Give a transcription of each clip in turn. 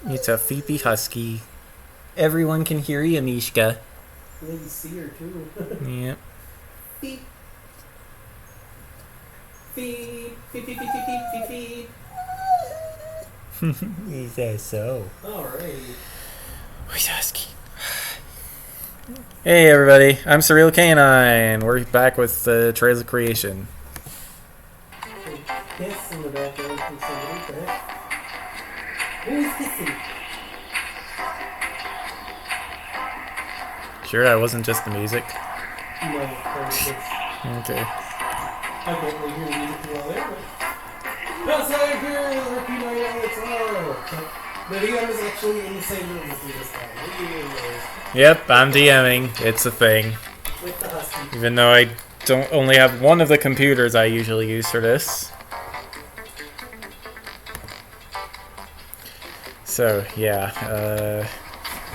It's a Phoebe Husky. Everyone can hear you, Mishka. Yeah, you see her too. Yep. Beep. Beep. Beep, beep, beep, beep, beep, beep. He says so. Alrighty. Where's Husky? Hey everybody, I'm Surreal Canine. We're back with Trails of Creation. Hiss in the background from somebody. What the heck? Who is hissing? Sure, that wasn't just the music. No, that was just... Okay. I can't really hear the music too well there, but... Outside here, the Rookie Night Alex! Oh! The DM is actually in the same room as me this time. Yep, I'm DMing. It's a thing. With the Husky. Even though I don't only have one of the computers I usually use for this. So, yeah.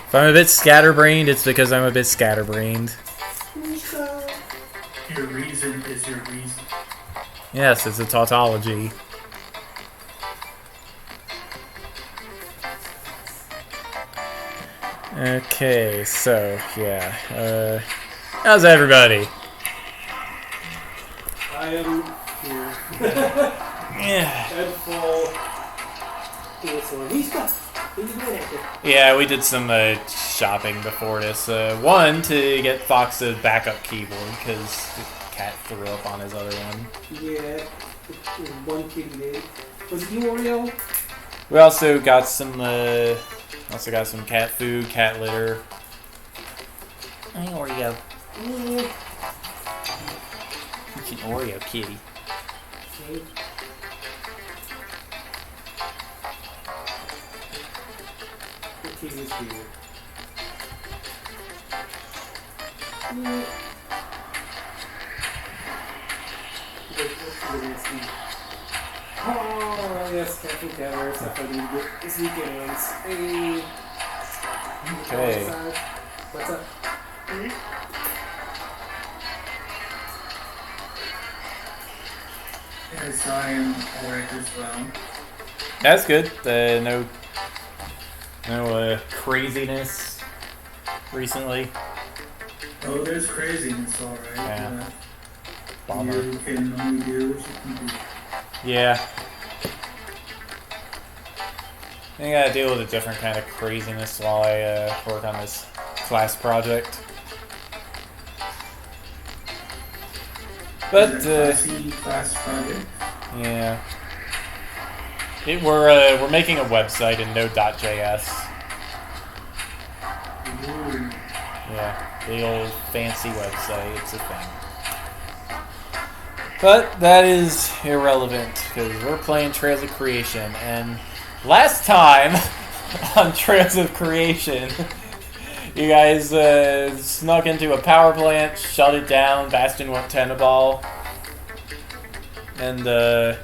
If I'm a bit scatterbrained, it's because I'm a bit scatterbrained. Your reason is your reason. Yes, it's a tautology. Okay, so, yeah. How's everybody? I am here. Yeah. Head full. He's got. He's doing it. Yeah, we did some shopping before this. One, to get Fox a backup keyboard, because the cat threw up on his other one. Yeah. One kitty day. Was it you, Oreo? We also got some cat food, cat litter. Hey, Oreo. It's an Oreo kitty. Okay. The kitty is here. Oh, yes, Captain Catter, stuff I need to get this weekend. Hey. Okay. What's up? Yes, I am alright as well. That's good. No craziness recently. Oh, there's craziness, alright. Yeah. Bummer. You can only do what you can do. Yeah. I gotta deal with a different kind of craziness while I work on this class project. But class project. yeah, we're making a website in Node.js. Ooh. Yeah, big old fancy website. It's a thing. But that is irrelevant because we're playing Trails of Creation, and last time on Trails of Creation, you guys snuck into a power plant, shut it down, Bastion went tenable, and you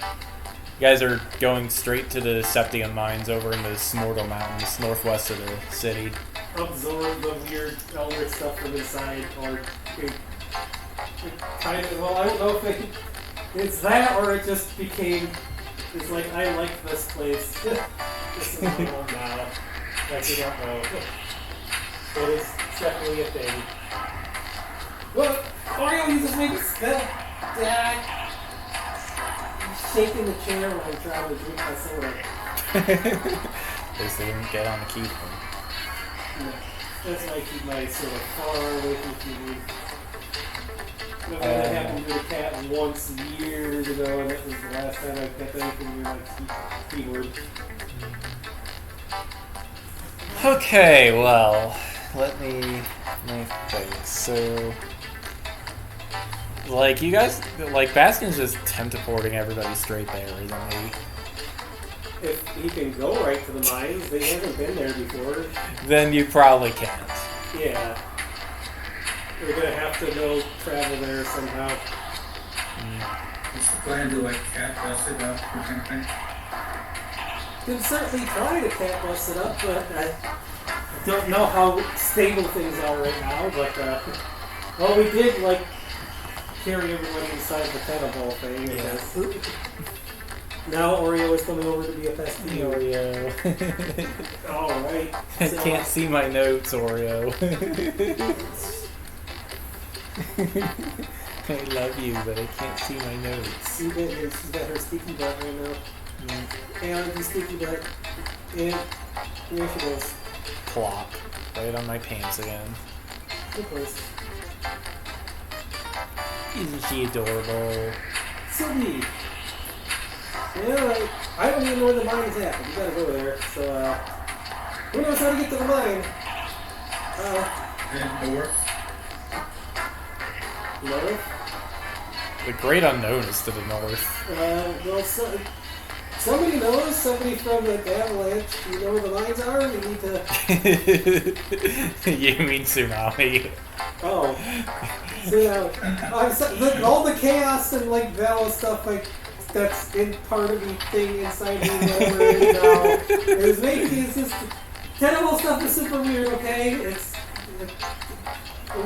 guys are going straight to the Septium mines over in the Smortal Mountains, northwest of the city. Absorb the weird elder stuff from inside, or it kind of, well, I don't know if it's that, or it just became, it's like, I like this place. This is my home now. I do not know. But it's definitely a thing. What? Oreo, you just made me spill. Dad. He's shaking the chair when I'm trying to drink my soda. At least they didn't get on the keyboard. No, that's why I keep my soda far away from the TV. That happened to the cat once years ago, and that was the last time I kept anything near my keyboard. Okay, well, let me think. So, like, you guys, like, Bastion's just temp-porting everybody straight there, isn't he? If he can go right to the mines, they haven't been there before. Then you probably can't. Yeah. We're gonna have to go travel there somehow. What's the plan to like cat bust it up or something? Can certainly try to cat bust it up, but I don't know how stable things are right now. But well, we did like carry everyone inside the tenable thing. Yeah. Now Oreo is coming over to be a pest to you. Oreo. Alright. I can't see my notes, Oreo. I love you, but I can't see my notes. She's got her sticky butt right now. And the sticky butt. And here she goes. Plop. Right on my pants again. Of course. Isn't she adorable? Sylvie! Yeah, I don't even know where the mine is at, but we gotta go there. So, who knows how to get to the mine? And north. North? The great unknown is to the north. Well, somebody knows, somebody from the Avalanche. Do you know where the mines are? We need to... You mean tsunami? Oh. So, all the chaos and, like, Val stuff, like, that's in part of the thing inside me, whatever it is now. It's making it's just terrible stuff is super weird, okay?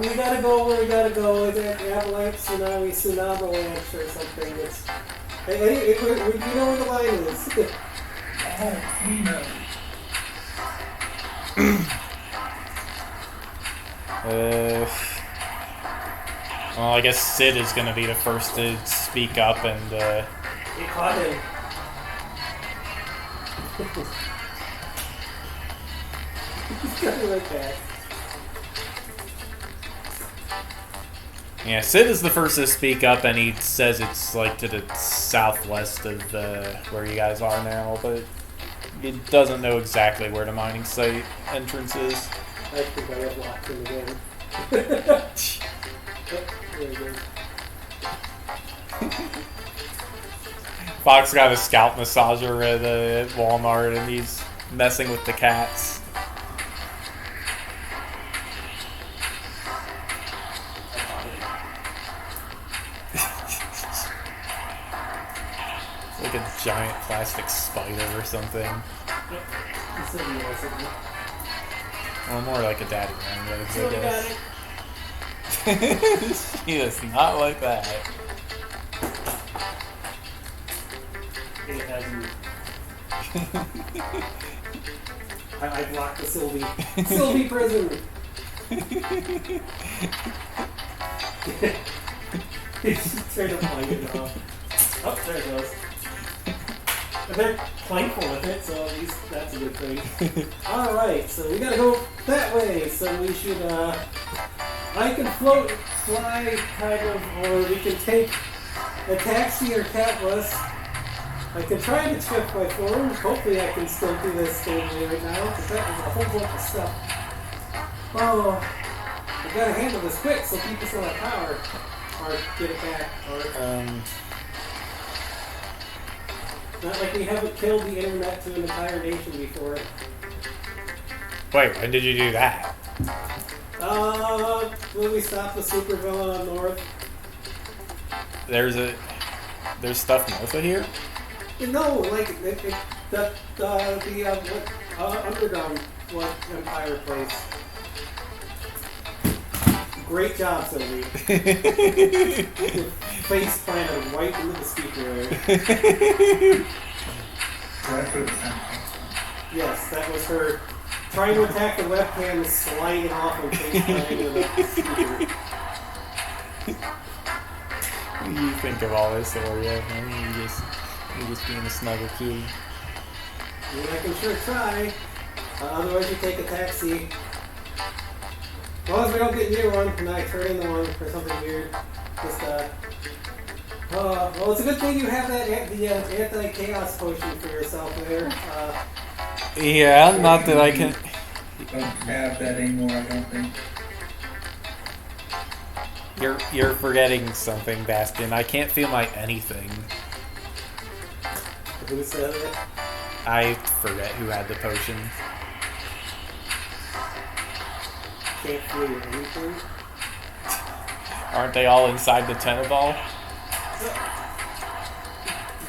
We gotta go where we gotta go. It's Avalanche, Tsunami-Lanche or something. You know where the line is. Well, I guess Sid is gonna be the first to speak up and, You caught him. He's coming right back. Yeah, Sid is the first to speak up, and he says it's like to the southwest of where you guys are now, but he doesn't know exactly where the mining site entrance is. I think I have locked him again. There we go. Fox got a scalp massager at Walmart, and he's messing with the cats. Like a giant plastic spider or something. Or more like a daddy long legs, I guess. She is not like that. It has you. I blocked the Sylvie. Sylvie prison! He's trying to find it now. Oh, there it goes. And they're playful with it, so at least that's a good thing. Alright, so we gotta go that way, so we should, I can float, fly, kind of, or we can take a taxi or cat bus. I can try to shift my form. Hopefully I can still do this stably right now, because that was a whole bunch of stuff. Oh, I gotta handle this quick so people still have power. Or get it back, or... Not like we haven't killed the internet to an entire nation before. Wait, when did you do that? When we stopped the supervillain on North. There's stuff north of here? No, like, the underground Empire place. Great job, Sylvie. Face planted right into the speaker area. Yes, that was her trying to attack the webcam and sliding off and face planting into the speaker. What do you think of all this, Oreo? You just being a snuggle kitty. I mean, I can sure try. Otherwise, you take a taxi. As long as we don't get near one, and I turn into one or something weird. Just, well, it's a good thing you have that the anti-chaos potion for yourself there. Yeah, not that I can... Don't have that anymore, I don't think. You're forgetting something, Bastion. I can't feel my anything. Who said it? I forget who had the potion. Can't feel anything? Aren't they all inside the Teneball?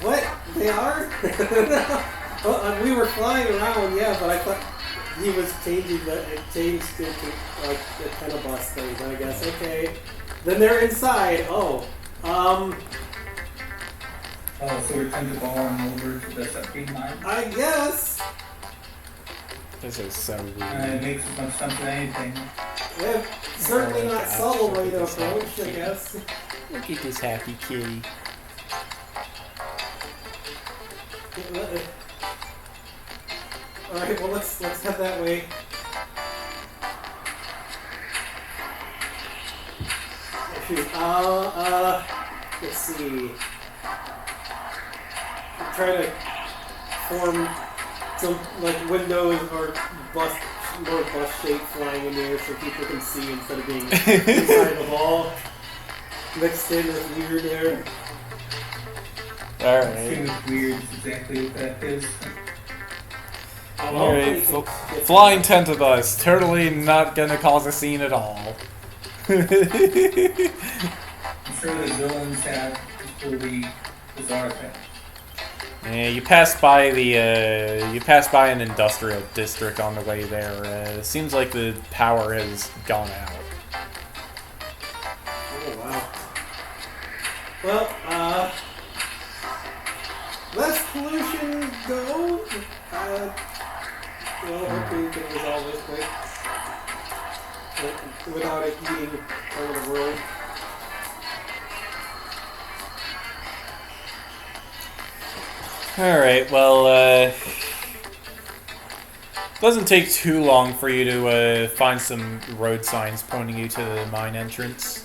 What? They are? Well, we were flying around, yeah, but I thought he was changing it changed into like the Tenebus thing, I guess. Okay. Then they're inside. Oh. Oh, so we're trying to ball him over to the submarine mine? I guess. This is so It weird. makes as much sense as anything. Yeah, certainly Oh my not gosh, subtle look way at to this approach, I happy guess. Look at this happy kitty. Alright, well let's head that way. Shoot, let's see. Try to form some like windows or more bus shape flying in there so people can see instead of being inside the ball. Mixed in with weird there. Alright. It's weird, is exactly what that is. Alright, flying tentibus. Totally not gonna cause a scene at all. I'm sure the villains have equally bizarre things. Yeah, you pass by an industrial district on the way there. Seems like the power has gone out. Oh wow. Well, less pollution go. Well, hopefully we can resolve this quick. Without it eating part of the world. Alright, well, doesn't take too long for you to find some road signs pointing you to the mine entrance.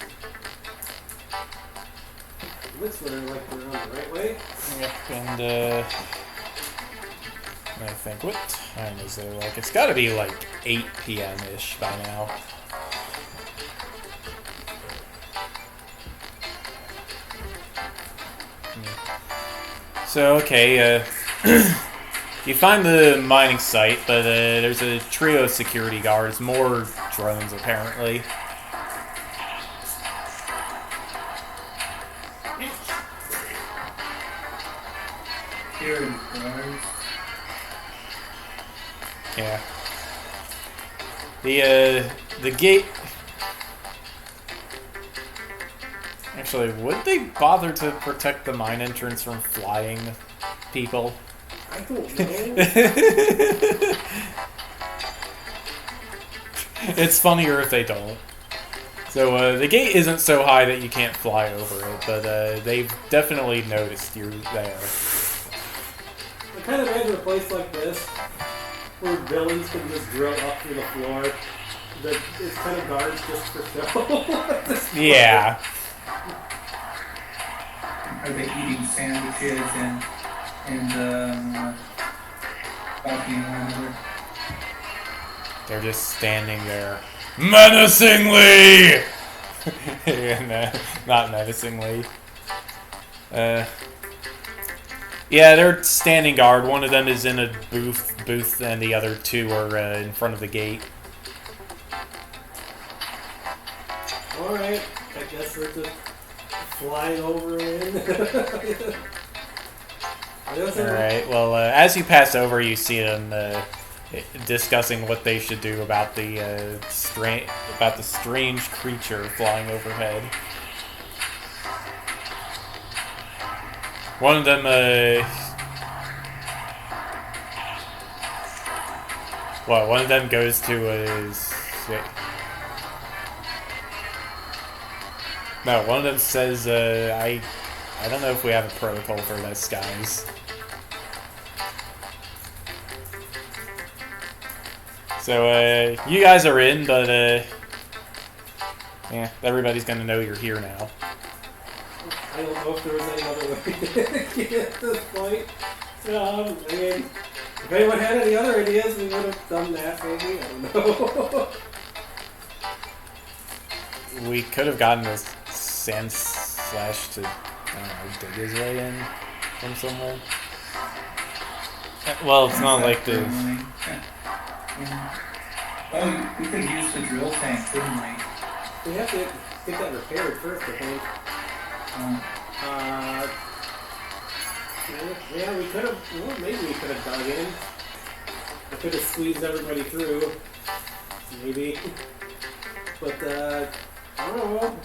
Looks like we're on the right way. Yep, and I think, what time is it? Like, it's gotta be like 8 p.m.-ish by now. So, okay, you find the mining site, but there's a trio of security guards, more drones apparently. Here, guys. Yeah. The gate... Actually, would they bother to protect the mine entrance from flying people? I don't know. It's funnier if they don't. So, the gate isn't so high that you can't fly over it, but they've definitely noticed you're there. I kind of imagine a place like this where villains can just drill up through the floor. That it's kind of guards just for show. Yeah. Are they eating sandwiches and talking to one another? They're just standing there. Menacingly! No, not menacingly. Yeah, they're standing guard. One of them is in a booth, and the other two are in front of the gate. Alright, I guess we're just flying over and in. Alright, well, as you pass over, you see them discussing what they should do about the strange creature flying overhead. One of them, one of them goes to no, one of them says, I don't know if we have a protocol for this, guys. So, you guys are in, but, yeah, everybody's gonna know you're here now. I don't know if there was any other way to get at this point. I mean, if anyone had any other ideas, we would have done that, maybe. I don't know. We could have gotten a sand slash to, I don't know, dig his way in from somewhere. Well, it's not like the... Oh, we could use the drill tank, couldn't we? We have to get that repaired first, I think. Yeah, we could have, well, maybe we could have dug in. I could have squeezed everybody through. Maybe. But, I don't know.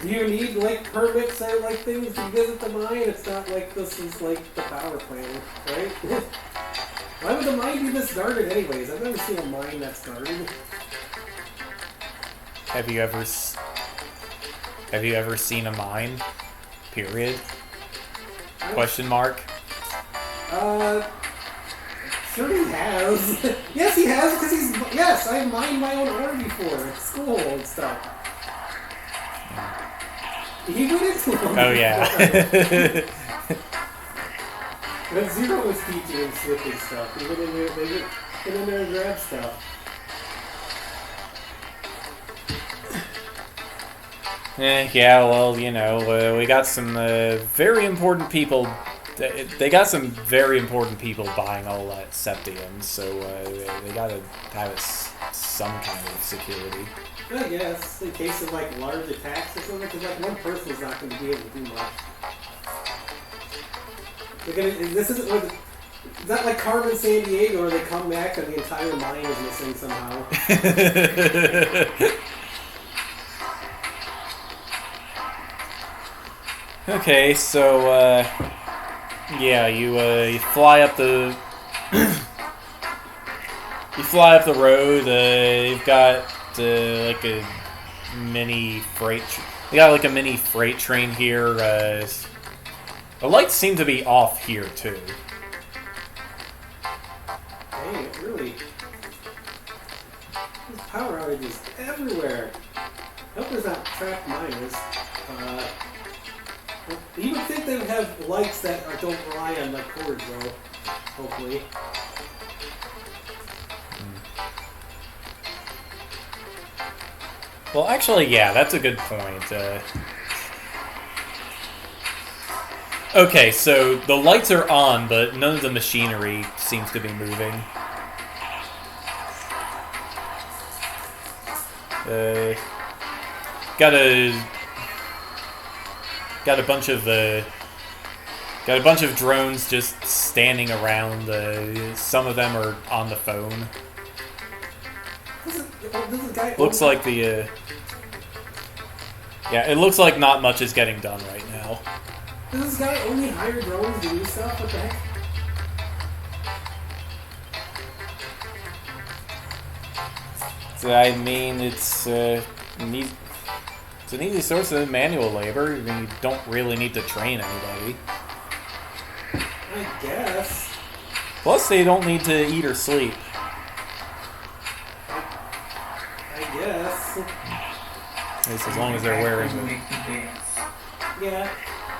Do you need like permits or like things to visit the mine? It's not like this is like the power plant, right? Why would the mine be this guarded anyways? I've never seen a mine that's guarded. Have you ever seen a mine? Period. Question mark. Sure he has. Yes, he has, because yes, I mined my own ore before at school and stuff. He went into them. Oh yeah. When Zero was teaching him slipping stuff, he went in there, they went in there and grabbed stuff. Yeah, well, you know, we got some very important people. They got some very important people buying all that septium, so they gotta have some kind of security. I guess, in case of like large attacks or something, because like one person is not going to be able to do much. This isn't like, is that like Carmen San Diego, where they come back and the entire mine is missing somehow? Okay, so yeah, you fly up the you fly up the road. You've got like a mini freight. You got like a mini freight train here. The lights seem to be off here too. Dang it, really? There's power outages everywhere. Hope there's not trapped miners. You would think they would have lights that don't rely on the cords, though. Hopefully. Well, actually, yeah, that's a good point. Okay, so the lights are on, but none of the machinery seems to be moving. Got a bunch of drones just standing around. Some of them are on the phone. Looks like the yeah, it looks like not much is getting done right now. Does this guy only hire drones to do stuff? What the heck? So, I mean, it's an easy source of manual labor. I mean, you don't really need to train anybody. I guess. Plus, they don't need to eat or sleep. I guess. At least as long as they're wearing them. Yeah,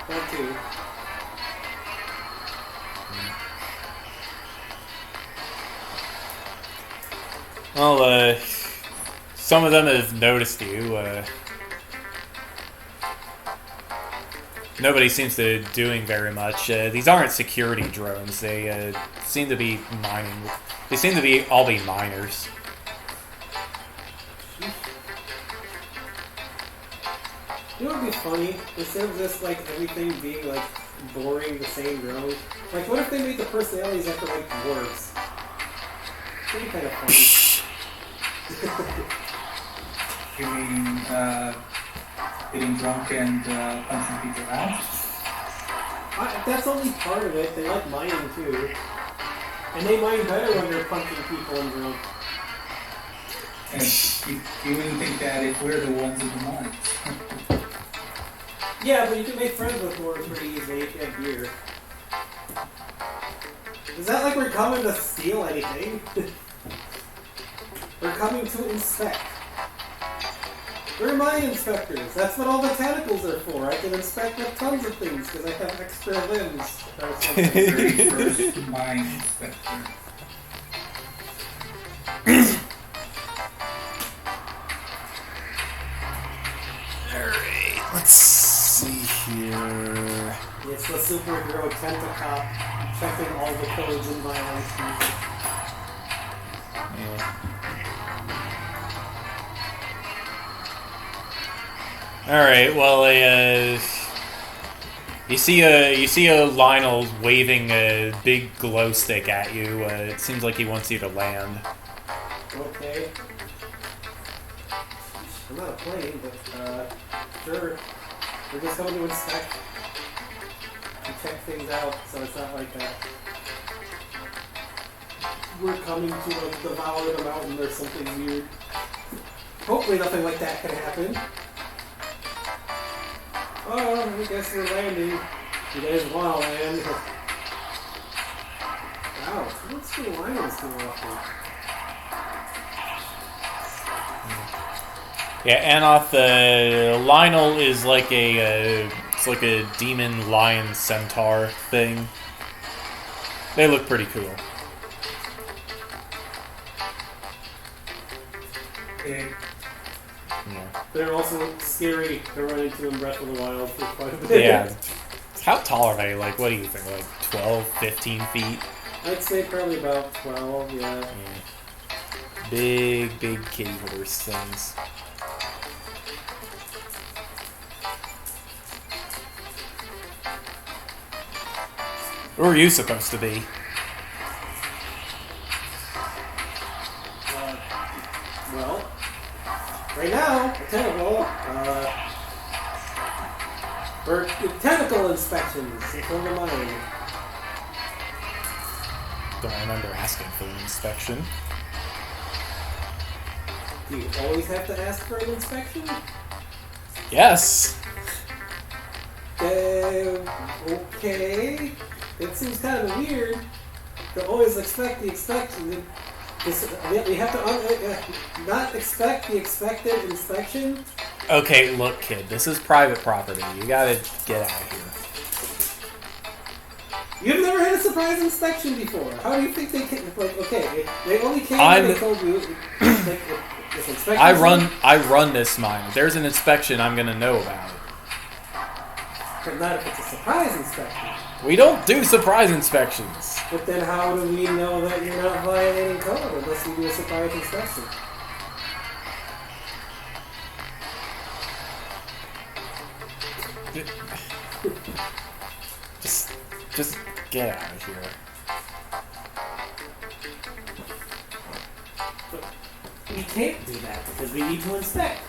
that too. Well, some of them have noticed you. Nobody seems to be doing very much. These aren't security drones. They seem to be mining. They seem to be all be miners. You know what would be funny? Instead of just like everything being like boring, the same drone. Like, what if they made the personalities after like dwarves? That'd be kind of funny. You mean getting drunk and punching people out? That's only part of it. They like mining too. And they mine better when they're punching people and drunk. And you wouldn't think that if we're the ones in the mines. Yeah, but you can make friends with dwarves pretty easily if you have beer. Is that like we're coming to steal anything? We're coming to inspect. We're mine inspectors. That's what all the tentacles are for. I can inspect tons of things because I have extra limbs. Or something. Very first mine inspector. Alright, let's see here. It's the superhero Tentacop checking all the codes and violations. Yeah. Alright, well, you see a Lionel waving a big glow stick at you. It seems like he wants you to land. Okay. I'm not a plane, but sure. We're just coming to inspect, to check things out, so it's not like we're coming to like devour the mountain or something weird. Hopefully nothing like that can happen. Oh, I guess we're landing. You guys want to land? Wow, what's the line on this thing off? Yeah, Anoth, Lionel is like it's like a demon lion centaur thing. They look pretty cool. Okay. Yeah. They're also scary to run into in Breath of the Wild for quite a bit. Yeah. How tall are they? Like, what do you think? Like 12, 15 feet? I'd say probably about 12, yeah. Big kitty horse things. Who are you supposed to be? Well, right now, a tentacle, or tentacle inspections, if never mind. Don't remember asking for an inspection. Do you always have to ask for an inspection? Yes. Okay. It seems kind of weird to always expect the inspection. We have to not expect the expected inspection. Okay, look, kid. This is private property. You gotta get out of here. You've never had a surprise inspection before. How do you think they can? Like, okay, they only came when they told you. Like, this inspection. I run this mine. If there's an inspection, I'm gonna know about it. But not if it's a surprise inspection. We don't do surprise inspections. But then how do we know that you're not violating code unless you do a surprise inspection? Just get out of here. But we can't do that because we need to inspect.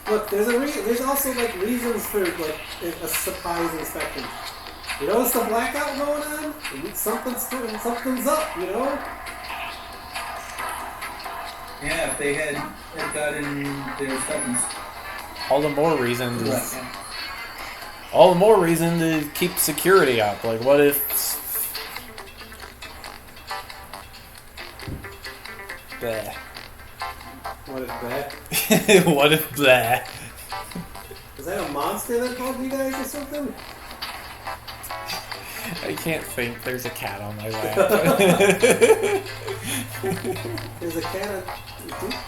Look, there's also like reasons for like a surprise inspection. You notice the blackout going on? Something's up, you know? Yeah, if they had gotten their seconds. All the more reason to keep security up. Like, what if? Bleh. What if that? What if bleh? Is that a monster that called you guys or something? I can't think. There's a cat on my lap. There's a cat on...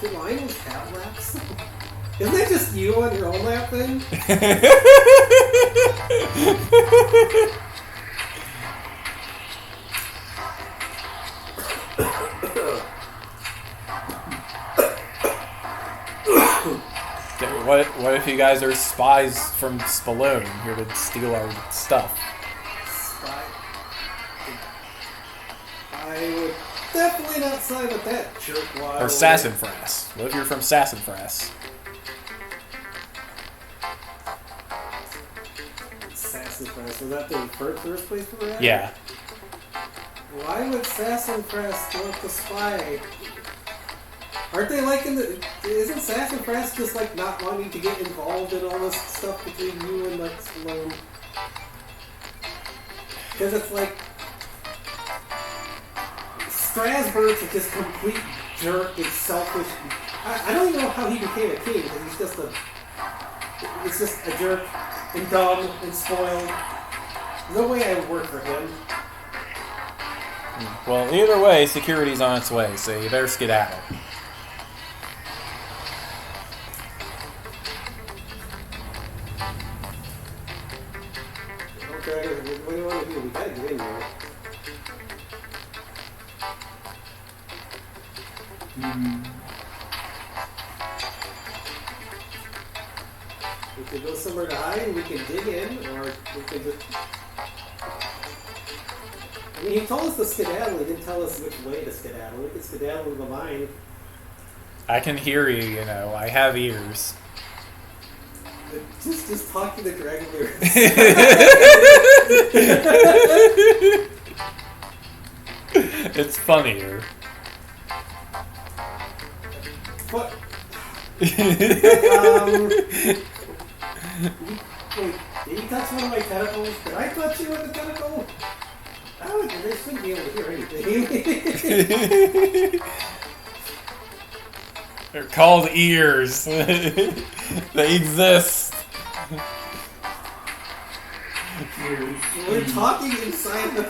Do lions have laps? Isn't that just you on your own lap then? What if you guys are spies from Spaloon here to steal our stuff? Spy? I would definitely not side with that jerkwad. Or Sassafras. What if you're from Sassafras? Sassafras, was that the first place we were at? Yeah. Why would Sassafras want to spy? Aren't they like in the... Isn't Sassafras just like not wanting to get involved in all this stuff between you and like Stallone? Because it's like... Strasburg's a just complete jerk and selfish. I don't even know how he became a king, because he's just a... It's just a jerk and dumb and spoiled. No way I would work for him. Well, either way, security's on its way, so you better skedaddle. Okay, what do you want to do? We gotta get in there. We could go somewhere to hide and we can dig in, or we could just... I mean, he told us to skedaddle, he didn't tell us which way to skedaddle. We could skedaddle to the mine. I can hear you, you know. I have ears. Just talk to the dragon bear. It's funnier. What? Wait, did you touch one of my tentacles? Did I touch you with the tentacle? Oh, they shouldn't be able to hear anything. They're called ears. They exist. We're talking inside the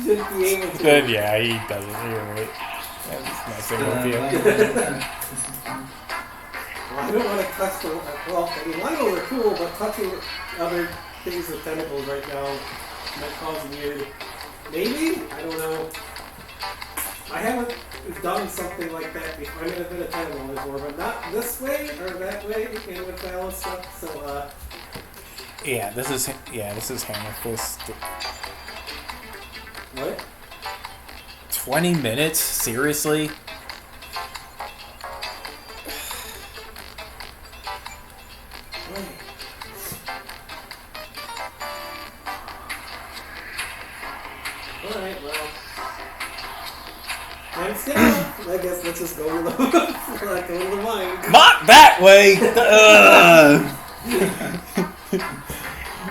shouldn't be able to. Then yeah, he doesn't hear it. I'm just messing with you. Well, I don't want to touch the... Well, I mean, Lionels are cool, but touching other things with tentacles right now might cause weird... Maybe? I don't know. I haven't done something like that before. I mean, I've been a tentacle before, but not this way or that way, and with Balance stuff, so, Yeah, this is Hammer Fist. What? 20 minutes? Seriously? Alright, well. Time's down. I guess let's just go to the, go to the mine. Not that way!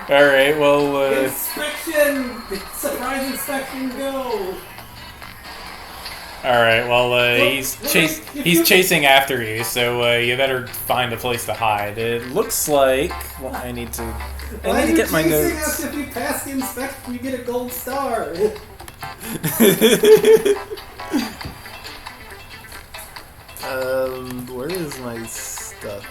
Alright, well, Inspection! Surprise inspection, go! Alright, well, he's chasing after you, so you better find a place to hide. It looks like... Well, I need to get my notes. Us if you pass the inspection, you get a gold star. Where is my stuff?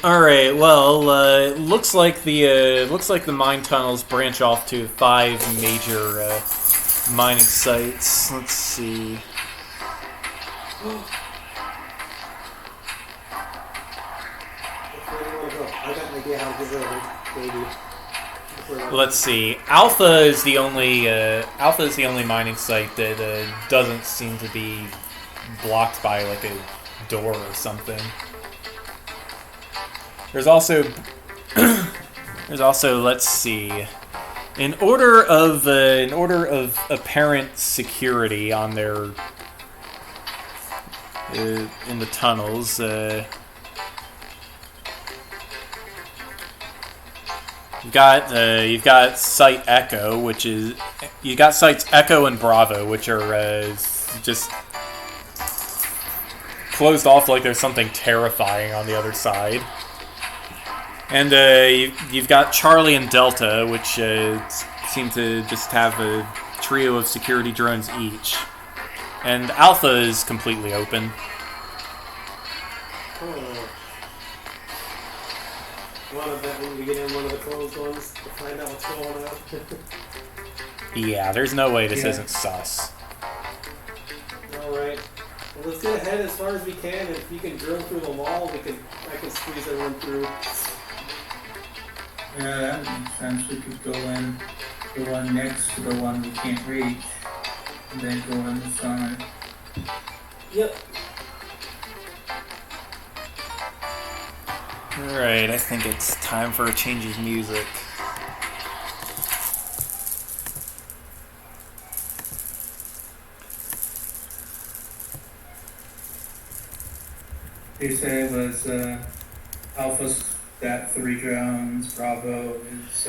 Alright, well, it looks like the mine tunnels branch off to 5 major mining sites. Let's see. I got an idea how to get rid of it, maybe. Let's see. Alpha is the only mining site that doesn't seem to be blocked by like a door or something. There's also let's see. In order of apparent security on their in the tunnels. You've got Site Echo, which is you got sites Echo and Bravo, which are just closed off like there's something terrifying on the other side. And you've got Charlie and Delta, which seem to just have a trio of security drones each. And Alpha is completely open. Want to bet when we get in one of the closed ones to find out what's going on. Yeah, there's no way this isn't sus. Alright. Well, let's get ahead as far as we can. If you can drill through the wall, I can squeeze everyone through. Yeah, that makes sense. We could go in the one next to the one we can't reach, and then go in the side. Yep. Alright, I think it's time for a change of music. You say it was Alpha's got 3 drones, Bravo is...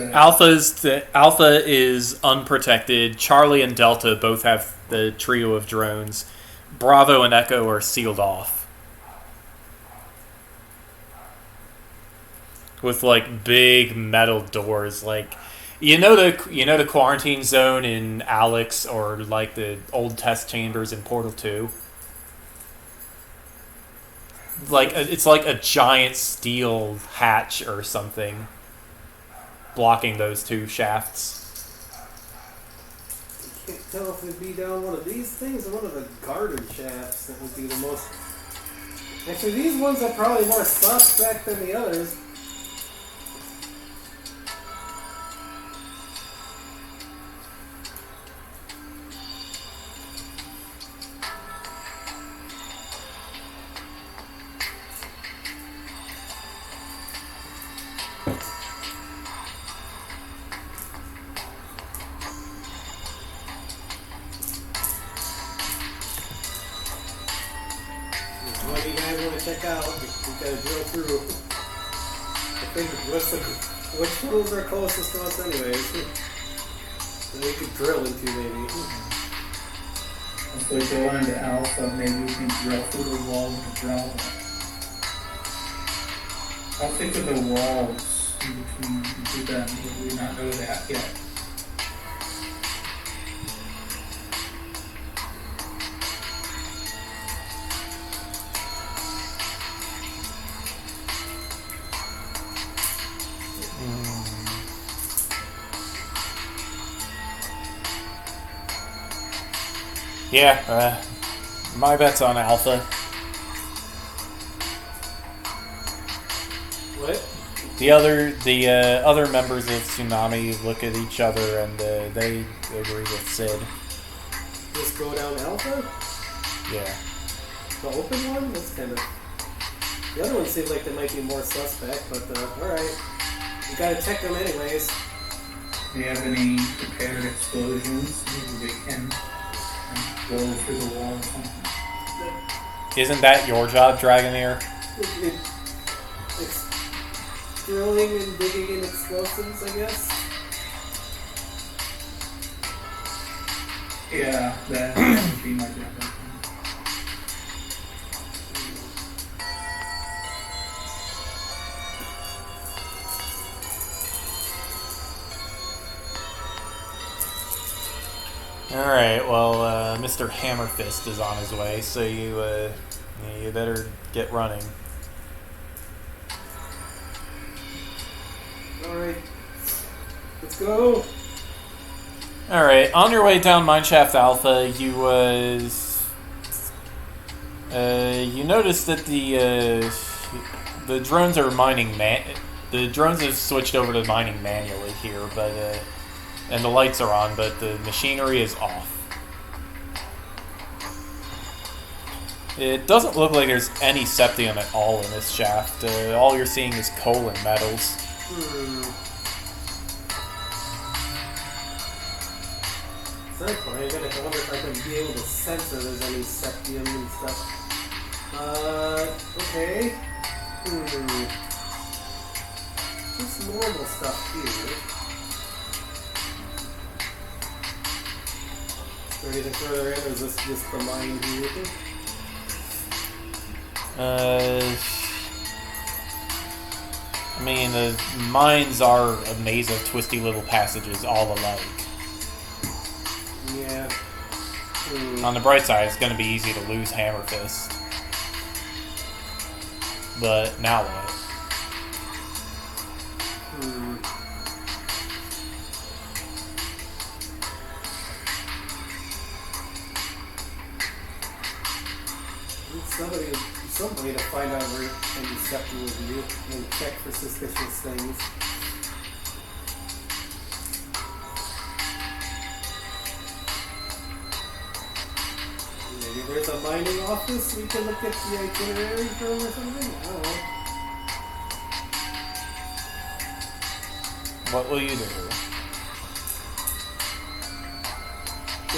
Alpha is unprotected. Charlie and Delta both have the trio of drones. Bravo and Echo are sealed off. With like big metal doors, like you know the quarantine zone in Alex, or like the old test chambers in Portal 2. Like it's like a giant steel hatch or something blocking those 2 shafts. Can't tell if it'd be down one of these things or one of the garden shafts that would be the most Actually, these ones are probably more suspect than the others. What do you guys want to check out? We gotta drill through. I think which tools are closest to us anyways? That we could drill into maybe. If we go into alpha, maybe we can drill through the wall with a drill. I'll think of the walls in between them. We do not know that yet. Yeah, my bet's on Alpha. What? The other members of Tsunami look at each other and they agree with Sid. Just go down Alpha? Yeah. The open one? That's kind of... The other one seems like they might be more suspect, but alright. You gotta check them anyways. Do you have any prepared explosions? Maybe they can blow through the wall or something. Isn't that your job, Dragoneer? It's drilling and digging in explosives, I guess. Yeah, that would be my job. Alright, well, Mr. Hammerfist is on his way, so you better get running. Alright. Let's go! Alright, on your way down Mineshaft Alpha, you notice that the drones are mining the drones have switched over to mining manually here, but and the lights are on, but the machinery is off. It doesn't look like there's any septium at all in this shaft. All you're seeing is coal and metals. Exactly. I wonder if I can be able to sense if there's any septium and stuff. Okay. Just normal stuff here. Is there anything further in, or is this just the mine here? I mean, the mines are a maze of twisty little passages all alike. Yeah. On the bright side, it's going to be easy to lose Hammerfist. But now what? Somebody to find out where any septum with you and check for suspicious things. Maybe there's a mining office we can look at the itinerary from or something? I don't know. What will you do?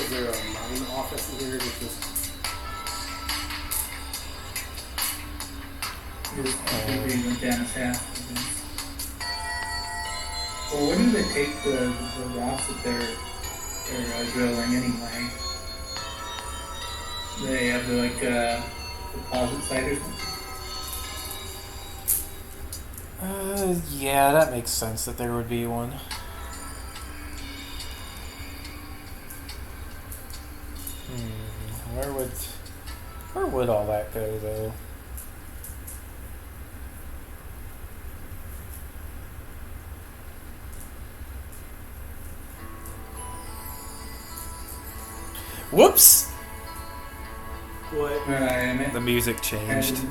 Is there a mine office in here that just... Maybe went down a shaft. Well, where do they take the rocks that they're drilling anyway? They have like a deposit site or something? Yeah, that makes sense that there would be one. Where would all that go, though? Whoops! What? Where I am The music changed. and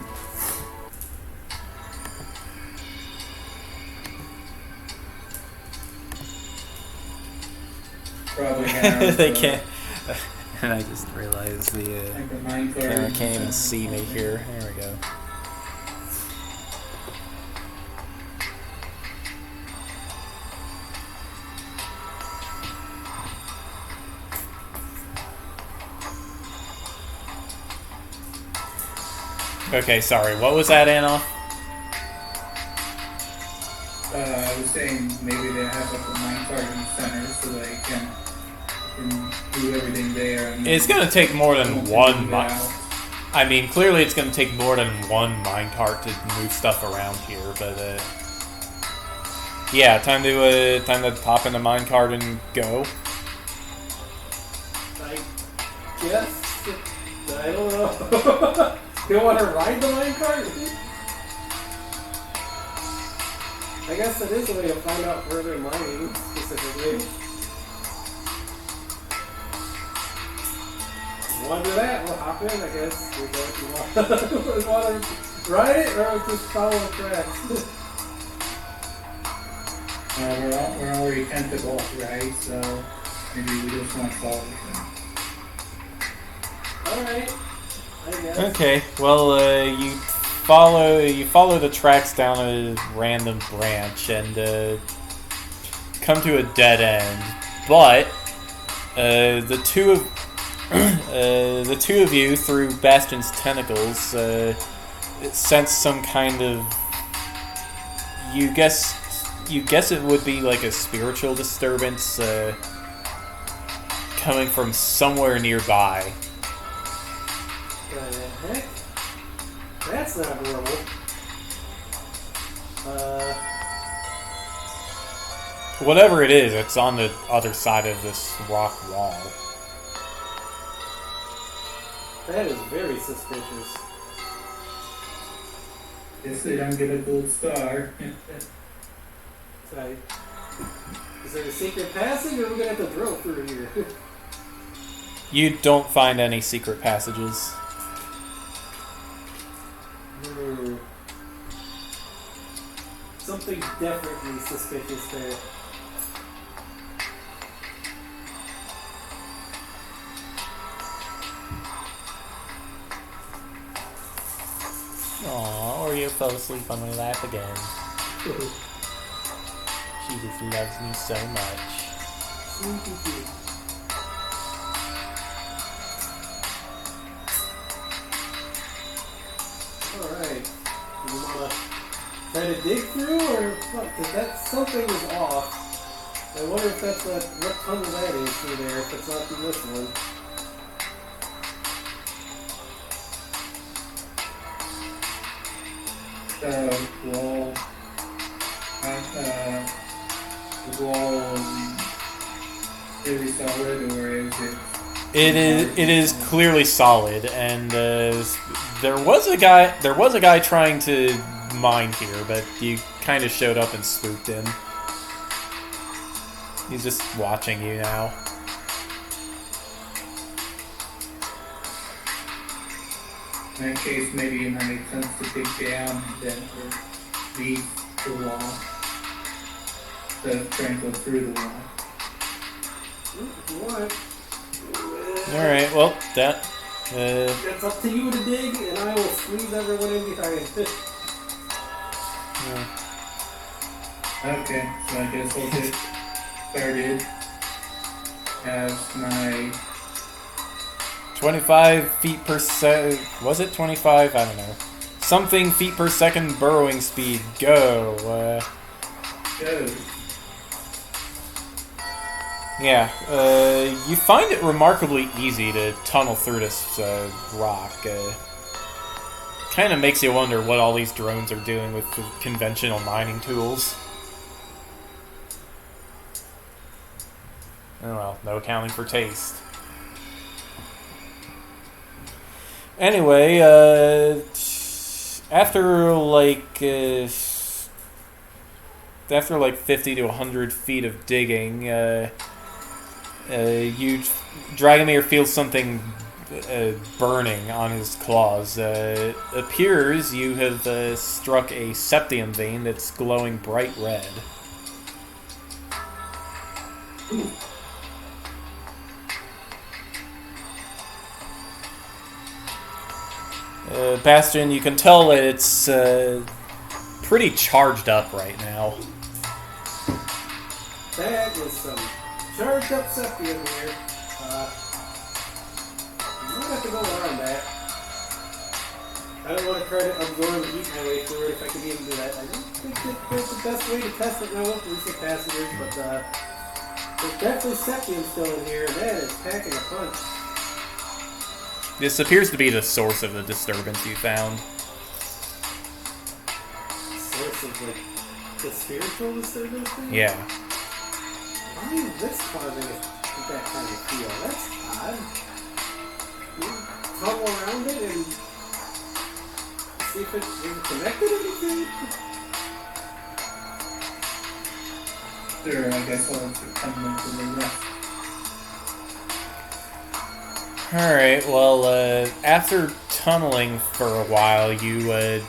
probably have They can't. And I just realized the like a minecart. camera can't even see me here. There we go. Okay, sorry. What was that, Anna? I was saying maybe they have like a minecart in the center so they can do everything there. And It's gonna take more than once they one. move it out, I mean, clearly it's gonna take more than one minecart to move stuff around here, but yeah, time to pop in the minecart and go. I guess. I don't know. You want to ride the minecart? I guess that is a way to find out where they're mining, specifically. You want to do that? We'll hop in, I guess. We don't. You want to ride it, or just follow the tracks? we're already tentable, right? So maybe we just want to follow them. Alright. I guess. Okay, well, you follow the tracks down a random branch and come to a dead end. But the two of you, through Bastion's tentacles, sense some kind of. You guess it would be like a spiritual disturbance coming from somewhere nearby. What the heck? That's not normal. Whatever it is, it's on the other side of this rock wall. That is very suspicious. Guess they don't get a gold star. Right. Is there a secret passage, or are we gonna have to drill through here? You don't find any secret passages. Something definitely suspicious there. Aww, Oreo fell asleep on my lap again. She just loves me so much. Alright. You wanna try to dig through, or what? Because that something is off. I wonder if that's what tunnel that is through there, if it's not through this one. Wall. The wall really solid, or is it? It is clearly solid, and there was a guy trying to mine here, but you kind of showed up and spooked him. He's just watching you now. In that case, maybe it might make sense to dig down then leave the wall. Instead of trying to go through the wall. If you want. Alright, well, that... It's up to you to dig, and I will squeeze everyone in behind. Okay, so I guess I'll get started. Have my 25 feet per second... Was it 25? I don't know. Something feet per second burrowing speed. Go. go. Yeah, you find it remarkably easy to tunnel through this rock. Kind of makes you wonder what all these drones are doing with the conventional mining tools. Oh well, no accounting for taste. Anyway, after like 50 to 100 feet of digging, you Dragomir feels something burning on his claws. It appears you have struck a septium vein that's glowing bright red. Ooh. Bastion, you can tell that it's pretty charged up right now. That is some charged up septium here. I'm gonna have to go around that. I don't want to try to absorb and eat my way through it if I can even do that. I don't think that that's the best way to test it now with recent passengers, but there's definitely septium still in here, and that is packing a punch. This appears to be the source of the disturbance you found. Source of, like, the spiritual disturbance thing? Yeah. Why is this causing that kind of feel? That's odd. You tunnel around it and see if it's connected or anything? Sure, I guess I'll have to come into the rest. Alright, well, after tunneling for a while, you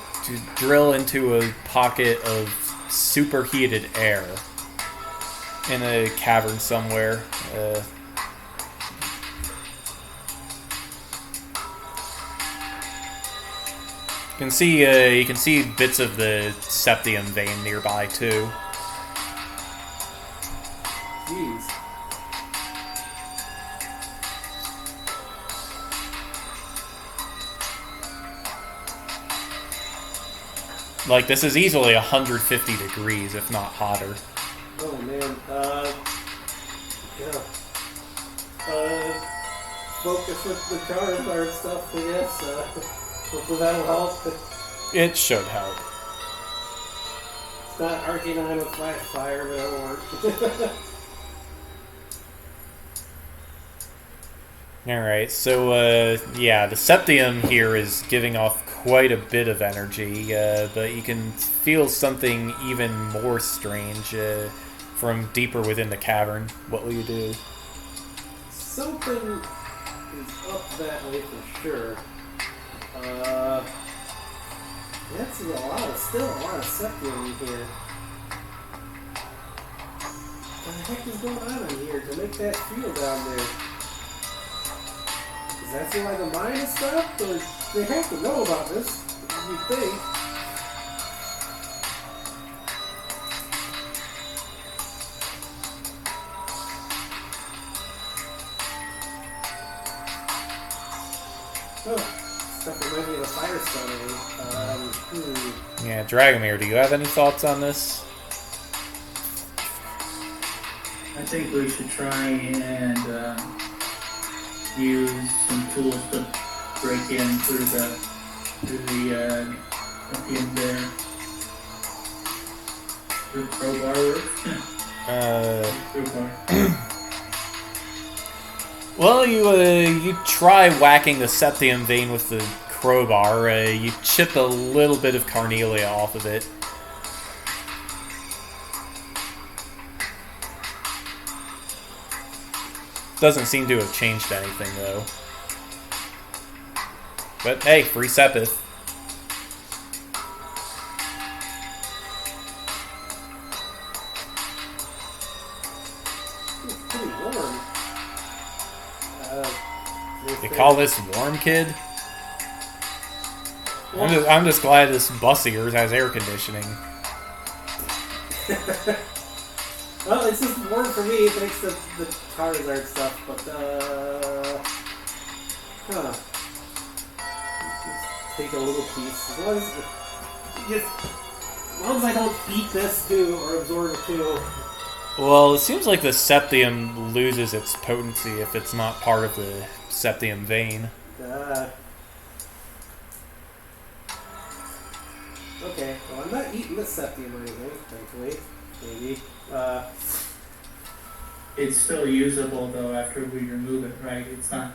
drill into a pocket of superheated air in a cavern somewhere. You can see bits of the septium vein nearby too. Jeez. Like, this is easily 150 degrees, if not hotter. Oh man, yeah. Focus with the Charizard stuff, I guess. Hopefully that'll help. It should help. It's not Arcanine with Flash Fire, but it'll work. Alright, so, yeah, the septium here is giving off quite a bit of energy, but you can feel something even more strange from deeper within the cavern. What will you do? Something is up that way for sure. That's still a lot of septium in here. What the heck is going on in here to make that feel down there? Is that why the mine is stopped? Or they have to know about this, you think. Oh, stuff reminds me of a Firestone. Yeah, Dragomir, do you have any thoughts on this? I think we should try and use some tools to break in through the up in there. The crowbar. Crowbar. Well, you try whacking the septium vein with the crowbar. You chip a little bit of carnelia off of it. Doesn't seem to have changed anything, though. But hey, free Sepith. It's pretty warm. You call this warm, kid? I'm just glad this bus of yours has air conditioning. Well, it's just warm for me thanks to the Charizard stuff, but, Just take a little piece. As long as I don't beat this too, or absorb it too. Well, it seems like the septium loses its potency if it's not part of the septium vein. Okay, well, I'm not eating this septium or anything, thankfully. Maybe. It's still usable though after we remove it, right? It's not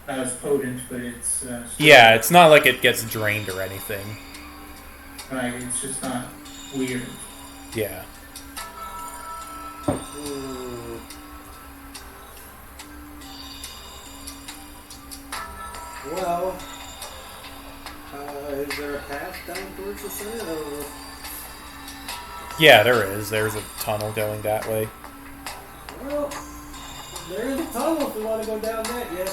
as potent, but it's still, Yeah, it's not like it gets drained or anything. right. It's just not weird. Yeah. Well, is there a path down towards the center? Or... Yeah, there is. There's a tunnel going that way. Well, there is a tunnel if we want to go down that yet.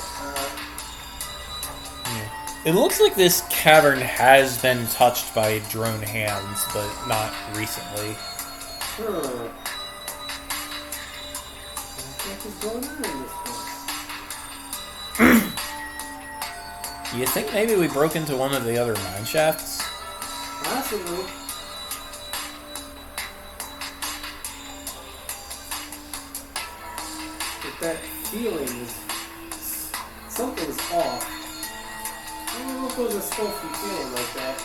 It looks like this cavern has been touched by drone hands, but not recently. What is going on in this place? You think maybe we broke into one of the other mine shafts? Possibly. But that feeling is... something's off. I don't know if those are supposed to be feeling like that.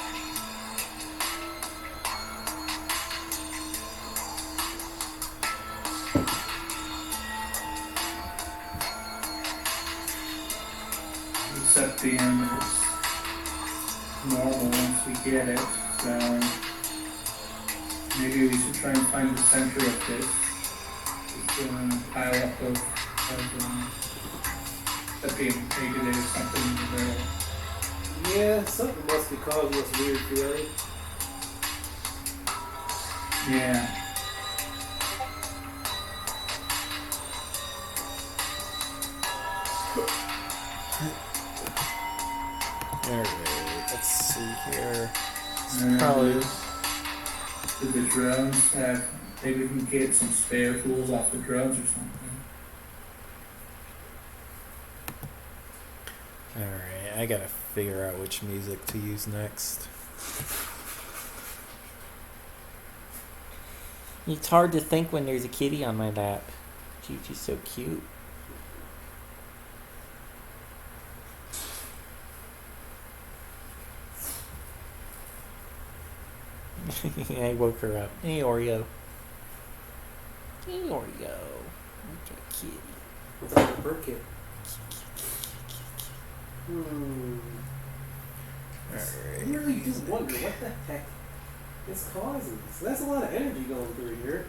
Except the end is normal once we get it, so maybe we should try and find the center of this. Just pile up of maybe there's something in the middle. Yeah, something must be causing this weird feeling. Yeah. Alright, let's see here. Probably. Do the drones have, maybe we can get some spare tools off the drones or something. Alright, I gotta figure out which music to use next. It's hard to think when there's a kitty on my lap. Gigi's so cute. I woke her up. Hey, Oreo. Hey, Oreo. Look at kitty. What's up with her kid? I really do wonder what the heck is causing this. That's a lot of energy going through here.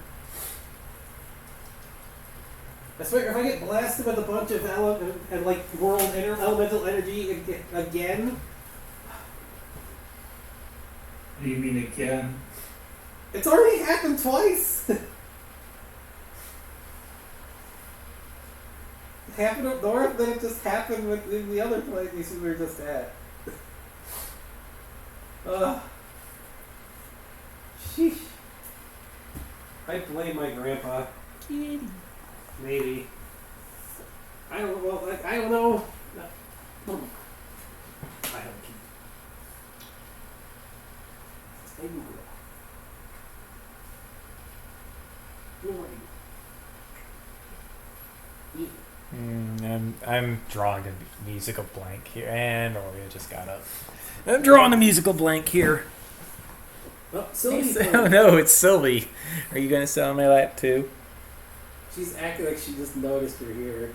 I swear, if I get blasted with a bunch of elemental energy again. What do you mean again? It's already happened twice. It happened up north, then it just happened in the other place we were just at. Sheesh. I blame my grandpa. Maybe. I don't know. Well, I don't know. I don't keep. Stay Google. Who are you? I'm drawing a musical blank here, and Oreo just got up. I'm drawing a musical blank here. Oh, Sylvie. Oh no, it's Sylvie. Are you gonna sit on my lap too? She's acting like she just noticed you're here.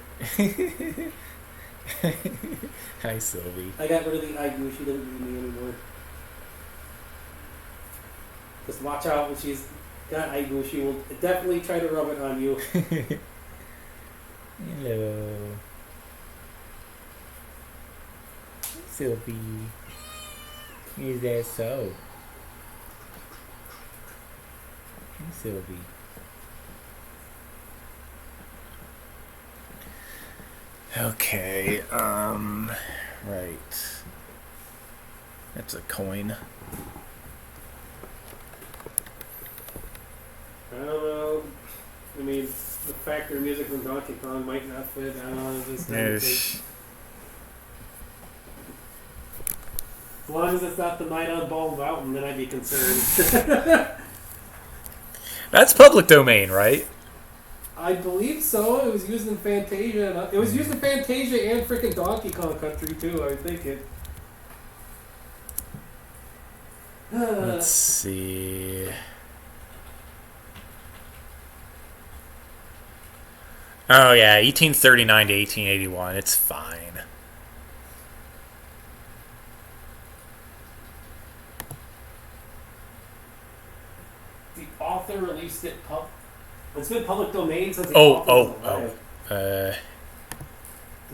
Hi, Sylvie. I got rid of the iGoo. She doesn't need me anymore. Just watch out when she's got iGoo. She will definitely try to rub it on you. Hello. Sylvie. Is that so? Sylvie. Okay, right. That's a coin. I don't know. I mean, the factory music from Donkey Kong might not fit. I don't know. This kind of thing. As long as it's not the Night on Bald Mountain, then I'd be concerned. That's public domain, right? I believe so. It was used in Fantasia. It was used in Fantasia and freaking Donkey Kong Country too. I think it. Let's see. Oh yeah, 1839 to 1881. It's fine. The author released it. It's been public domain since the Oh.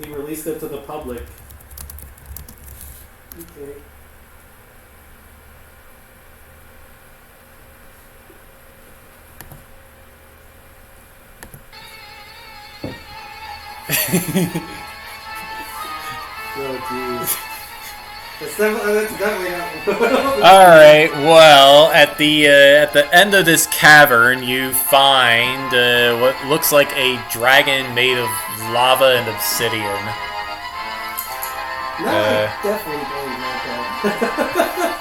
he released it to the public. Okay. Oh, jeez. That's definitely not. All right. Well, at the end of this cavern, you find what looks like a dragon made of lava and obsidian. No, I definitely blame that.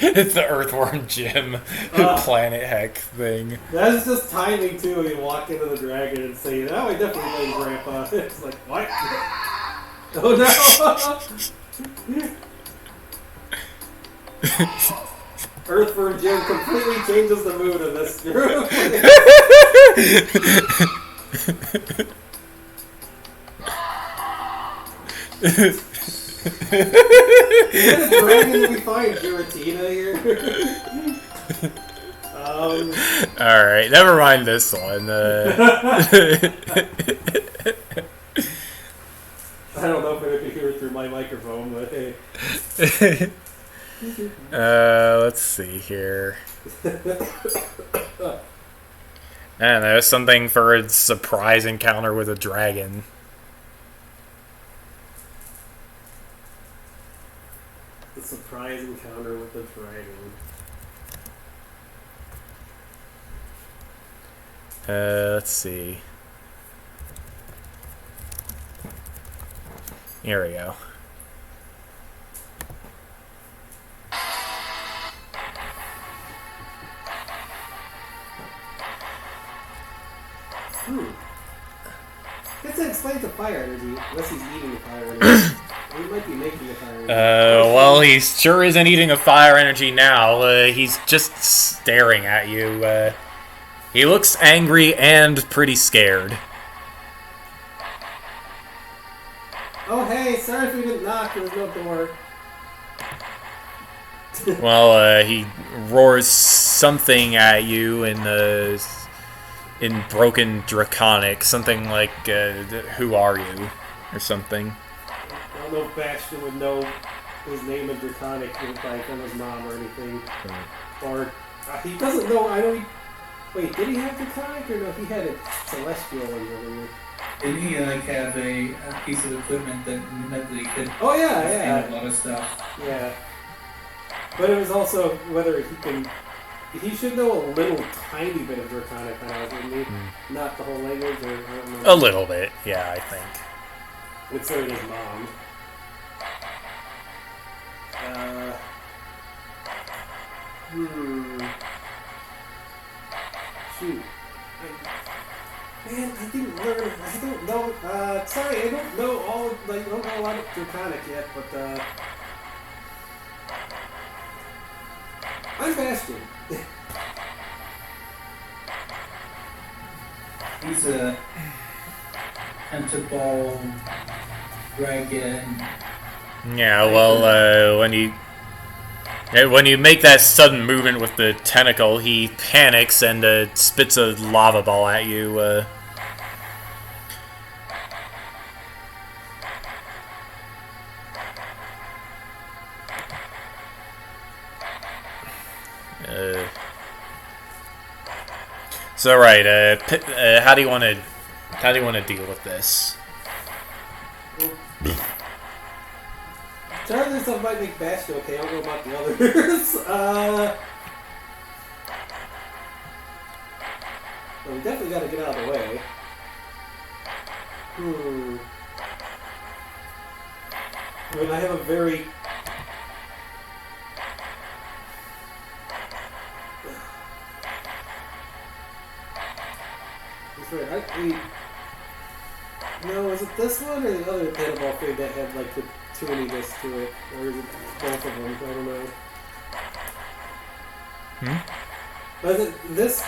It's the Earthworm Jim Planet Heck thing. That's just timing too. You walk into the dragon and say, "No, I definitely blame Grandpa." It's like, what? Oh no! Earthworm Jim completely changes the mood of this group. What a dragon did we find? Giratina here? Alright, never mind this one. I don't know if I can hear it through my microphone, but hey. Let's see here. And there's something for a surprise encounter with a dragon. The surprise encounter with the dragon. Let's see. Here we go. Guess that explains the fire energy, unless he's eating the fire energy. He might be making the fire energy. Well, he sure isn't eating a fire energy now. He's just staring at you. He looks angry and pretty scared. Oh, hey, sorry if we didn't knock. There was no door. Well, he roars something at you in broken Draconic, something like, who are you? Or something. I don't know if Bastion would know his name in Draconic by from his mom or anything. Or, he doesn't know, I don't... Wait, did he have Draconic or no? He had a Celestial earlier. Didn't he have a piece of equipment that meant that he could oh, yeah, understand a lot of stuff? Yeah. But it was also whether he can... He should know a little tiny bit of Draconic when I was in not the whole language, or I don't know. A little bit, yeah, I think. With so did his mom. Shoot. Man, I didn't learn. I don't know. Sorry, I don't know all. Like, I don't know a lot of Draconic yet, but I'm Bastion. He's a tentacle dragon. Yeah, well, when you make that sudden movement with the tentacle, he panics and spits a lava ball at you. So right, how do you want to deal with this? Some of this stuff might make Bastion okay. I'll go about the others. Well, we definitely got to get out of the way. I mean, I have a very... Wait. No, is it this one or the other paintball thing that had like the tuniness to it? Or is it both of them? I don't know. Was it this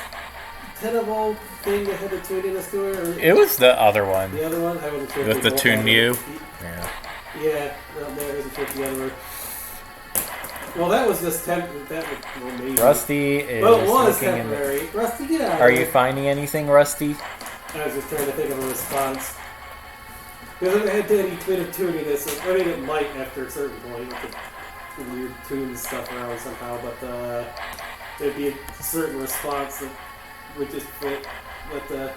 paintball thing that had the tuniness to it? Or It was the other one. the other one? I wasn't sure. With the Tune You? Yeah. Yeah, no, I wasn't sure if the other one. Well, that was just that was maybe. Rusty is Well, it was looking in the... temporary. Rusty, get out. Are you finding anything, Rusty? I was just trying to think of a response. Because it had any bit of tuning this. I mean, it might after a certain point. It could weird tune stuff around somehow, but there'd be a certain response that would just fit. But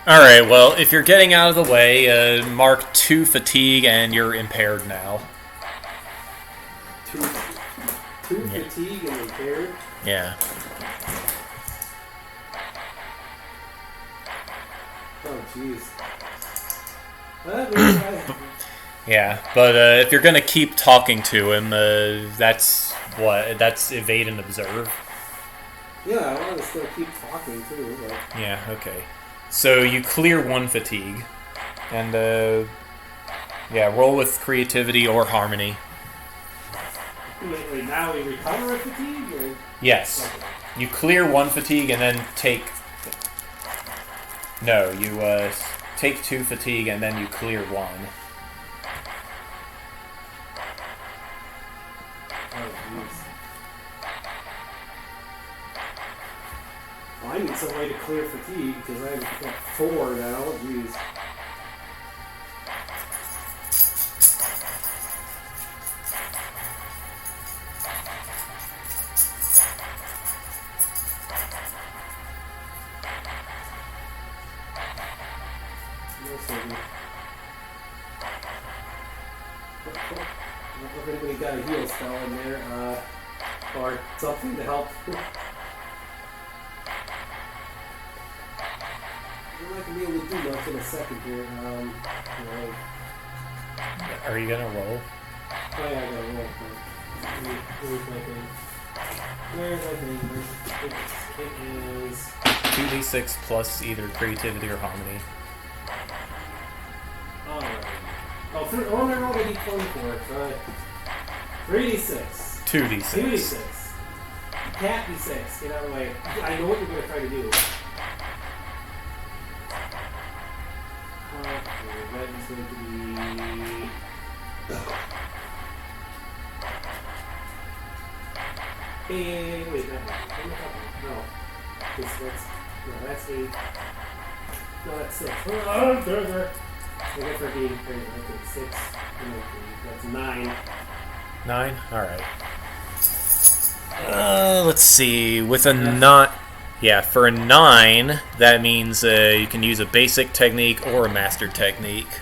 Alright, well, if you're getting out of the way, mark 2 fatigue and you're impaired now. two fatigue and impaired. Yeah. Oh, jeez. Yeah, but if you're gonna keep talking to him, that's evade and observe. Yeah, I want to still keep talking too. But... Yeah, okay. So you clear 1 fatigue, and roll with creativity or harmony. Wait, now we recover a fatigue? Or... Yes. Okay. You clear 1 fatigue and then take... No, you take 2 fatigue and then you clear 1. Oh, jeez. Well, I need some way to clear fatigue because I've got 4 now. Jeez. I don't know if anybody got a heal spell in there, or something to help. I'm not gonna be able to do much in a second here. Are you gonna roll? Oh yeah, I gotta roll. Where's my thing? Where's my thing? It is 2d6 plus either creativity or harmony. alright. Oh, I rolled a d20 for it. 3d6. 2d6. 2d6. Cat d6. Get out of the way. I know what you're gonna try to do. Okay, that is going to be. Hey, wait, no. That's 8. No, that's 6. Oh, there. I guess for being crazy. Okay, 6. That's 9. 9? Alright. Let's see. With a 9... Yeah, for a 9, that means you can use a basic technique or a master technique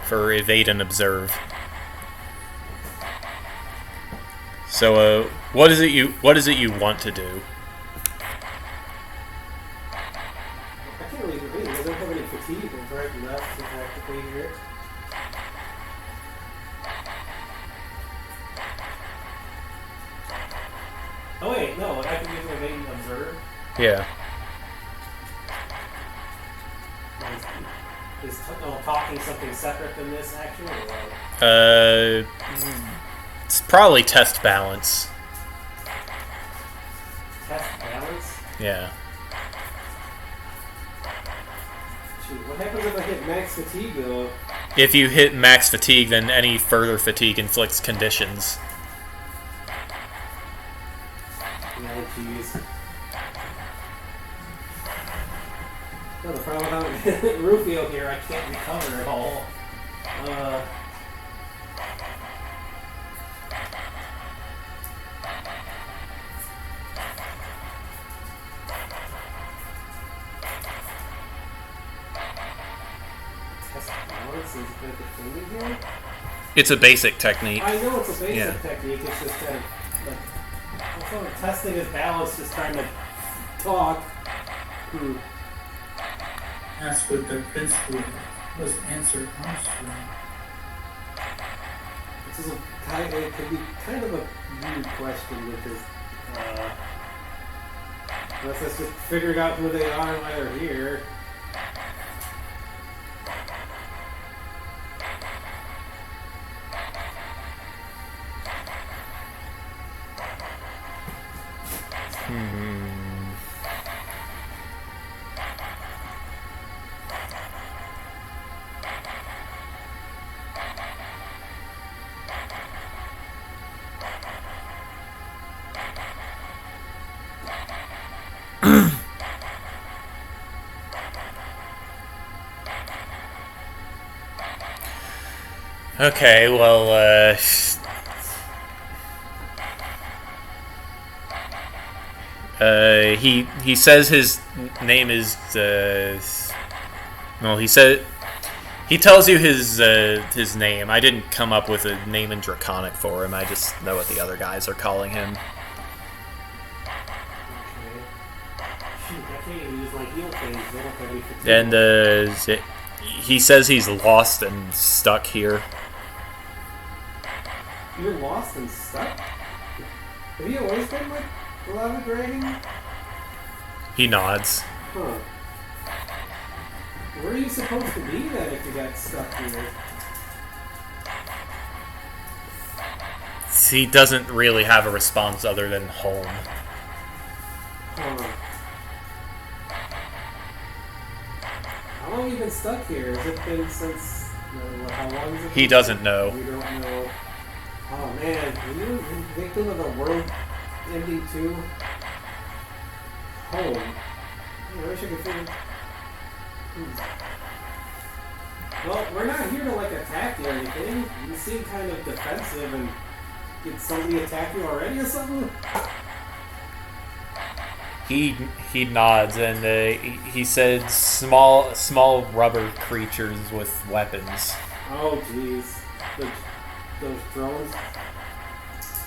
for evade and observe. So, what is it you want to do? I can't really do anything. I don't have any fatigue. It's right and left practically here. Oh wait, no, I can use evade and observe. Yeah. Is talking something separate than this action? Or what? It's probably test balance. Test balance? Yeah. Shoot, what happens if I hit max fatigue though? If you hit max fatigue, then any further fatigue inflicts conditions. Oh, jeez. No, the problem with Rufio here, I can't recover at all. Test balance is good to thing here? It's a basic technique. I know it's a basic Yeah. technique, it's just kind of like also testing his balance, just trying to talk. Ask what the principal was answered honestly. This is it could be kind of a weird question because unless it's just figuring out who they are and why they're here. Okay, well, he says his name is, well, he tells you his name. I didn't come up with a name in Draconic for him. I just know what the other guys are calling him. Okay. Shoot, I can't even use my heal things. They don't have any fatigue. And he says he's lost and stuck here. You're lost and stuck? Have you always been like a lava dragon? He nods. Huh. Where are you supposed to be then if you got stuck here? He doesn't really have a response other than home. Huh. How long have you been stuck here? Has it been since... how long has it been? He doesn't know. We don't know. Oh man, are you a victim of the world ending too? Home. I wish I could figure... Well, we're not here to like attack you or anything. You seem kind of defensive and did somebody attack you already or something? He nods and he said small rubber creatures with weapons. Oh jeez. Those drones.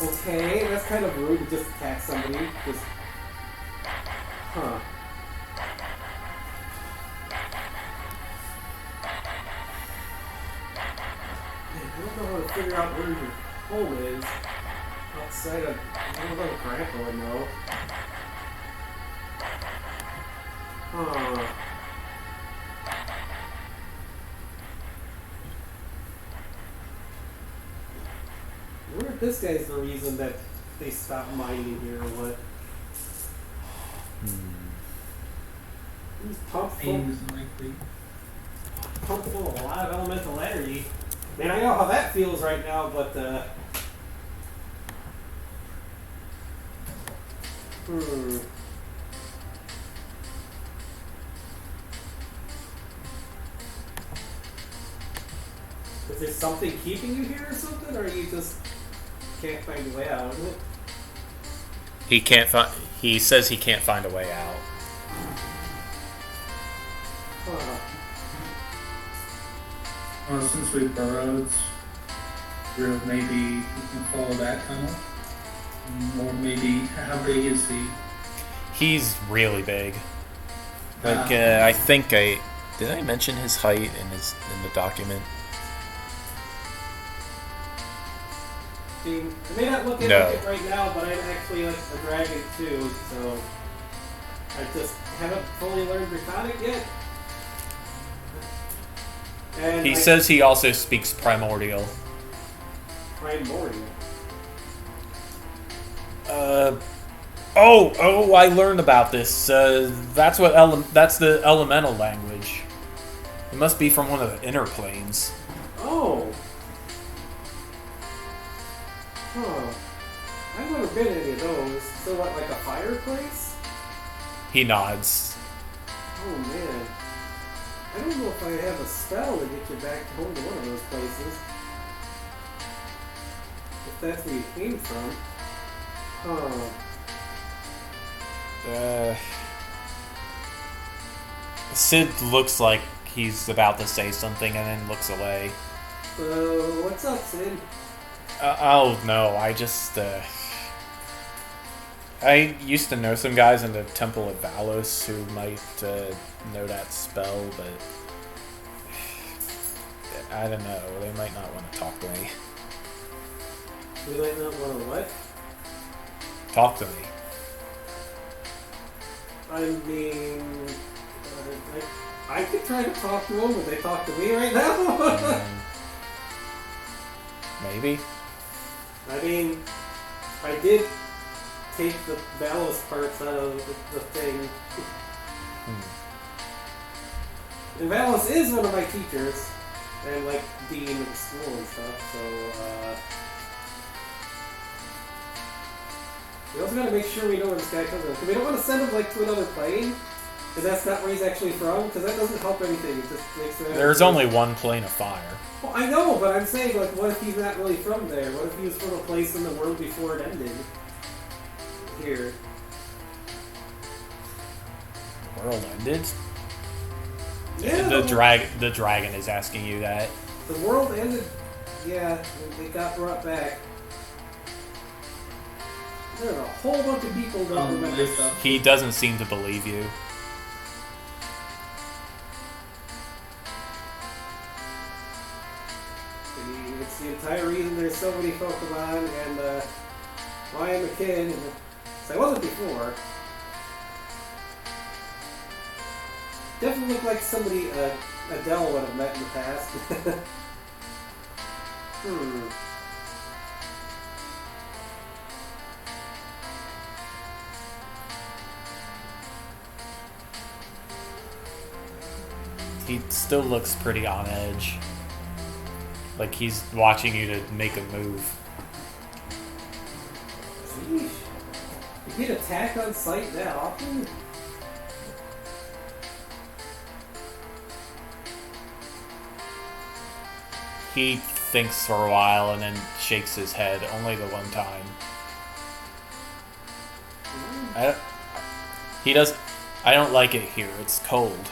Okay, that's kind of rude to just attack somebody. Just... Huh. I don't know how to figure out where your home is. Outside of... I don't know if Grandpa would know. Huh. I wonder if this guy's the reason that they stopped mining here or what. He's pumped full of a lot of elemental energy. Man, I know how that feels right now, but Is there something keeping you here or something, or you just can't find a way out? He says he can't find a way out. Huh. Well, since we burrowed, maybe we can follow that tunnel. Or maybe, how big is he? He's really big. Like, I think did I mention his height in the document? See, I may not look at it right now, but I'm actually like a dragon too, so I just haven't fully learned Draconic yet. And He says he also speaks Primordial. Primordial. Oh! I learned about this. That's the elemental language. It must be from one of the inner planes. Oh. Huh. I've never been in any of those. So what, like a fireplace? He nods. Oh man. I don't know if I have a spell to get you back home to one of those places. If that's where you came from. Huh. Sid looks like he's about to say something and then looks away. What's up, Sid? Oh no, I used to know some guys in the Temple of Valos who might know that spell, but I don't know. They might not want to talk to me. We might not want to what? Talk to me. I mean, I could try to talk to them, but they talk to me right now. Maybe. I mean, I did take the Valos parts out of the thing. And Valos is one of my teachers, and like dean of the school and stuff. So We also gotta make sure we know where this guy comes from. Because we don't want to send him like to another plane, because that's not where he's actually from. Because that doesn't help anything. It just makes it. There's only one plane of fire. Well, I know, but I'm saying like, what if he's not really from there? What if he was from a place in the world before it ended? Here. The world ended. Yeah. The dragon is asking you that. The world ended. Yeah, it got brought back. There's a whole bunch of people who don't remember stuff. He doesn't seem to believe you. I mean, it's the entire reason there's so many Pokemon, and why I'm a kid. So I wasn't before. Definitely looked like somebody Adele would have met in the past. He still looks pretty on edge. Like he's watching you to make a move. Sheesh. You get attacked on sight that often? He thinks for a while and then shakes his head only the one time. I don't like it here. It's cold.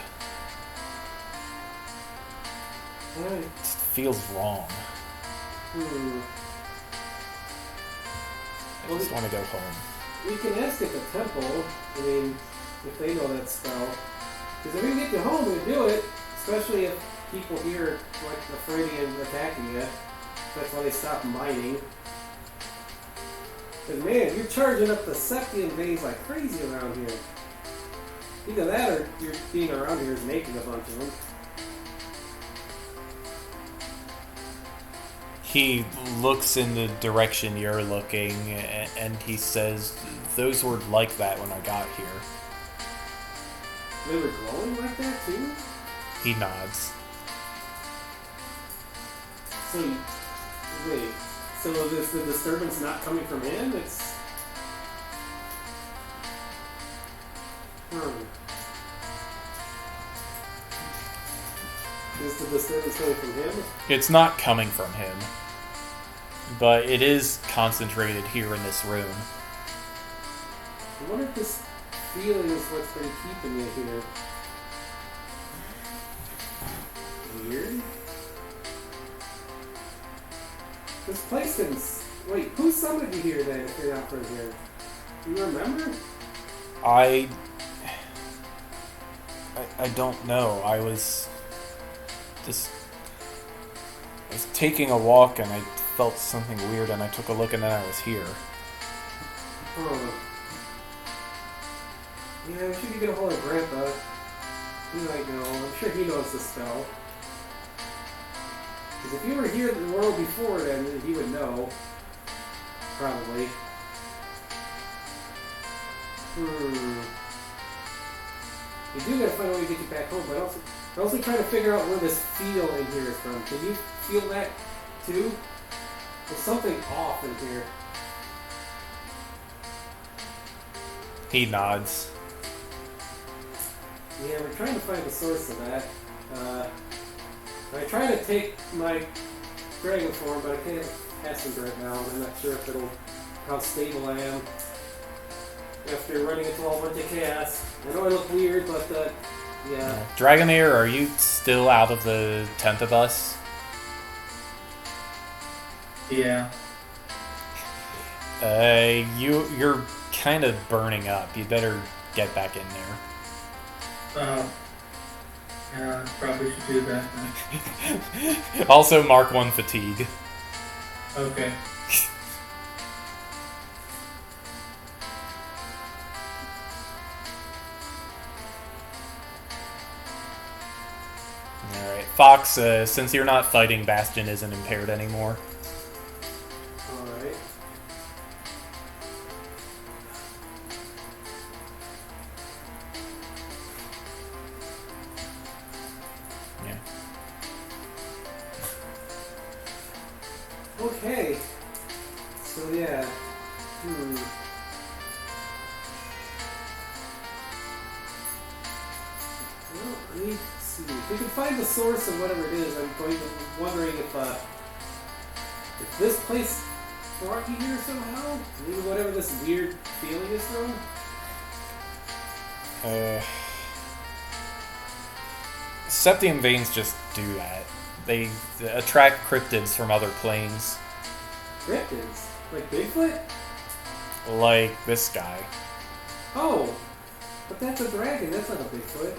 Right. It feels wrong. I just want to go home. We can ask at the temple, I mean, if they know that spell. Because if we can get you home and do it, especially if people here are like afraid of you attacking you, that's why they stop mining. Because man, you're charging up the Septium Bays like crazy around here. Either that or you're being around here is making a bunch of them. He looks in the direction you're looking, and he says, "Those were like that when I got here." They were glowing like that too? He nods. So, wait. So is the disturbance not coming from him? It's... Is the disturbance coming from him? It's not coming from him, but it is concentrated here in this room. I wonder if this feeling is what's been keeping me here. Weird. This place can... Wait, who summoned you here then if you're not from here? Do you remember? I don't know. I was taking a walk and I felt something weird and I took a look and then I was here. Huh. Yeah, we should get a hold of Grandpa. He might know. I'm sure he knows the spell. Because if you were here in the world before then, he would know. Probably. We do gotta find a way to get you back home, but I'm also trying to figure out where this feel in here is from. Can you feel that too? There's something off in here. He nods. Yeah, we're trying to find the source of that. I try to take my dragon form, but I can't passage right now. I'm not sure if how stable I am after running into a whole bunch of chaos. I know I look weird, but yeah. Dragonair, are you still out of the tent of us? Yeah. You're kind of burning up. You better get back in there. Yeah, probably should do that. Also, mark 1 fatigue. Okay. Alright. Fox, since you're not fighting, Bastion isn't impaired anymore. Alright. Yeah. Okay. So yeah. Let me see. If we can find the source of whatever it is, wondering if this place brought you here somehow? Maybe whatever this weird feeling is from? Septium veins just do that. They attract cryptids from other planes. Cryptids? Like Bigfoot? Like this guy. Oh! But that's a dragon, that's not a Bigfoot.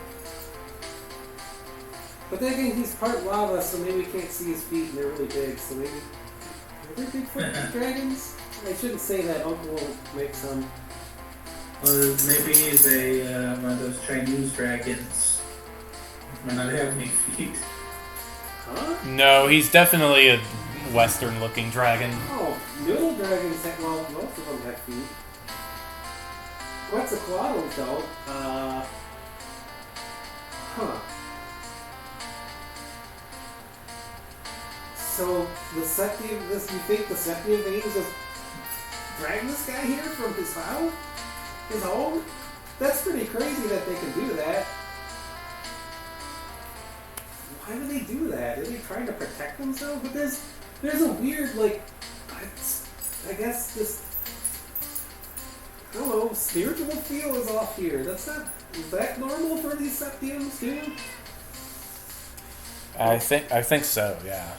But then again, he's part lava, so maybe we can't see his feet and they're really big, so maybe... Are there Bigfoot dragons? I shouldn't say that, Uncle will make some. Well, maybe he's one of those Chinese dragons. Might not have any feet. Huh? No, he's definitely a Western-looking dragon. Oh, noodle dragons have, well, most of them have feet. Quetzalcoatlus don't. Huh. So, you think the Septium veins just dragged this guy here from his house? His home? That's pretty crazy that they can do that. Why would they do that? Are they trying to protect themselves? But there's a weird, like, I guess this, I don't know, spiritual feel is off here. Is that normal for these Septiums too? I think so, yeah.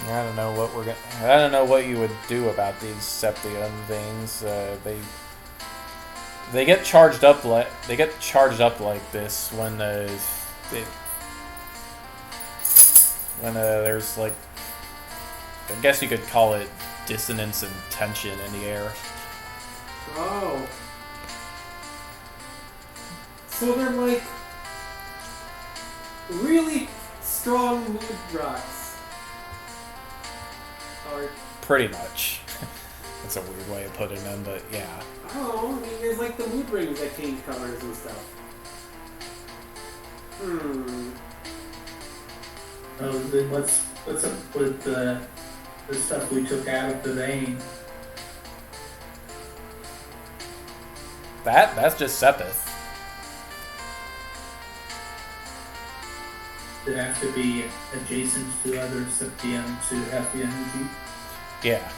I don't know what you would do about these septium veins. They get charged up like this when there's like, I guess you could call it dissonance and tension in the air. Oh. So they're like really strong mood rocks. Or, pretty much. That's a weird way of putting them, but yeah. Oh, I mean, there's like the mood rings that change colors and stuff. Oh, then what's up with the stuff we took out of the vein? That's just Sepith. It have to be adjacent to other septium to have the energy. Yeah.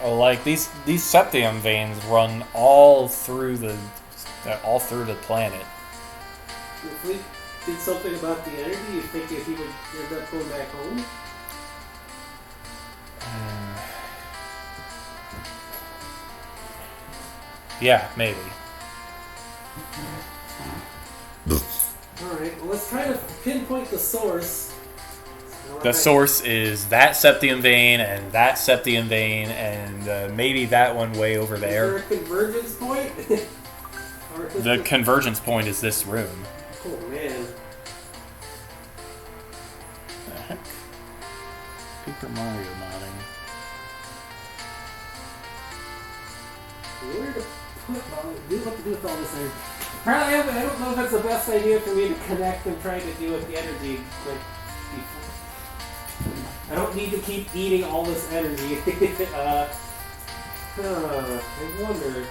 Like these septium veins run all through the planet. If we did something about the energy, you think if he would end up going back home? Yeah, maybe. Alright, well let's try to pinpoint the source. The source is that septium vein and that septium vein and maybe that one way over there. Is there a convergence point? The convergence point is this room. Oh man. The heck? Super Mario modding. Where to put all what to do with all this energy? Apparently, I don't know if that's the best idea for me to connect and try to deal with the energy. Like, I don't need to keep eating all this energy. I wonder.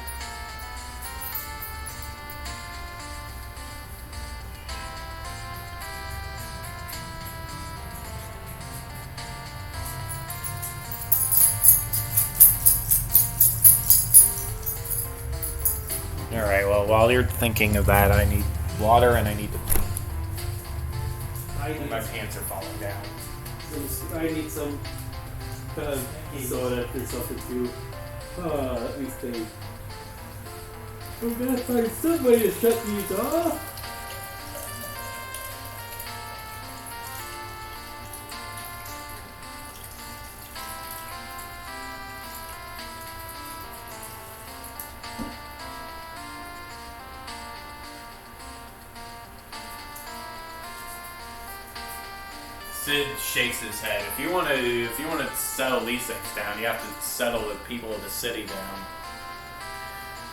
Alright, well, while you're thinking of that, I need water and I need to... My pants are falling down. I need some kind of soda or something too. Let me think. I'm gonna find somebody to shut these off. Sid shakes his head. If you want to settle these things down, you have to settle the people of the city down,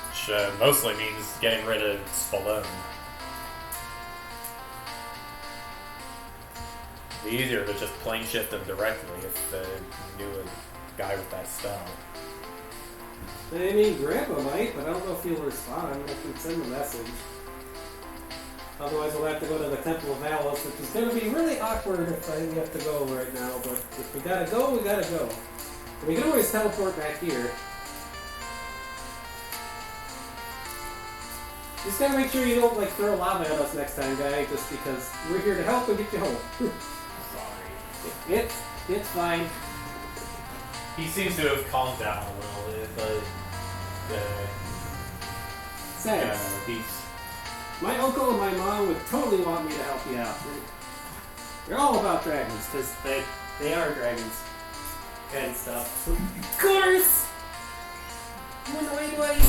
which mostly means getting rid of Spallone. It'd be easier to just plane shift them directly if you knew a guy with that style. I mean, Grandpa might, but I don't know if he'll respond. I can send him a message. Otherwise, we'll have to go to the Temple of Valos, which is going to be really awkward if we have to go right now. But if we gotta go, we gotta go. And we can always teleport back here. Just gotta make sure you don't like throw lava at us next time, guy. Just because we're here to help and get you home. Sorry. It's fine. He seems to have calmed down a little bit, but Thanks. he's My uncle and my mom would totally want me to help you out. They're all about dragons, because they are dragons. And stuff. So, of course! Run away, buddy!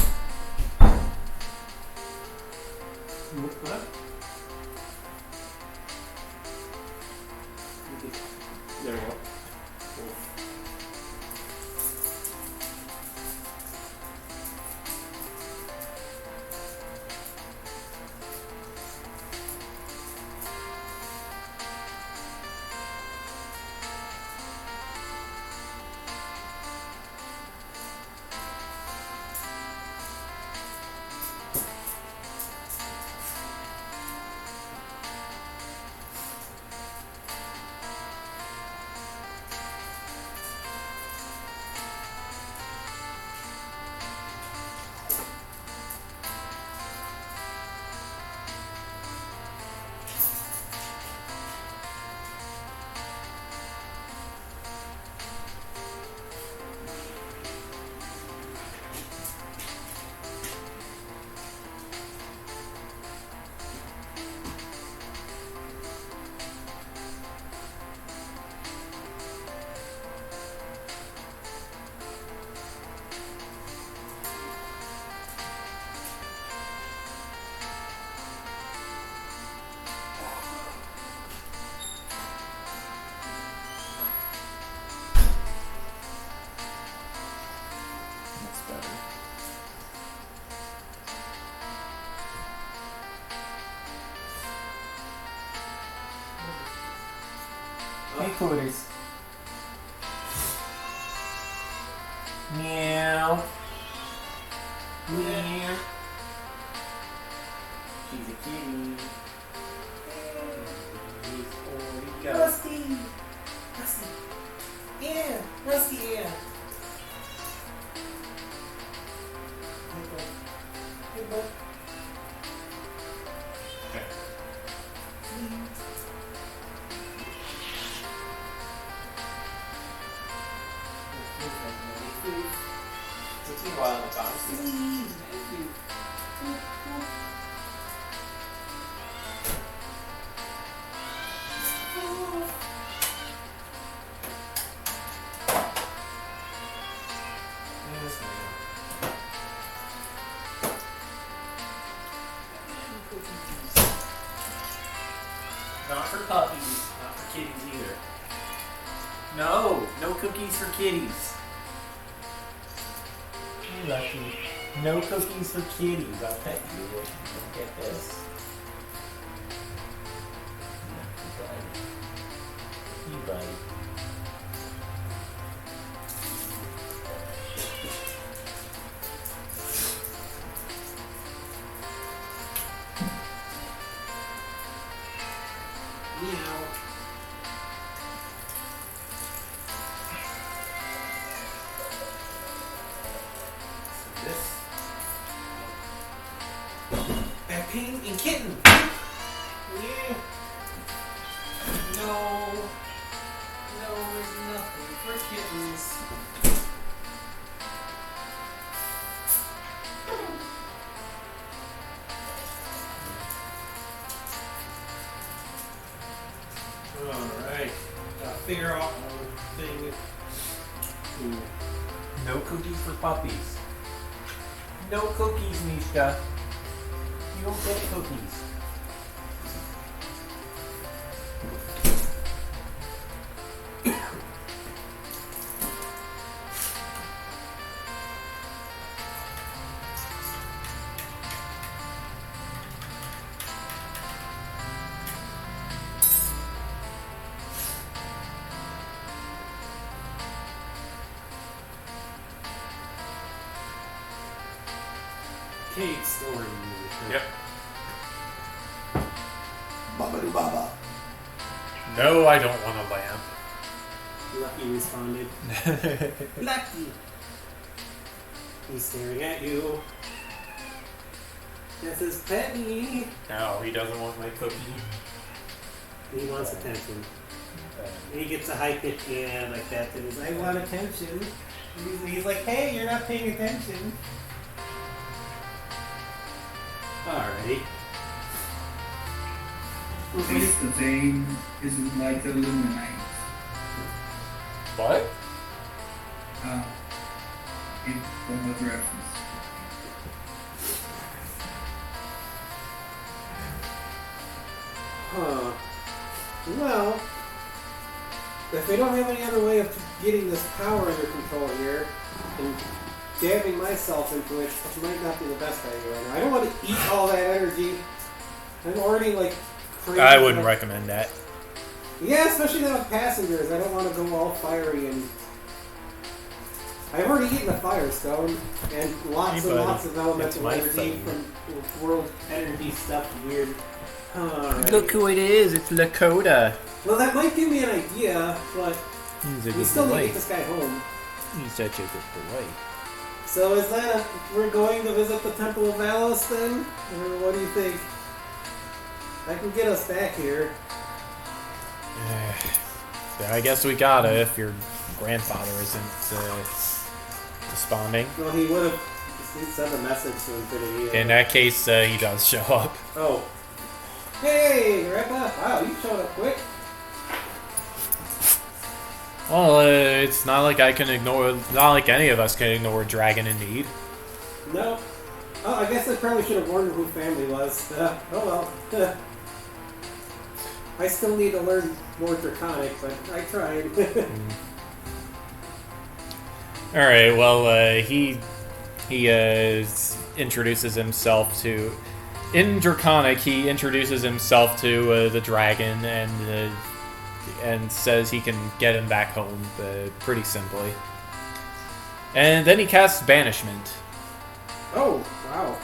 What? There we go. Cool. Hey, cooties. Meow. Meow. She's a kitty. Rusty! Rusty! Yeah! Rusty, yeah! Hey, bud. Okay. Takes me a while to talk. Not for puppies, not for kitties either. No, no cookies for kitties. You lucky. No cookies for kitties. I'll pet you. Look at this. You buddy. Meow. This. Back pain and kitten. Yeah. No. No, there's nothing for kittens. Alright. Gotta figure out one thing. Ooh. No cookies for puppies. No cookies, Mishka. You don't get cookies. Cave story music. Yep. Babadoo baba. No, I don't want a lamp. Lucky responded. Lucky. He's staring at you. This is Penny. No, he doesn't want my cookie. He wants attention. And he gets a high pitched yeah like that, and he's like, I want attention. And he's like, hey, you're not paying attention. Alrighty. At least the vein isn't like illuminate. What? It one with reference. Huh. Well, if they don't have any other way of getting this power under control here, and jamming myself into it, which might not be the best idea right now. I don't want to eat all that energy. I'm already like crazy. I wouldn't recommend that. Yeah, especially now with passengers. I don't want to go all fiery and. I've already eaten a Firestone and lots and lots of elemental energy from world energy stuff. Weird. Alright. Look who it is. It's Lakota. Well, that might give me an idea, but He's a we still need to get this guy home. He's such a good boy. So is that we're going to visit the Temple of Valos then? Or what do you think? I can get us back here. So I guess we gotta if your grandfather isn't responding. Well, he would have. He sent a message to Infinity. In that case, he does show up. Oh. Hey, Grandpa! Wow, you showed up quick. Well, it's not like I can ignore. Not like any of us can ignore Dragon in Need. No. Oh, I guess I probably should have warned him who family was. Oh well. I still need to learn more Draconic, but I tried. All right. Well, he introduces himself to. In Draconic, he introduces himself to the dragon and says he can get him back home pretty simply. And then he casts Banishment. Oh, wow.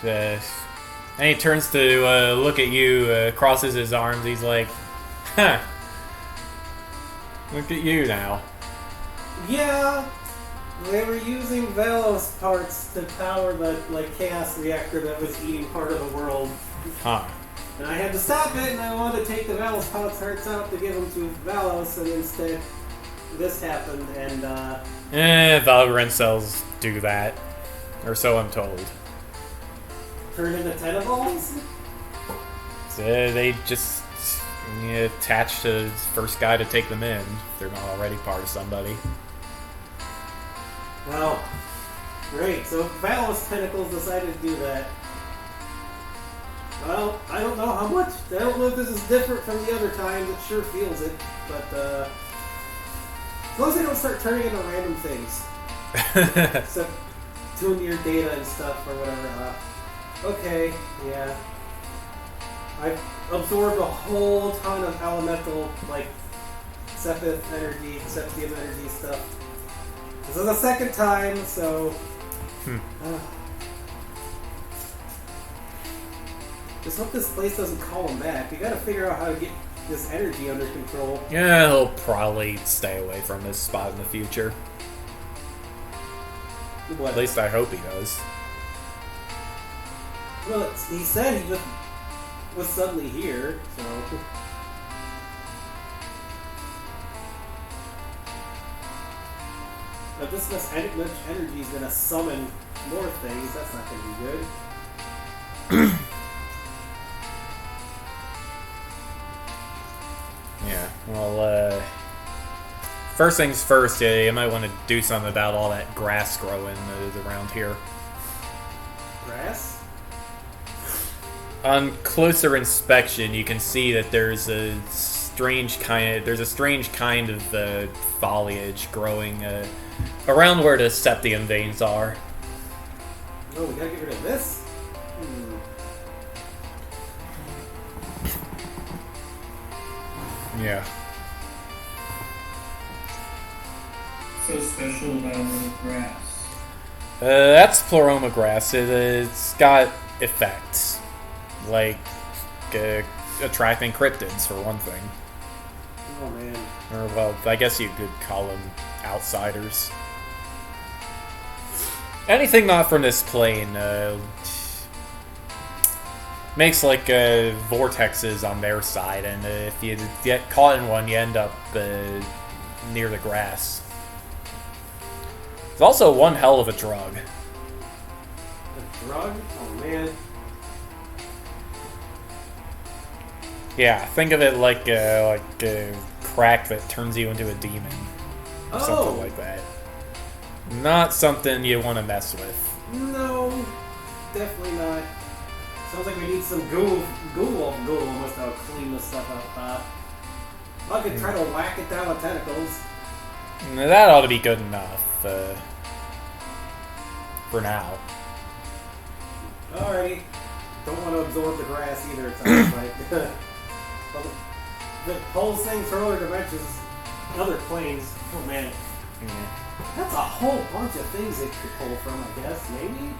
Alright. And he turns to look at you, crosses his arms, he's like, huh. Look at you now. Yeah, they were using Valos parts to power the chaos reactor that was eating part of the world. Huh. And I had to stop it, and I wanted to take the Valos parts out to give them to Valos, and instead this happened, and Valorant cells do that. Or so I'm told. turned into tentacles? So they just attach to the first guy to take them in. If they're not already part of somebody. Oh, great. So Valos tentacles decided to do that. Well, I don't know how much. I don't know if this is different from the other times. It sure feels it. But as long as they don't start turning into random things. Except tune your data and stuff or whatever. Okay, yeah. I've absorbed a whole ton of elemental, Sepith energy, Septium energy stuff. This is the second time, so... Just hope this place doesn't call him back. We gotta figure out how to get this energy under control. Yeah, he'll probably stay away from this spot in the future. What? At least I hope he does. Well, he said he just was suddenly here, so... If this much energy is gonna summon more things, that's not gonna be good. Yeah, well, first things first, you might want to do something about all that grass growing around here. Grass? On closer inspection, you can see that there's a strange kind of foliage growing around where the septium veins are. Oh, we gotta get rid of this? Yeah. so special about a little grass? That's Pleroma grass. It's got effects, like attracting cryptids for one thing. Oh man. Or well, I guess you could call them outsiders. Anything not from this plane makes like vortexes on their side, and if you get caught in one, you end up near the grass. It's also one hell of a drug. A drug? Oh man. Yeah, think of it like crack that turns you into a demon, or something like that. Not something you want to mess with. No, definitely not. Sounds like we need some Google almost to clean this stuff up. I could try to whack it down with tentacles. That ought to be good enough for now. Alrighty. Don't want to absorb the grass either, it sounds like. If it pulls things from other dimensions, other planes, oh man. That's a whole bunch of things it could pull from, I guess, maybe?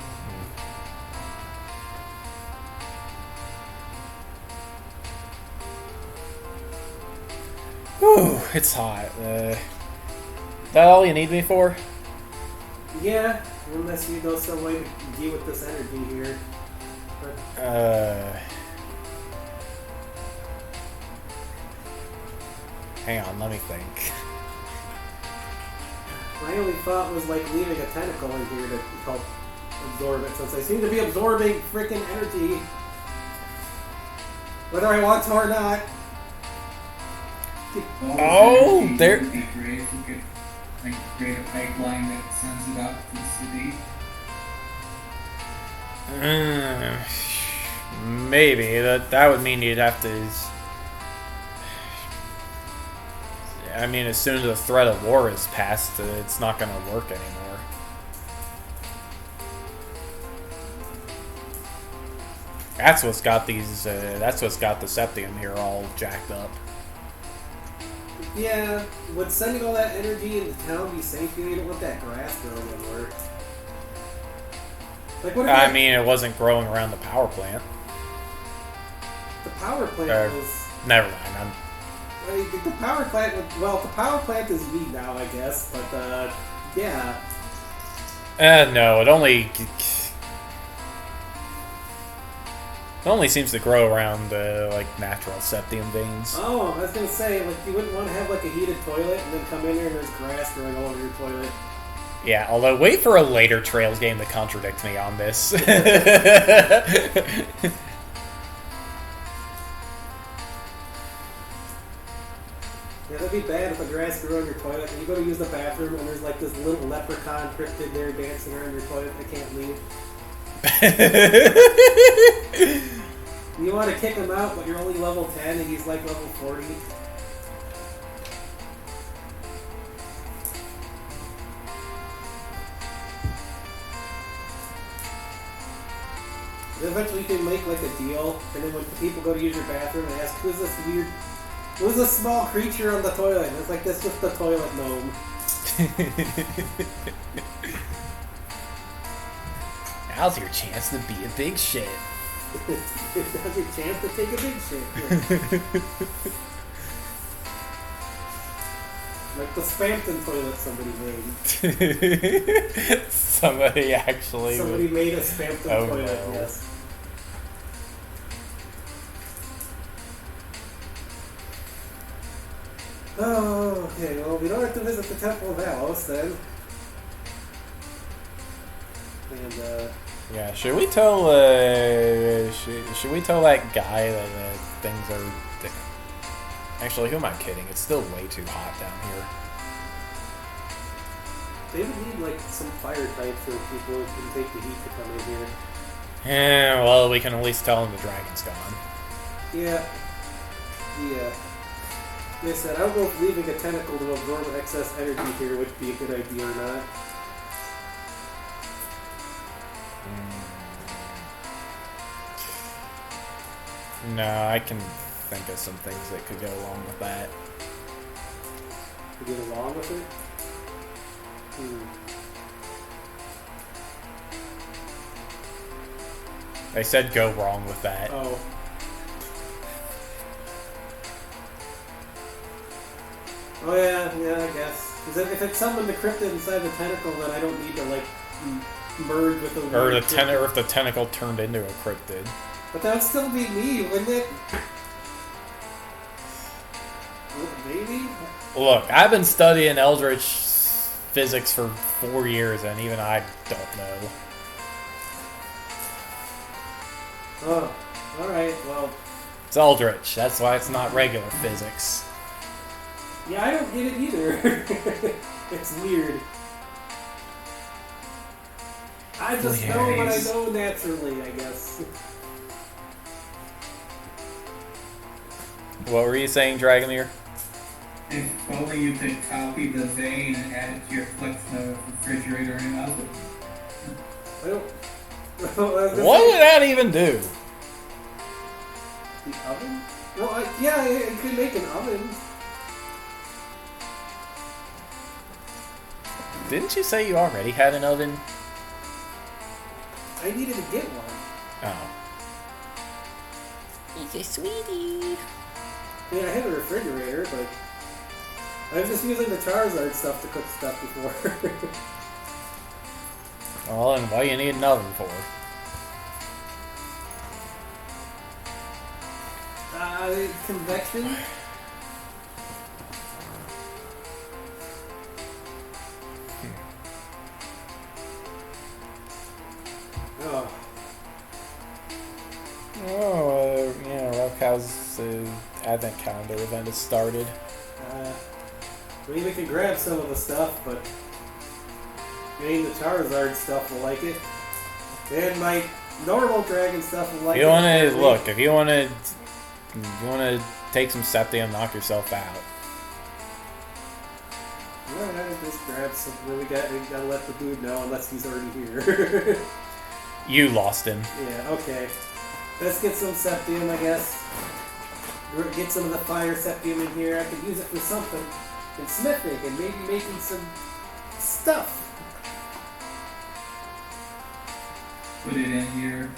Whew, it's hot. That all you need me for? Yeah, unless you know some way to deal with this energy here. But hang on, let me think. my only thought was like leaving a tentacle in here to help absorb it, since I seem to be absorbing freaking energy. Whether I want to or not. Oh, there. Would be great if we could like create a pipeline that sends it out to the city. Maybe that would mean you'd have to. I mean, as soon as the threat of war is passed, it's not going to work anymore. That's what's got these. That's what's got the septium here all jacked up. Yeah, would sending all that energy into town be safe? You don't want that grass growing anywhere. Like, what if I mean, it wasn't growing around the power plant. the power plant was... Never mind. the power plant... Well, the power plant is me now, I guess, but, yeah. No, it only seems to grow around like natural septium veins. Oh, I was gonna say, like, you wouldn't want to have, like, a heated toilet and then come in here and there's grass growing all over your toilet. Yeah, although wait for a later Trails game to contradict me on this. Yeah, that'd be bad if a grass grew on your toilet and you go to use the bathroom and there's like this little leprechaun cryptid there dancing around your toilet that can't leave. You want to kick him out, but you're only level 10 and he's like level 40. Eventually you can make like a deal, and then when people go to use your bathroom and ask, who's this small creature on the toilet? And it's like, that's just the toilet gnome. Now's your chance to be a big shit. Now's your chance to take a big shit. Like the Spampton toilet somebody made. Somebody actually... Somebody made a Spampton toilet, no. Yes. Oh, okay, well, we don't have to visit the Temple of Alos, then. And, yeah, should we tell, should we tell that guy that things are... Actually, who am I kidding? It's still way too hot down here. They would need, like, some fire types so people can take the heat to come in here. Yeah, well, we can at least tell him the dragon's gone. Yeah. Yeah. Like I said, I don't know if leaving a tentacle to absorb excess energy here would be a good idea or not. No, I can think of some things that could go along with that. To get along with it? Hmm. I said go wrong with that. Oh. Oh yeah, I guess. Because if it's something decrypted inside the tentacle, then I don't need to like merge with the. Or the or if the tentacle turned into a cryptid. But that would still be me, wouldn't it? Oh, maybe. Look, I've been studying Eldritch physics for 4 years, and even I don't know. Oh, all right. Well. It's Eldritch. That's why it's not regular physics. Yeah, I don't get it either. It's weird. I just know what I know naturally, I guess. What were you saying, Dragomir? If only you could copy the vein and add it to your collection of refrigerator and oven. What would that even do? The oven? Well, yeah, it could make an oven. Didn't you say you already had an oven? I needed to get one. Oh. He's a sweetie. I mean, I had a refrigerator, but I was just using the Charizard stuff to cook stuff before. Well, and what do you need an oven for? Convection? Oh. Oh, Rockhouse Advent Calendar event has started. I mean, we can grab some of the stuff, but I mean, the Charizard stuff will like it. And my normal dragon stuff will like You it. want to look if you want to take some Septium, knock yourself out. Alright, just grab some. We gotta let the dude know unless he's already here. You lost him. Yeah, okay. Let's get some Septium, I guess. Get some of the fire Septium in here. I could use it for something. And smithing, and maybe making some stuff. Put it in your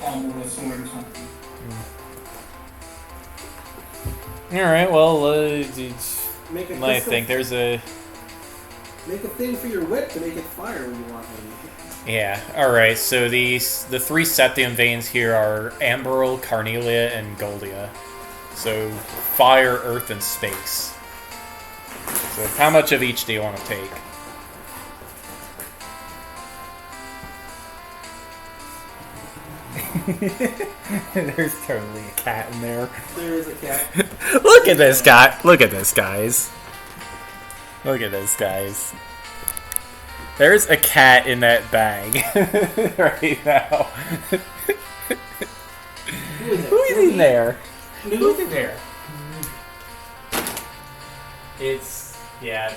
palm of a sword or something. Alright, well, Make a I crystal- think there's a... Make a thing for your whip to make it fire when you want one. Yeah, alright, so the 3 Septium veins here are Amberyl, Carnelia, and Goldia. So, fire, earth, and space. So, how much of each do you want to take? There's totally a cat in there. There is a cat. Look at this guy. Look at this, guys. Look at this, guys. There's a cat in that bag right now. Who's in there? Who's in there? It's Floo.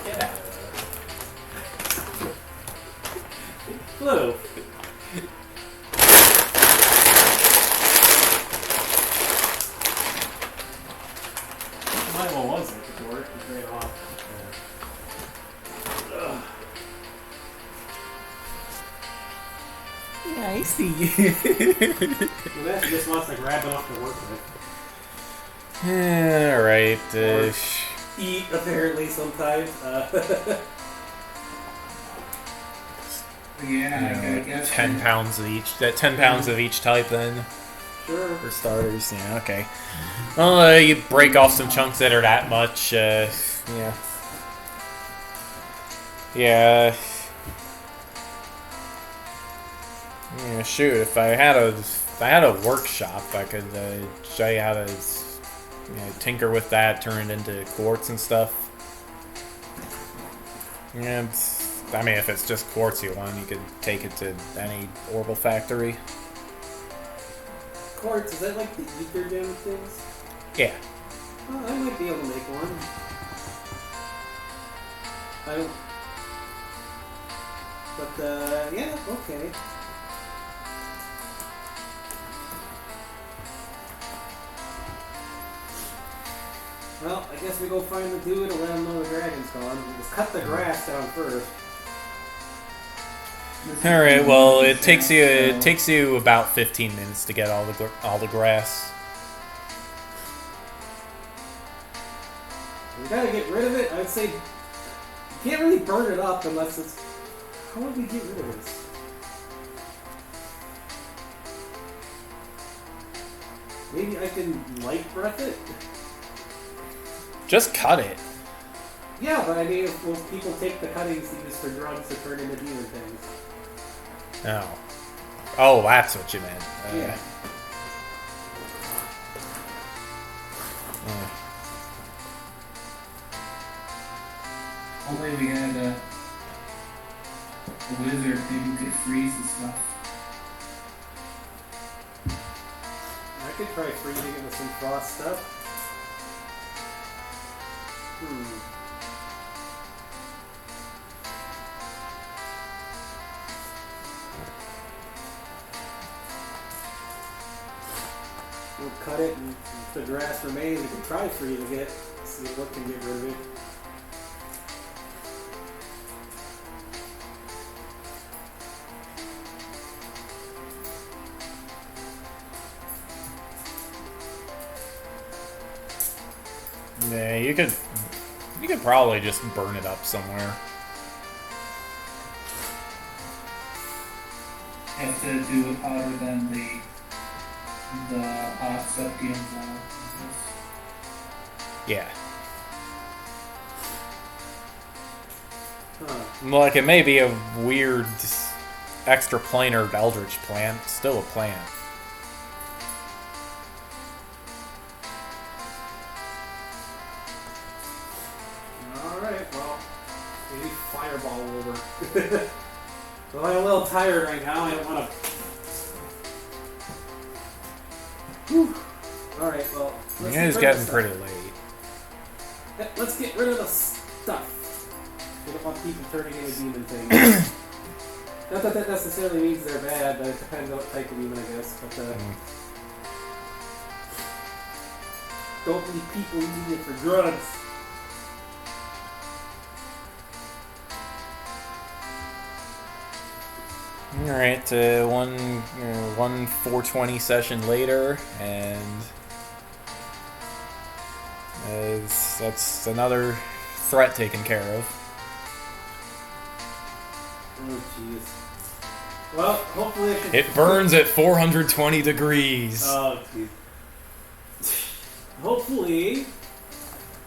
Get out of there. Blue. My one was at the door. It ran off. Yeah, I see you. Well, that just wants to grab it off to work with. Alright. Eat, apparently, sometimes. Yeah, I guess. 10 pounds of each. 10 pounds of each type, then. Sure. For starters, yeah, okay. Well, you break off some chunks that are that much, yeah. Yeah, shoot, if I had a workshop, I could show you how to tinker with that, turn it into quartz and stuff. Yeah, I mean, if it's just quartz you want, you could take it to any orbital factory. Quartz, is that like the ether gem things? Yeah. Oh, I might be able to make one. I don't... But, yeah, okay. Well, I guess we go find the dude and let him know the dragon's gone. Just cut the grass down first. All right. Well, it takes you about 15 minutes to get all the grass. We gotta get rid of it. I'd say you can't really burn it up unless it's. How would we get rid of this? Maybe I can light breath it? Just cut it. Yeah, but I mean, will people take the cuttings to use for drugs to turn into demon things? No. Oh, that's what you meant. Yeah. Only we had a wizard, maybe we could freeze and stuff. I could try freezing it with some frost stuff. We'll cut it, and if the grass remains, we can try freezing it. See what can get rid of it. Yeah, you could probably just burn it up somewhere. Have to do it hotter than the hot septium zone. Yeah. Huh. Like, it may be a weird extraplanar eldritch plant, still a plant. Alright, well, maybe fireball over. Well, I'm a little tired right now. I don't want to. Alright, well. You guys getting pretty late. Yeah, let's get rid of the stuff. We don't want people turning into demon things. Not that that necessarily means they're bad, but it depends on what type of demon, I guess. But, don't need people using it for drugs. Alright, one 420 session later, and that's another threat taken care of. Oh, jeez. Well, hopefully I can... It burns at 420 degrees. Oh, jeez. Hopefully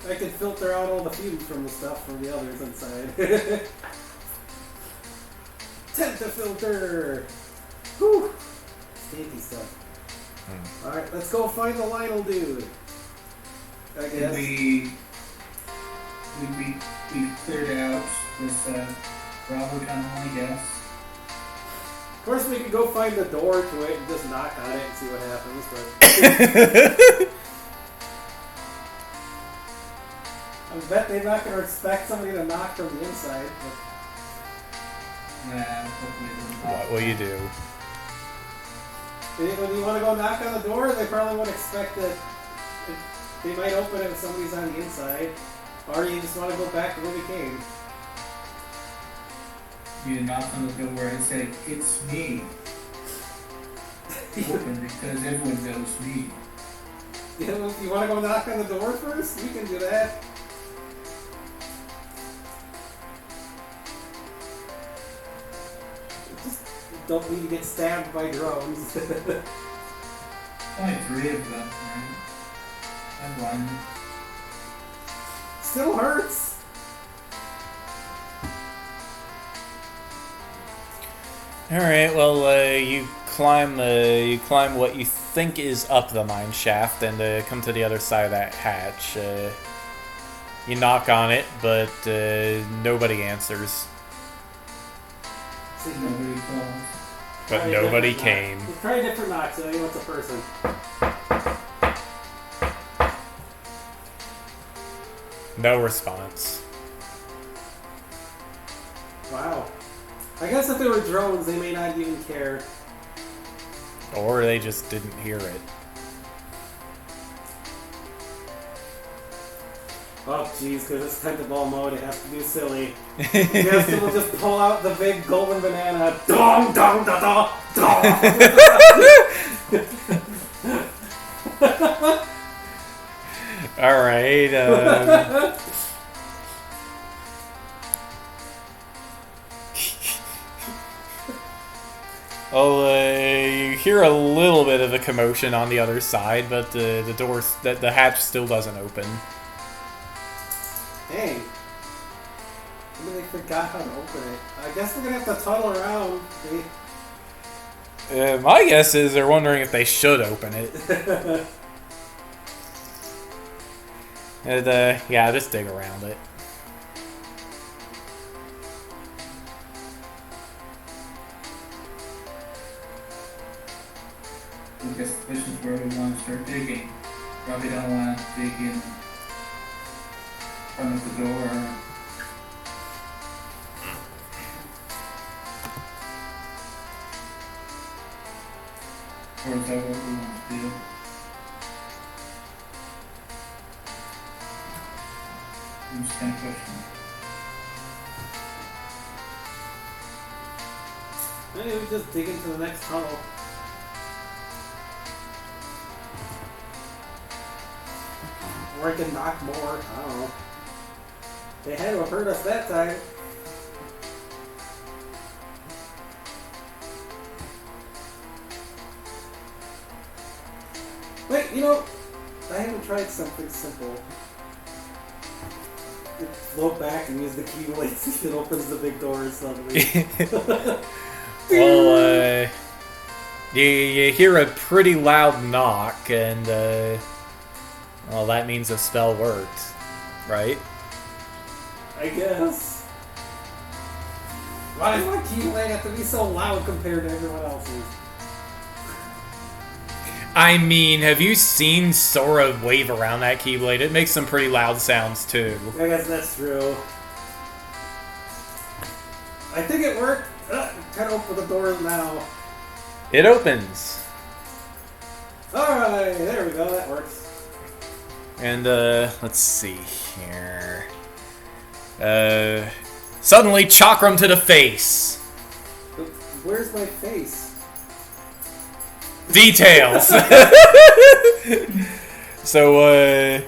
I can filter out all the fumes from the stuff from the others inside. Tentafilter! Whew! Stinky stuff. Alright, let's go find the Lionel dude. I guess. We cleared out this robber tunnel, I guess. Of course, we can go find the door to it and just knock on it and see what happens, but... I bet they're not going to expect somebody to knock from the inside, but... Nah, hopefully it doesn't. What will you do? When you want to go knock on the door, they probably won't expect that they might open it if somebody's on the inside, or you just want to go back to where we came. You knock on the door and say, "It's me." Open because everyone knows me. You want to go knock on the door first? You can do that. Just don't need to get stabbed by drones. Only 3 of them, right? And 1. Still hurts. All right. Well, you climb what you think is up the mine shaft, and come to the other side of that hatch. You knock on it, but nobody answers. Nobody calls. But Try a nobody different came. knock. Try a different knock so you know it's a person. No response. Wow. I guess if they were drones, they may not even care. Or they just didn't hear it. Oh jeez, because it's tentacle mode, it has to be silly. Yes, it will just pull out the big golden banana. Dong, dong, da, da, dong. Alright, you hear a little bit of a commotion on the other side, but the door, the hatch still doesn't open. Dang. Maybe they forgot how to open it. I guess we're gonna have to tunnel around. My guess is they're wondering if they should open it. And, yeah, just dig around it. I guess this is where we want to start digging. Probably don't want to dig in front of the door. Or is that what we want to do? I'm just kind of questioning. Maybe we just dig into the next tunnel. Or I can knock more. I don't know. They had to have hurt us that time. Wait, you know, I haven't tried something simple. Float back and use the keyblade see if it opens the big doors suddenly. Well, you hear a pretty loud knock, and, well, that means the spell worked, right? I guess. Why does my keyblade have to be so loud compared to everyone else's? I mean, have you seen Sora wave around that Keyblade? It makes some pretty loud sounds, too. I guess that's true. I think it worked. Kind of open the doors now. It opens. Alright, there we go, that works. And, let's see here. Suddenly, Chakram to the face. Where's my face? Details! So,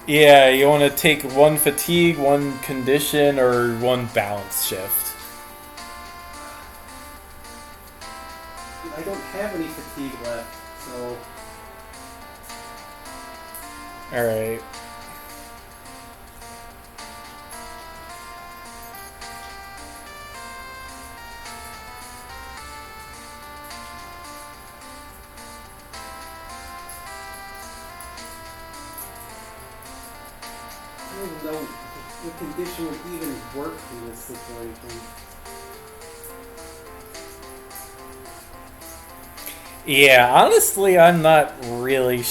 yeah, you want to take one fatigue, one condition, or one balance shift? I don't have any fatigue left, so... Alright. I don't even know what condition would even work in this situation. Yeah, honestly, I'm not really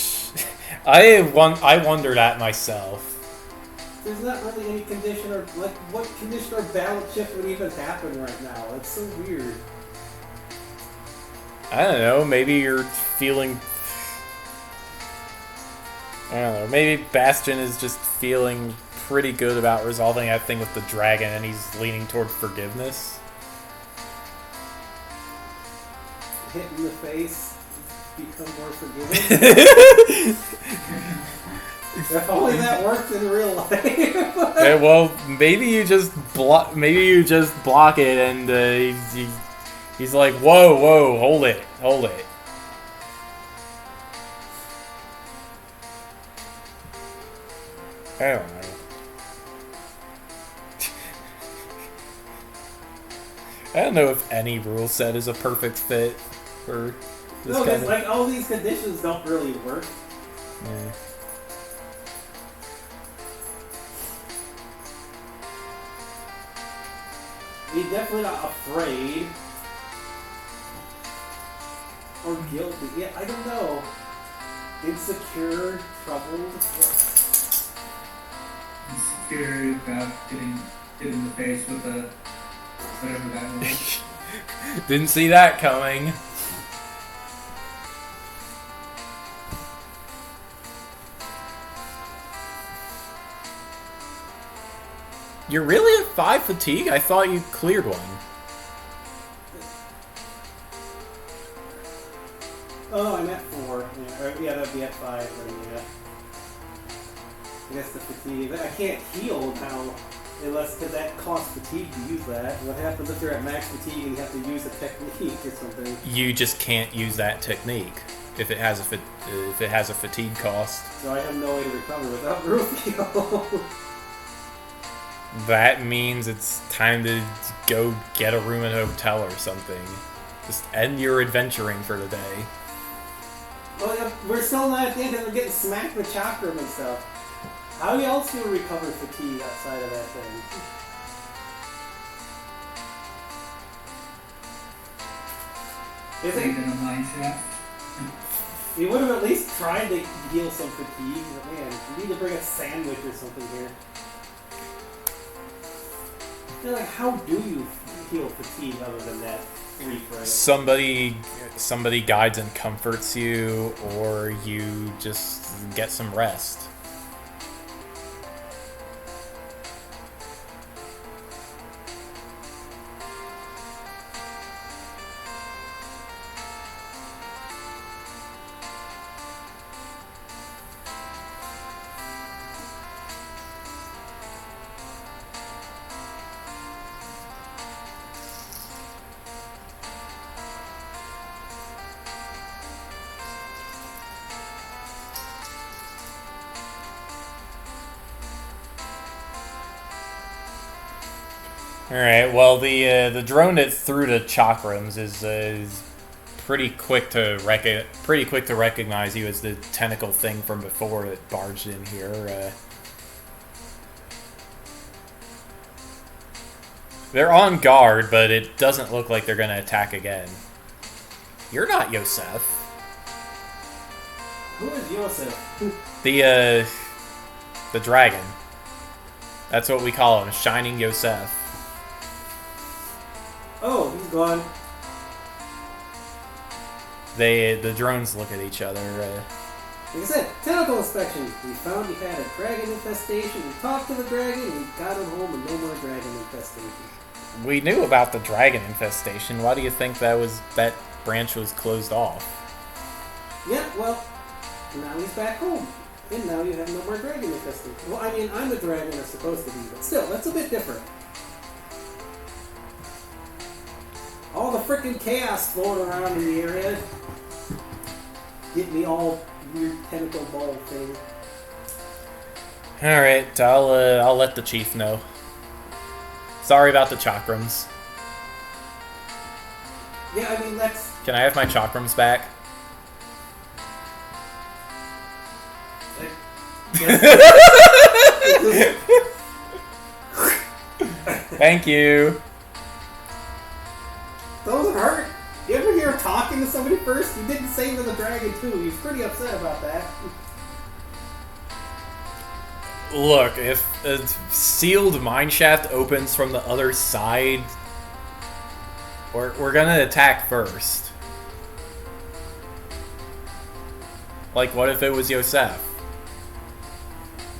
I wonder that myself. There's not really any condition or, like, what condition or balance shift would even happen right now? It's so weird. I don't know, maybe you're feeling... I don't know, maybe Bastion is just feeling pretty good about resolving that thing with the dragon and he's leaning toward forgiveness. Hit in the face, become more forgiving. If only that worked in real life. Yeah, well, maybe you just block it, and he's like, whoa, hold it. I don't know. I don't know if any rule set is a perfect fit for this No, kind because, of... like, all these conditions don't really work. Yeah. He's definitely not afraid. Or guilty. Yeah, I don't know. Insecure, troubled. Insecure about getting hit in the face with a whatever that was. Didn't see that coming. You're really at 5 fatigue? I thought you cleared one. Oh, I'm at 4. Yeah, that'd be at 5. Then, yeah. I guess the fatigue. I can't heal now, unless because that costs fatigue to use that. What happens if you're at max fatigue and you have to use a technique or something? You just can't use that technique if it has a fatigue cost. So I have no way to recover without growth heal. That means it's time to go get a room at a hotel or something. Just end your adventuring for the day. Well, yeah, we're still not at the end, and we're getting smacked with chakram and stuff. How else do you recover fatigue outside of that thing? Is Stayed it? in a mine shaft. You would have at least tried to heal some fatigue. But man, you need to bring a sandwich or something here. You're like, how do you heal fatigue other than that refresh? Somebody guides and comforts you, or you just get some rest. Alright, well, the drone that threw the chakrams is pretty quick to recognize you as the tentacle thing from before that barged in here. They're on guard, but it doesn't look like they're going to attack again. You're not Yosef. Who is Yosef? The dragon. That's what we call him, Shining Yosef. Oh, he's gone. The drones look at each other. Like I said, tentacle inspection. We found you had a dragon infestation. We talked to the dragon. We got him home, and no more dragon infestation. We knew about the dragon infestation. Why do you think that branch was closed off? Yeah, well, now he's back home. And now you have no more dragon infestation. Well, I mean, I'm the dragon I'm supposed to be, but still, that's a bit different. All the frickin' chaos floating around in the area. Get me all weird tentacle ball thing. Alright, I'll let the chief know. Sorry about the chakrams. Yeah, I mean, that's... Can I have my chakrams back? Thank you. Those hurt. You ever hear talking to somebody first? You didn't say to the dragon, too. He was pretty upset about that. Look, if a sealed mineshaft opens from the other side, we're gonna attack first. Like, what if it was Yosef?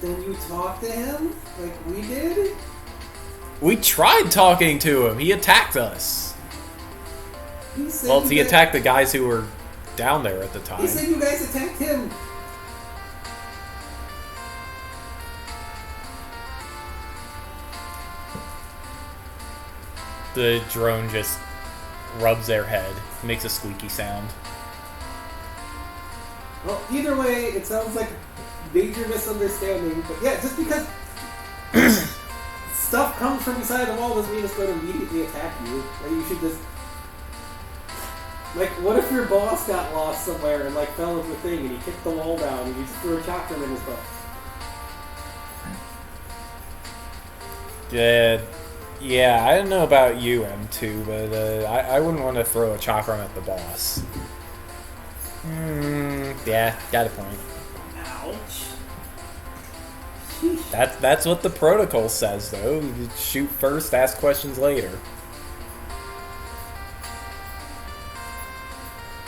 Then you talked to him? Like we did? We tried talking to him. He attacked us. Well, he attacked the guys who were down there at the time. He said you guys attacked him. The drone just rubs their head, makes a squeaky sound. Well, either way, it sounds like a major misunderstanding. But yeah, just because stuff comes from beside the wall doesn't mean it's going to immediately attack you. Like, you should just... Like, what if your boss got lost somewhere and, like, fell into the thing and he kicked the wall down and you just threw a chakram in his butt? Yeah, I don't know about you, M2, but I wouldn't want to throw a chakram at the boss. Yeah, got a point. Ouch. That's what the protocol says, though. You shoot first, ask questions later.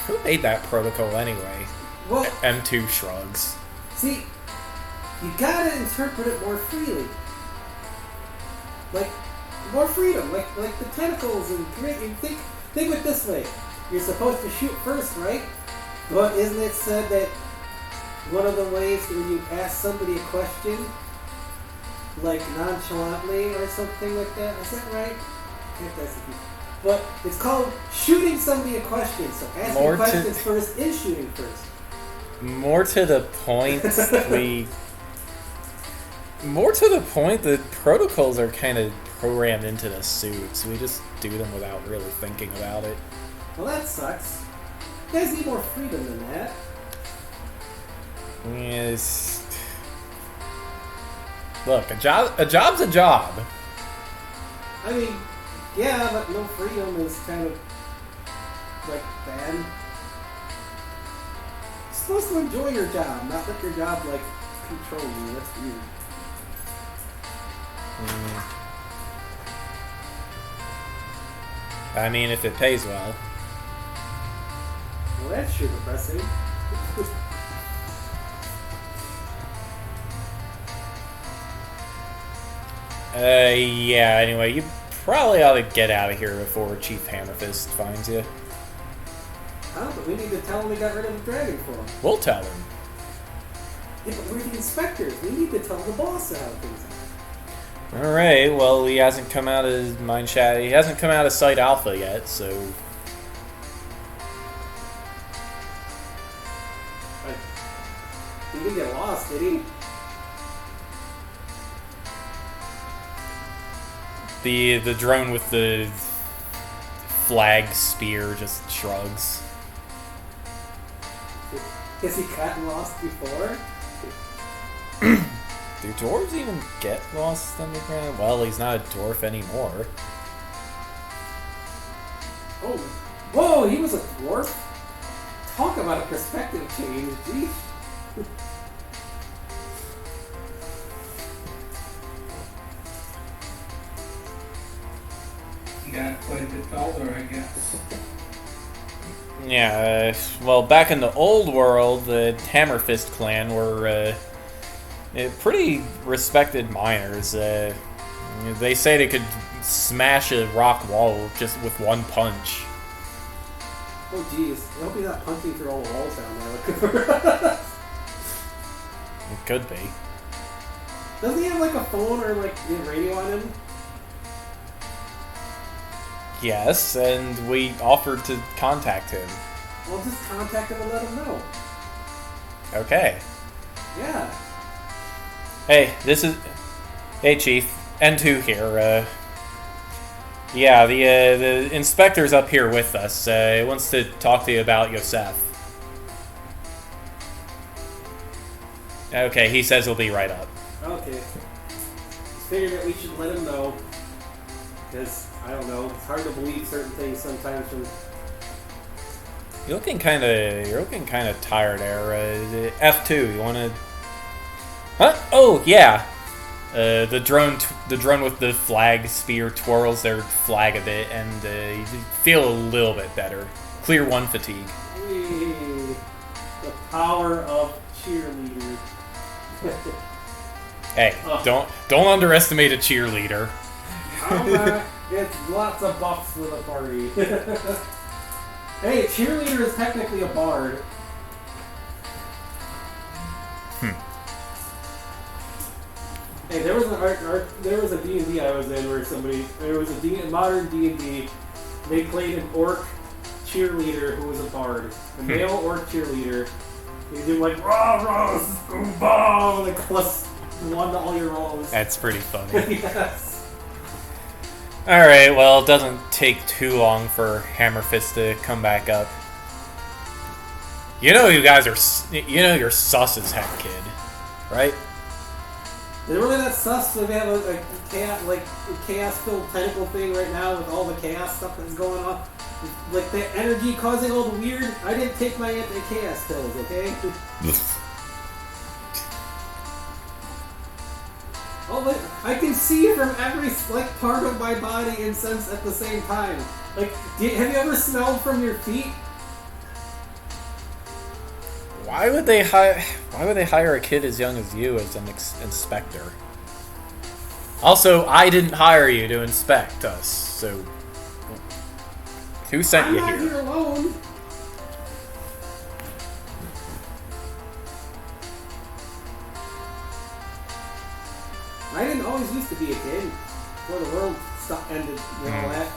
Who made that protocol anyway? Well, M2 shrugs. see, you gotta interpret it more freely. like more freedom, like the tentacles and creating. Think of it this way: you're supposed to shoot first, right? But isn't it said that one of the ways when you ask somebody a question, like nonchalantly or something like that, is that right? I think that's but it's called shooting somebody a question. So asking questions first is shooting first. More to the point, the protocols are kind of programmed into the suit, so we just do them without really thinking about it. Well, that sucks. You guys need more freedom than that. Yes. Look, a job's a job. I mean, yeah, but no freedom is kind of like bad. You're supposed to enjoy your job, not let your job like control you. That's weird. I mean, if it pays well. Well, that's sure depressing. Yeah, anyway, you probably ought to get out of here before Chief Hammerfist finds you. But we need to tell him we got rid of the dragon for him. We'll tell him. Yeah, but we're the inspectors. We need to tell the boss how things are. Alright, well, he hasn't come out of Mine Shadow. He hasn't come out of Site Alpha yet, so... He didn't get lost, did he? The drone with the flag spear just shrugs. Has he gotten lost before? Do dwarves even get lost underground? Well, he's not a dwarf anymore. Oh, whoa! He was a dwarf. Talk about a perspective change, geez. He got quite a bit taller, I guess. Yeah, well, back in the old world, the Hammerfist clan were pretty respected miners. They say they could smash a rock wall just with one punch. Oh, jeez. I hope he's not punching through all the walls down there. It could be. Doesn't he have like a phone or like a radio on him? Yes, and we offered to contact him. Well, just contact him and let him know. Okay. Yeah. Hey, Hey, Chief. N2 here. Yeah, the inspector's up here with us. He wants to talk to you about Yosef. Okay, he says he'll be right up. Okay. Just figured that we should let him know. Because, I don't know, it's hard to believe certain things sometimes from... You're looking kind of tired there. F2, you want to... Huh? Oh, yeah. The drone with the flag spear twirls their flag a bit, and you feel a little bit better. Clear 1 fatigue. Whee! The power of cheerleaders. Hey, don't underestimate a cheerleader. Alright, it's lots of buffs for the party. Hey, cheerleader is technically a bard. Hey, there was a D&D I was in where there was a modern D&D, they played an orc cheerleader who was a bard. A male orc cheerleader. They do like, rah, rah, boom, like +1 to all your rolls. That's pretty funny. Yes. Alright, well, it doesn't take too long for Hammerfist to come back up. You know you're sus as heck, kid. Right? They're really not sus, so they have a chaos-filled tentacle thing right now with all the chaos stuff that's going on. Like, the energy causing all the weird... I didn't take my anti-chaos pills, okay? Oh, I can see from every part of my body and sense at the same time. Like, have you ever smelled from your feet? Why would they hire a kid as young as you as an inspector? Also, I didn't hire you to inspect us, so who sent I'm you not here? here alone. I didn't always used to be a kid before the world ended and all that.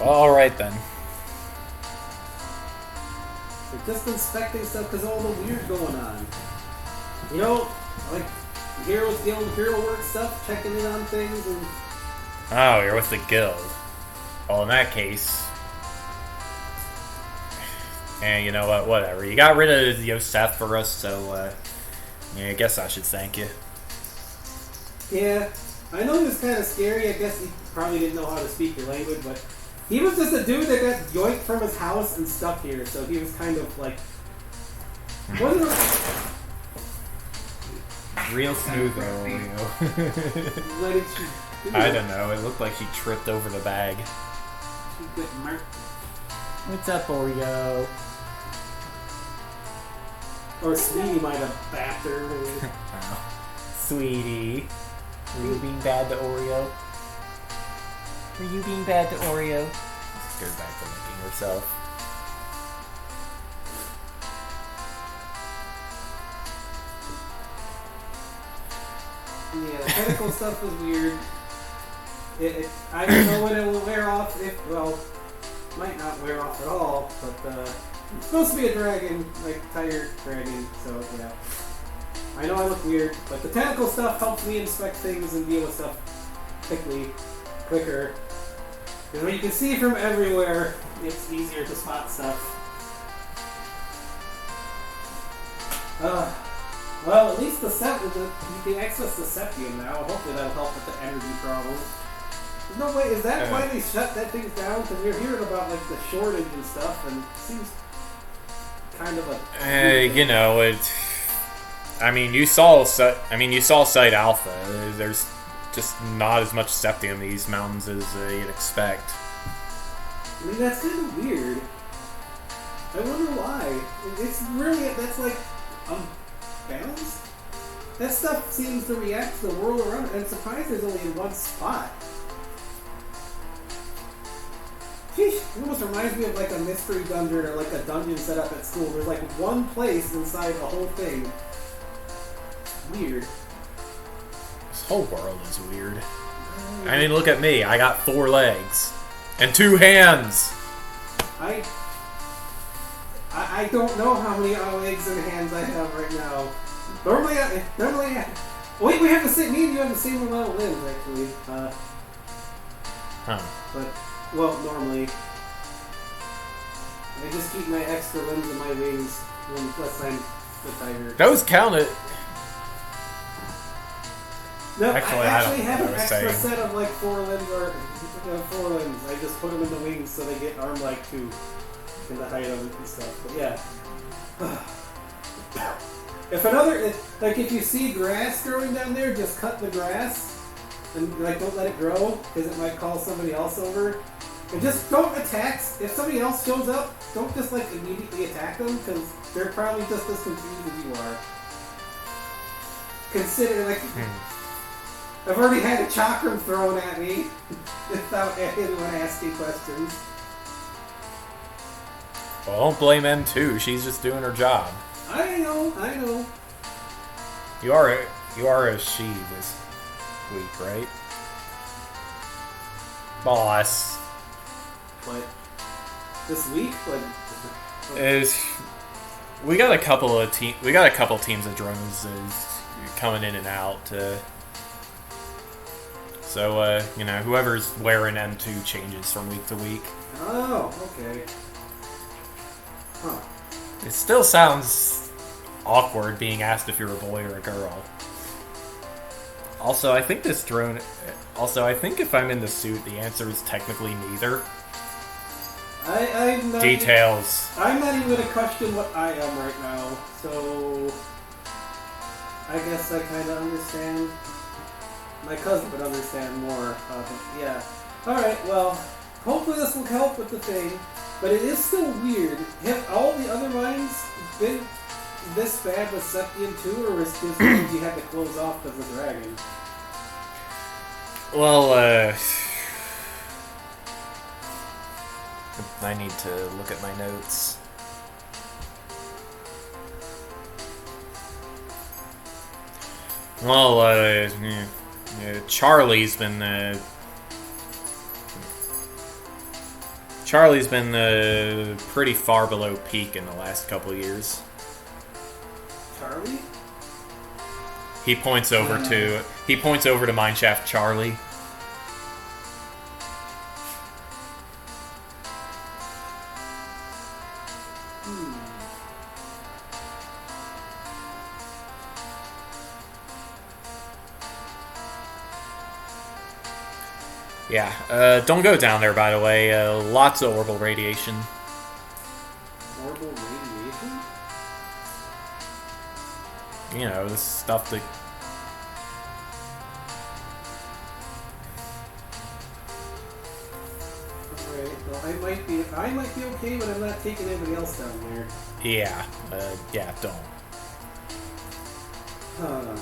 All right then. We're just inspecting stuff because all the weird going on. You know, like heroes dealing with hero work stuff, checking in on things, and Oh, you're with the guild. Well, in that case, and you know what? Whatever. You got rid of Yosef for us, so yeah, I guess I should thank you. yeah, I know he was kind of scary. I guess he probably didn't know how to speak your language, but he was just a dude that got yoinked from his house and stuck here, so he was kind of like. Wasn't it? Real smooth, Oreo. What did she do? I don't know. It looked like she tripped over the bag. She got marked. What's up, Oreo? Or Sweetie might have bapped her. Oh. Sweetie, were you being bad to Oreo? Were you being bad to Oreo? Just goes back to licking herself. Yeah, the tentacle stuff was weird. I don't know when it will wear off. Might not wear off at all. But it's supposed to be a dragon, like tiger dragon. So yeah, I know I look weird, but the tentacle stuff helps me inspect things and deal with stuff quicker. Because when you can see from everywhere, it's easier to spot stuff. Well, at least you can access the septium now. Hopefully that'll help with the energy problem. There's no way, is that why they shut that thing down? Because we're hearing about like the shortage and stuff, and it seems kind of a. You know, I mean, you saw Site Alpha. There's just not as much septium in these mountains as you'd expect. I mean, that's kind of weird. I wonder why. It's really, that's like unbalanced. That stuff seems to react to the world around it, and I'm surprised there's only in one spot. Sheesh, it almost reminds me of like a mystery dungeon or like a dungeon set up at school. There's like one place inside the whole thing. Weird. This whole world is weird. I mean, look at me. I got 4 legs and 2 hands. I don't know how many legs and hands I have right now. Normally, wait, we have the same. Me and you have the same amount of limbs, actually. But normally, I just keep my extra limbs and my wings unless I'm the tiger. Those counted. No, Actually, I actually have an I was extra saying. set of like 4 limbs or 4 limbs. I just put them in the wings so they get arm-like too, in the height of it and stuff. But yeah. If you see grass growing down there, just cut the grass and like don't let it grow because it might call somebody else over. And just don't attack. If somebody else shows up, don't just like immediately attack them because they're probably just as confused as you are. Consider like. I've already had a chakram thrown at me without anyone asking questions. Well, don't blame M2. She's just doing her job. I know. You are a she this week, right? Boss. What? This week? We got a couple teams of drones coming in and out. So whoever's wearing M2 changes from week to week. Oh, okay. Huh. It still sounds awkward being asked if you're a boy or a girl. Also, I think if I'm in the suit, the answer is technically neither. I'm not Details. I'm not even going to question what I am right now, so I guess I kind of understand. My cousin would understand more. Yeah. Alright, well, hopefully this will help with the thing, but it is still weird. Have all the other mines been this bad with Septium too, or was this one you had to close off because of the dragon? Well, I need to look at my notes. Well, Charlie's been pretty far below peak in the last couple years. Charlie? He points over to Mineshaft Charlie. Yeah, don't go down there, by the way. Lots of orbital radiation. Orbital radiation? You know, this stuff that... Alright, well, I might be okay, but I'm not taking anybody else down there. Yeah, don't. Huh.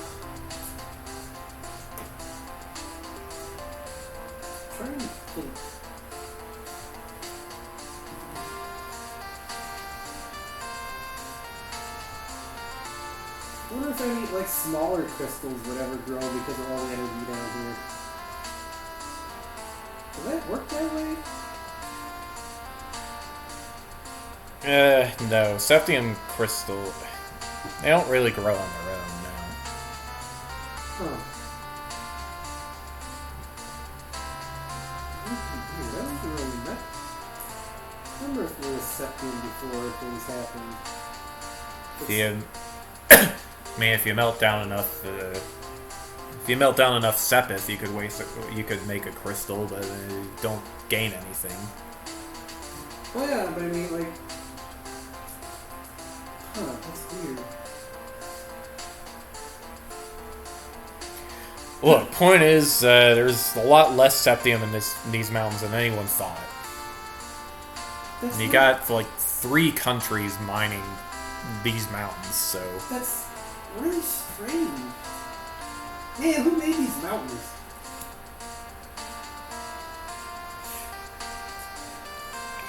Trying to think. I wonder if any like smaller crystals would ever grow because of all the energy down here. Does that work that way? No. Septium crystal... They don't really grow on their own, no. Huh. That was really nut. I remember if there was Septium before things happened. If you melt down enough, Sepith, you could make a crystal, but you don't gain anything. Well, yeah, but I mean, like, that's weird. Look, point is, there's a lot less Septium in these mountains than anyone thought. And you got like 3 countries mining these mountains, so that's really strange. Man, who made these mountains?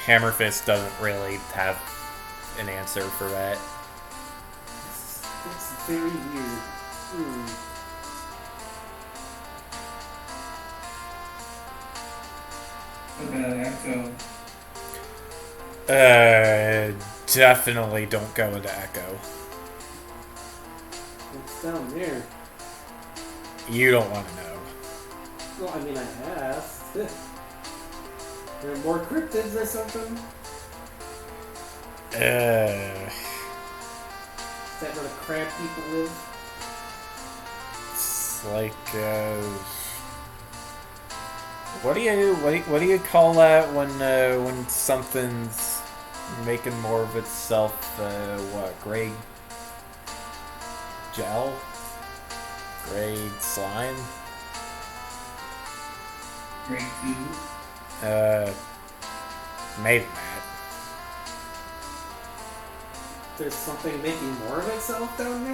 Hammerfist doesn't really have an answer for that. That's very weird. What about Echo? Definitely don't go into Echo. What's down there? You don't want to know. Well, I mean, I asked. There are more cryptids or something? Is that where the crab people live? It's like, what do you call that when something's making more of itself? Gray gel, gray slime. Great Goo? Maybe that. There's something making more of itself down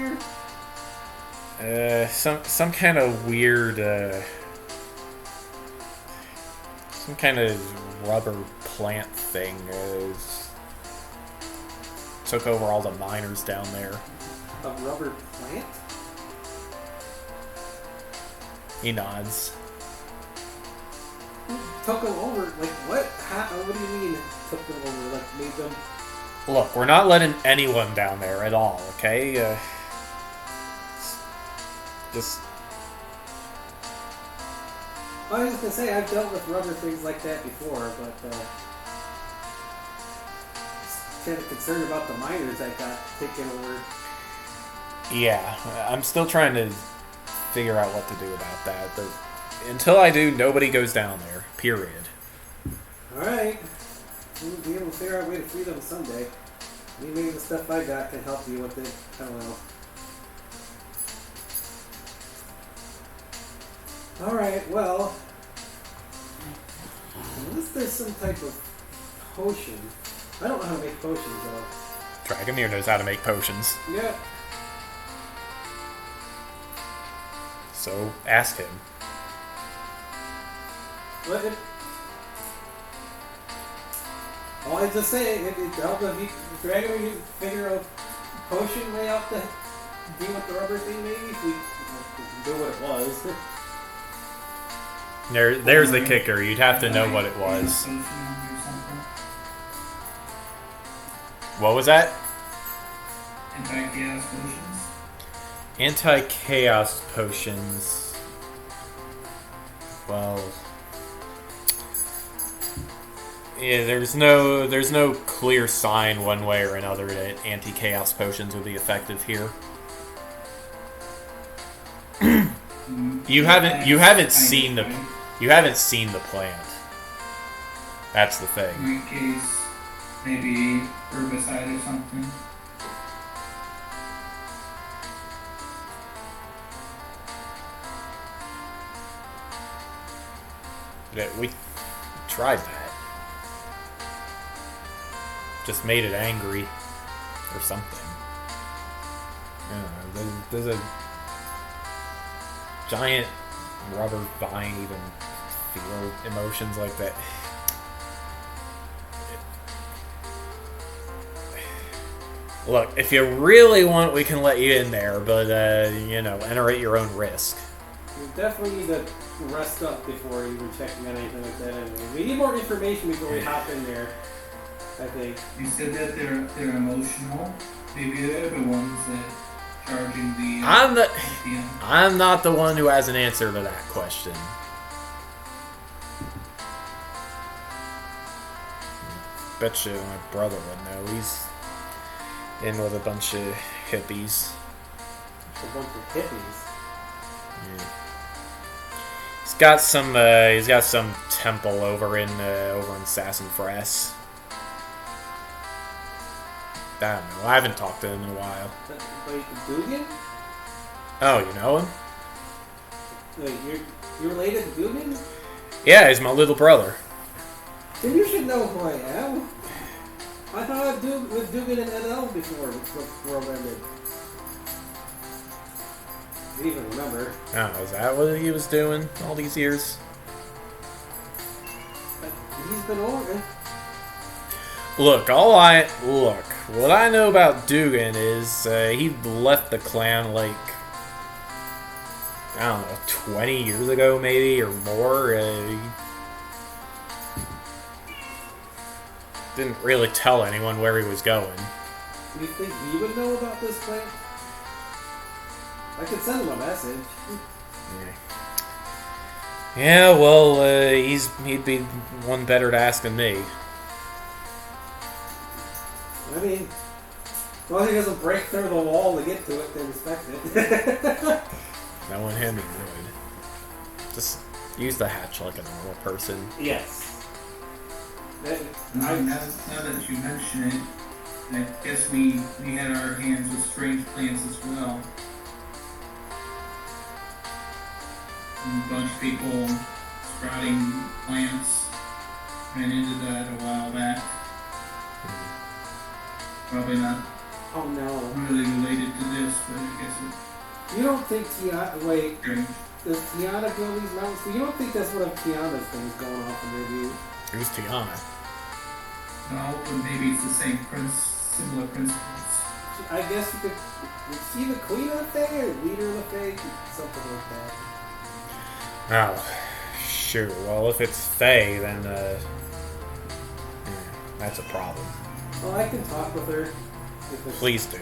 there? Some kind of weird, some kind of rubber plant thing took over all the miners down there. A rubber plant? He nods. Took them over? Like, what? What do you mean took them over? Like, made them... Look, we're not letting anyone down there at all, okay? Just... I was just gonna say, I've dealt with rubber things like that before, but, kind of concerned about the miners that got taken over. Yeah, I'm still trying to figure out what to do about that, but until I do, nobody goes down there, period. Alright. We'll be able to figure out a way to free them someday. Maybe the stuff I got can help you with it. I don't know. Alright, well... Unless there's some type of potion. I don't know how to make potions, though. Dragomir knows how to make potions. Yeah. So, ask him. What if... Well, I just say it helped if you Dragomir figure out potion way out to deal with the rubber thing, maybe if we knew what it was. There's the kicker. You'd have to know what it was. What was that? Anti-chaos potions. Anti-chaos potions. Well, yeah, there's no clear sign one way or another that anti-chaos potions would be effective here. You haven't seen the plant. That's the thing. In my case, maybe herbicide or something. We tried that. Just made it angry or something. I don't know. Does a giant rubber vine even feel emotions like that? Look, if you really want, we can let you in there, but, enter at your own risk. You definitely need to rest up before even checking on anything like that anyway. We need more information before we hop in there, I think. You said that they're emotional. Maybe they're the ones that charging the... I'm not the one who has an answer to that question. Bet you my brother would know. He's in with a bunch of hippies. A bunch of hippies? Yeah. He's got some temple over in Sassafras. I don't know. I haven't talked to him in a while. Wait, Dugan? Oh, you know him? Wait, you're related to Dugan? Yeah, he's my little brother. Then you should know who I am. I thought I was with Dugan and NL before the world ended. I don't even remember. I don't know, is that what he was doing all these years? He's been over it. Look, what I know about Dugan is he left the clan like, I don't know, 20 years ago maybe, or more. He didn't really tell anyone where he was going. Do you think he would know about this plan? I could send him a message. Yeah, well, he'd be one better to ask than me. I mean, as long as he doesn't break through the wall to get to it, then respect it. Knowing him, he would. Just use the hatch like a normal person. Yes. Now that you mention it, I guess we had our hands with strange plants as well. And a bunch of people sprouting plants ran into that a while back. Probably not Oh no. really related to this, but I guess You don't think Tiana... Wait, it's does Tiana go these mountains? You don't think that's one of Tiana's things going off in their view? Who's Tiana? no, but maybe it's the same similar principles. I guess you could... Is she the queen of the Fae or leader of the Fae? Something like that. Oh, shoot. Well, if it's Faye, then, that's a problem. Well, I can talk with her. Please do.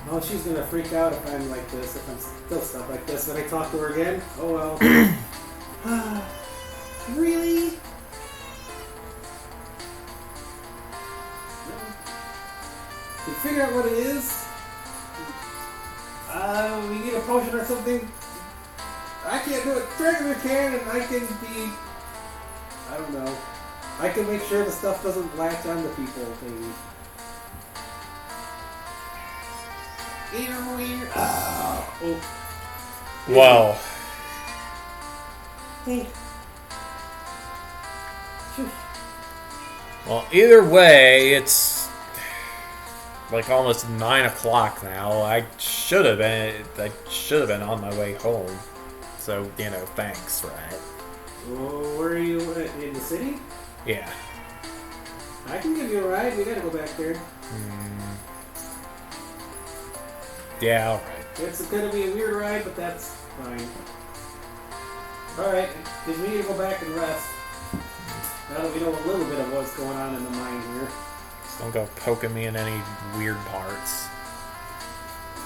Oh, she's gonna freak out if I'm like this, if I'm still stuff like this. When I talk to her again, oh well. Really? You figure out what it is? We need a potion or something? I can't do it. Dragomir can, and I can be... I don't know. I can make sure the stuff doesn't latch onto people, maybe. Oh. Well, Hey. either way, it's like almost 9 o'clock now. I should have been on my way home. So, you know, thanks for that. Oh, where are you in the city? Yeah. I can give you a ride. We gotta go back there. Yeah, alright. It's gonna be a weird ride, but that's fine. Alright, because we need to go back and rest. Now that we know a little bit of what's going on in the mine here. Just don't go poking me in any weird parts.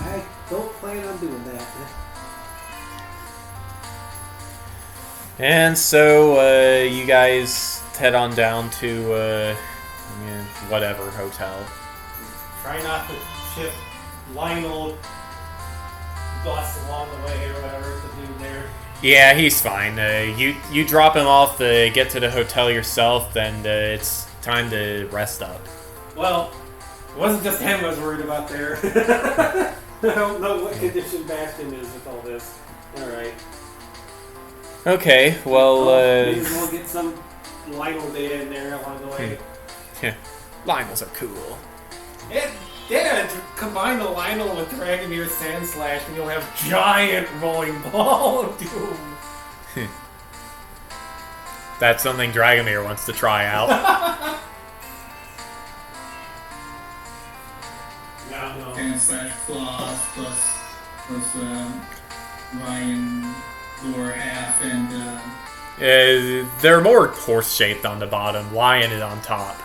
I don't plan on doing that. And so, you guys head on down to, whatever hotel. Try not to shift Lionel bus along the way or whatever to do there. Yeah, he's fine. You drop him off, get to the hotel yourself, and it's time to rest up. Well, it wasn't just him I was worried about there. I don't know what condition Bastion is with all this. Alright. Okay, well, maybe we'll get some Lionel data in there along the way. Lionels are cool. Combine the Lionel with Dragomir Sand Slash and you'll have giant rolling ball of doom. That's something Dragomir wants to try out. No. Sand Slash Claws plus Ryan lower half and They're more horse-shaped on the bottom. Lion is on top.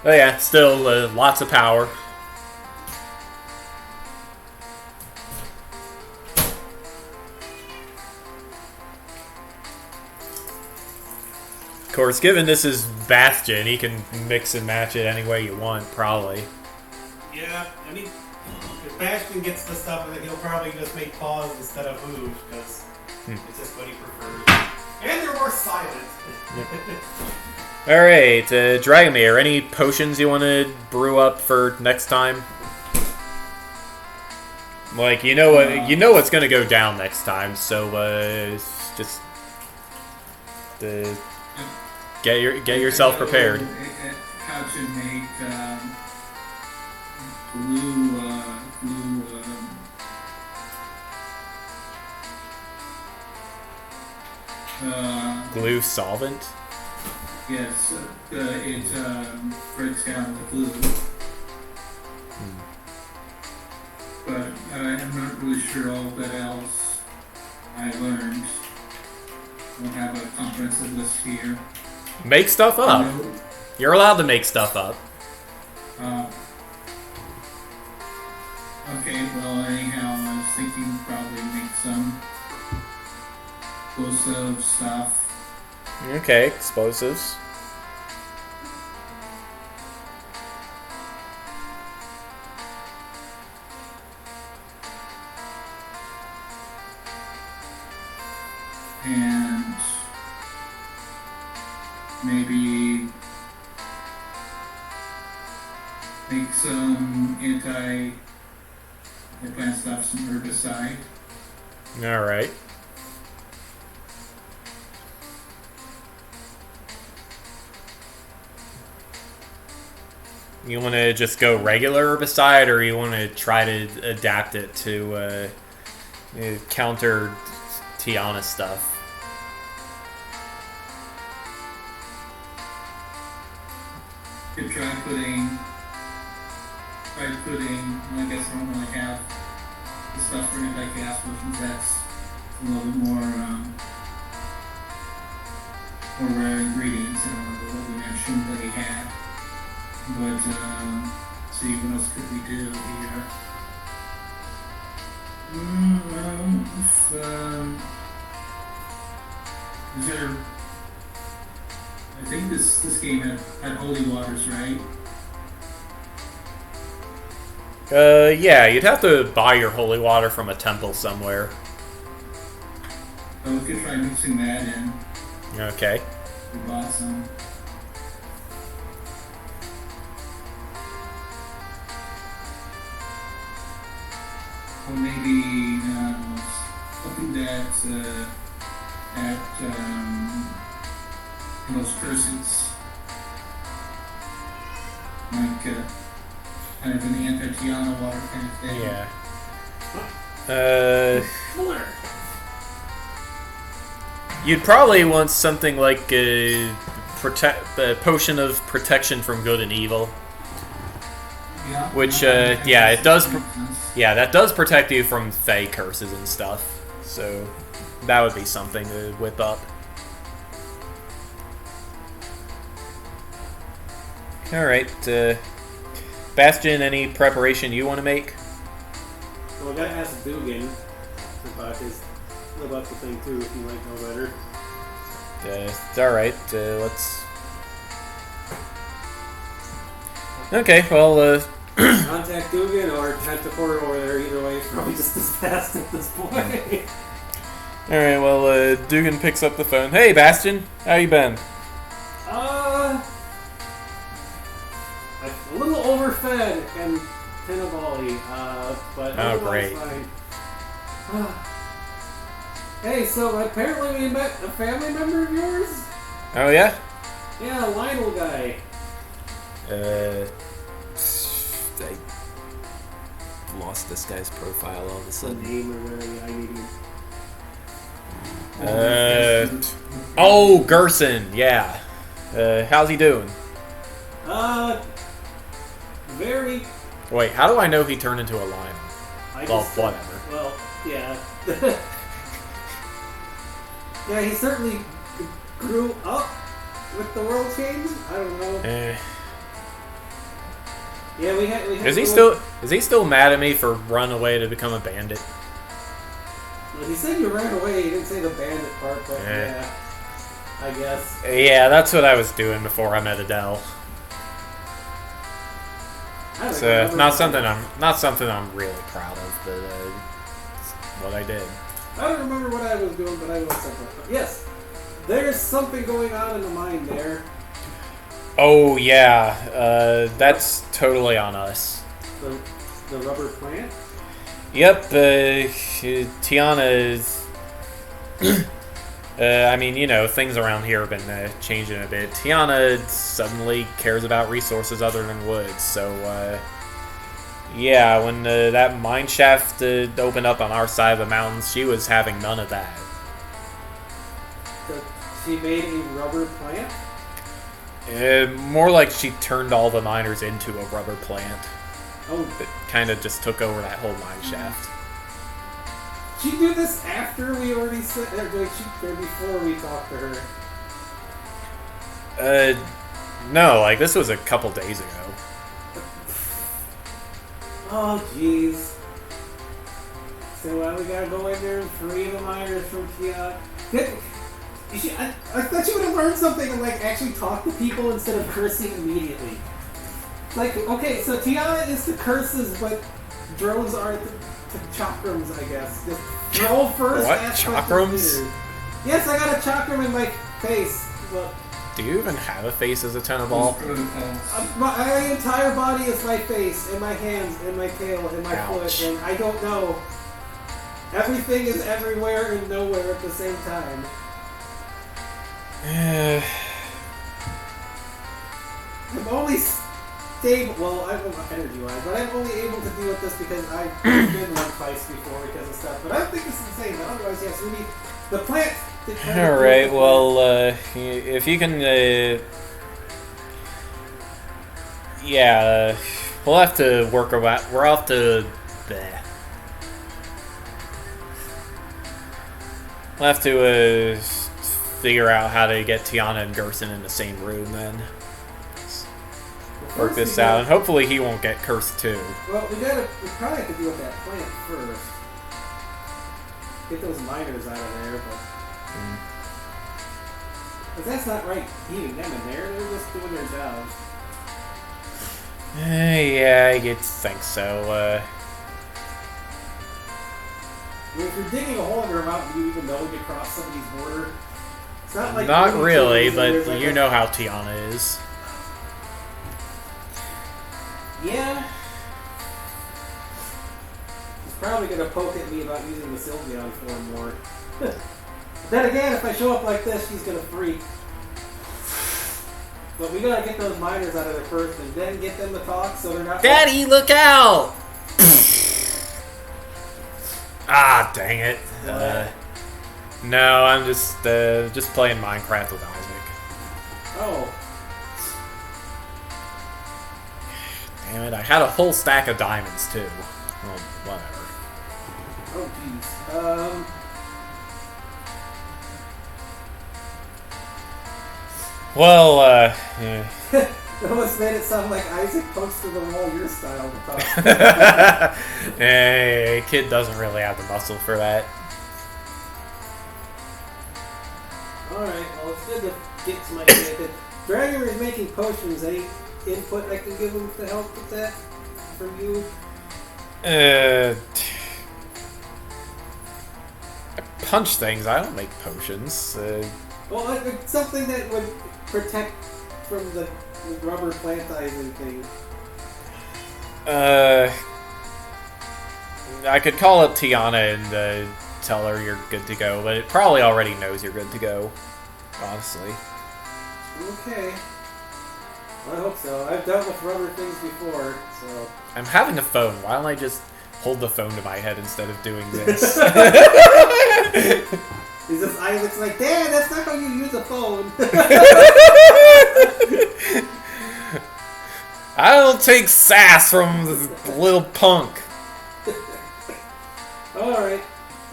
But yeah, still lots of power. Of course, given this is Bastion, he can mix and match it any way you want, probably. Yeah, I mean, if Bastion gets the stuff, then he'll probably just make paws instead of moves, because it's just what he prefers. And they're more silent. Alright, Dragomir, any potions you want to brew up for next time? Like, you know what's gonna go down next time, so just get yourself prepared. How to make Glue solvent? Yes, it breaks down the glue. But I'm not really sure all that else I learned. I don't have a comprehensive list here. Make stuff up. You're allowed to make stuff up. Okay, well, anyhow, I was thinking probably make some explosive stuff. Okay, explosives. And maybe make some plant stuff, some herbicide. Alright. You want to just go regular herbicide, or you want to try to adapt it to counter Tiana stuff? Could try putting, I guess I don't really have the stuff for anti-gas potions. That's a little bit more rare ingredients than what we mentioned that he had. But, see, what else could we do here? Is there... I think this game had holy waters, right? Yeah, you'd have to buy your holy water from a temple somewhere. So we could try mixing that in. Okay. We bought some. Or maybe something that those curses. Like, kind of an anti-Tiana water kind of thing. Yeah. You'd probably want something like a potion of protection from good and evil. Yeah. Which, yeah, it does. Yeah, that does protect you from Fey curses and stuff. So that would be something to whip up. All right, Bastion. Any preparation you want to make? Well, I gotta ask Dugan about the thing too, if you might know better. It's all right. Let's. Okay, well. Contact Dugan or Tentaport over there. Either way, it's probably just as fast at this point. All right. Well, Dugan picks up the phone. Hey, Bastion, how you been? A little overfed and Tenabali, but otherwise great. fine. Hey, so apparently we met a family member of yours? Oh yeah. Yeah, Lionel guy. I lost this guy's profile all of a The sudden. name or whatever I need. Oh, Gerson, yeah. How's he doing? Very. Wait, how do I know he turned into a lion? Well, Just, whatever. Well, yeah. Yeah, he certainly grew up with the world change. I don't know. Yeah, we had Is he still mad at me for running away to become a bandit? Well, he said you ran away. He didn't say the bandit part, but yeah, I guess. Yeah, that's what I was doing before I met Adele. It's not something I'm really proud of, but it's what I did. I don't remember what I was doing, but I know something. Yes, there's something going on in the mine there. Oh yeah, that's totally on us. The rubber plant? Yep, Tiana is... I mean, you know, things around here have been changing a bit. Tiana suddenly cares about resources other than wood, so, yeah, when that mine shaft opened up on our side of the mountains, she was having none of that. So she made a rubber plant? More like she turned all the miners into a rubber plant. Oh. It kind of just took over that whole mine shaft. She do this after we already said, or before we talked to her? No, like this was a couple days ago. Oh, jeez. So we gotta go in there and free the miners from Tiana. I thought you would have learned something and like actually talk to people instead of cursing immediately. Like, okay, so Tiana is the curses, but drones are the chakrams, I guess. Just throw first. What? Chakrams? Yes, I got a chakram in my face. But do you even have a face as a tennis ball? My entire body is my face, and my hands, and my tail, and my foot, and I don't know. Everything is everywhere and nowhere at the same time. I'm only stable. Well, I don't know energy-wise, but I'm only able to deal with this because I've been one twice before because of stuff. But I don't think it's insane. But otherwise, yes, we need the plant. All right. Well, if you can, yeah, we'll have to work about. We're off to. We'll have to figure out how to get Tiana and Gerson in the same room then. Work this out, and hopefully he won't get cursed too. Well, we probably have to deal with that plant first. Get those miners out of there, but that's not right. Keeping them in there, they're just doing their jobs. Yeah, I think so. I mean, if you're digging a hole in your mountain, do you even know you cross somebody's border? It's not like not really, but like you know how Tiana is. Yeah. He's probably going to poke at me about using the Sylveon form more. Then again, if I show up like this, she's going to freak. But we gotta get those miners out of there first, and then get them to talk, so they're not. Daddy, look out! Ah, dang it. No, I'm just playing Minecraft with Isaac. Oh. Damn it, I had a whole stack of diamonds, too. Well, whatever. Oh, jeez. Well, yeah. It almost made it sound like Isaac posted the wall your style to talk. Hey, kid doesn't really have the muscle for that. Alright, well, it's good to get some ideas. Dragon is making potions. Any input I can give him to help with that from you? I punch things. I don't make potions. Well, like something that would protect from the rubber plantizing thing. I could call up Tiana and tell her you're good to go, but it probably already knows you're good to go, honestly. Okay. Well, I hope so. I've dealt with rubber things before, so... I'm having a phone. Why don't I just hold the phone to my head instead of doing this? Is this Isaac's like, Dad, that's not how you use a phone. I don't take sass from this little punk. Alright.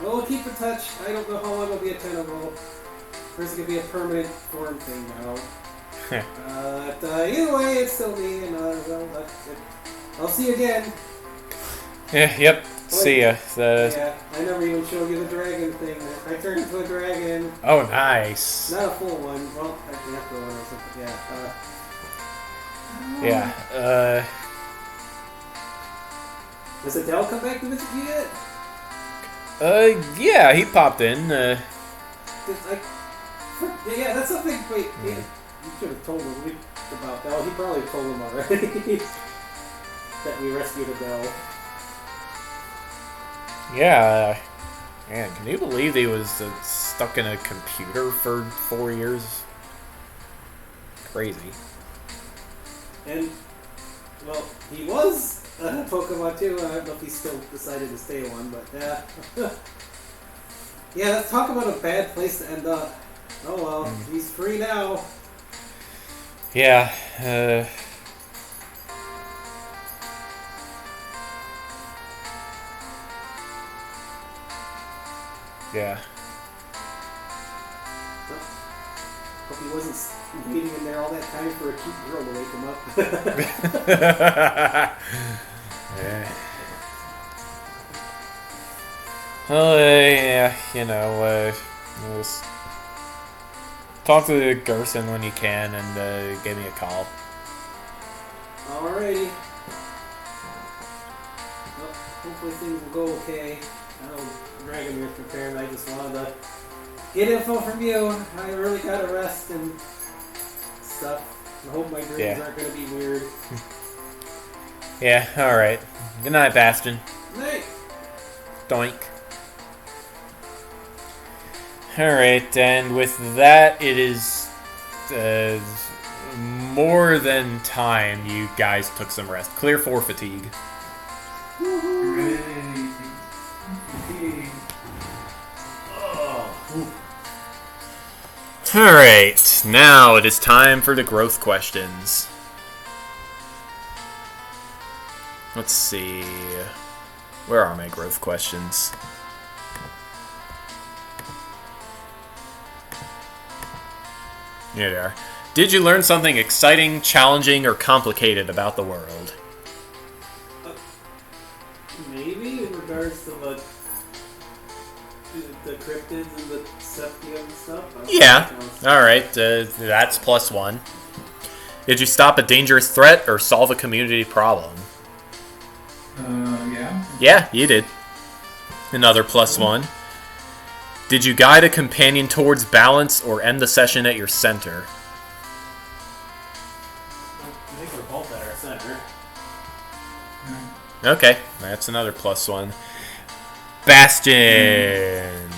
Well, we'll keep in touch. I don't know how long it'll be a tenable. Or is it going to be a permanent form thing now? Either way, it's still me, and I'll see you again. Yeah, yep. See ya. Yeah, I never even showed you the dragon thing. I turned into a dragon. Oh, nice. Not a full one. Well, actually, after one or something. Yeah. Yeah. Has Adele come back to visit you yet? Yeah, he popped in. Yeah, that's something. Wait, you should have told him about that. He probably told him already that we rescued Adele. Yeah. Man, can you believe he was stuck in a computer for 4 years? Crazy. And, well, he was a Pokemon too. I don't know if he still decided to stay one, but yeah. Yeah, let's talk about a bad place to end up. Oh well, he's free now. Yeah, yeah. Hope he wasn't waiting in there all that time for a cute girl to wake him up. Yeah. Well, yeah, you know, just talk to Gerson when you can and give me a call. Alrighty. Well, hopefully things will go okay. I know Dragomir's prepared. I just wanted to get info from you. I really gotta rest and stuff. I hope my dreams aren't gonna be weird. Yeah, alright. Good night, Bastion. Night. Doink. Alright, and with that, it is more than time you guys took some rest. Clear 4 fatigue. Alright, now it is time for the growth questions. Let's see. Where are my growth questions? Here they are. Did you learn something exciting, challenging, or complicated about the world? Maybe in regards to the cryptids and the septia and stuff. Yeah. Alright, that's +1. Did you stop a dangerous threat or solve a community problem? Yeah. Yeah, you did. Another +1. Did you guide a companion towards balance or end the session at your center? I think we're both at our center. Okay, that's another +1. Bastion!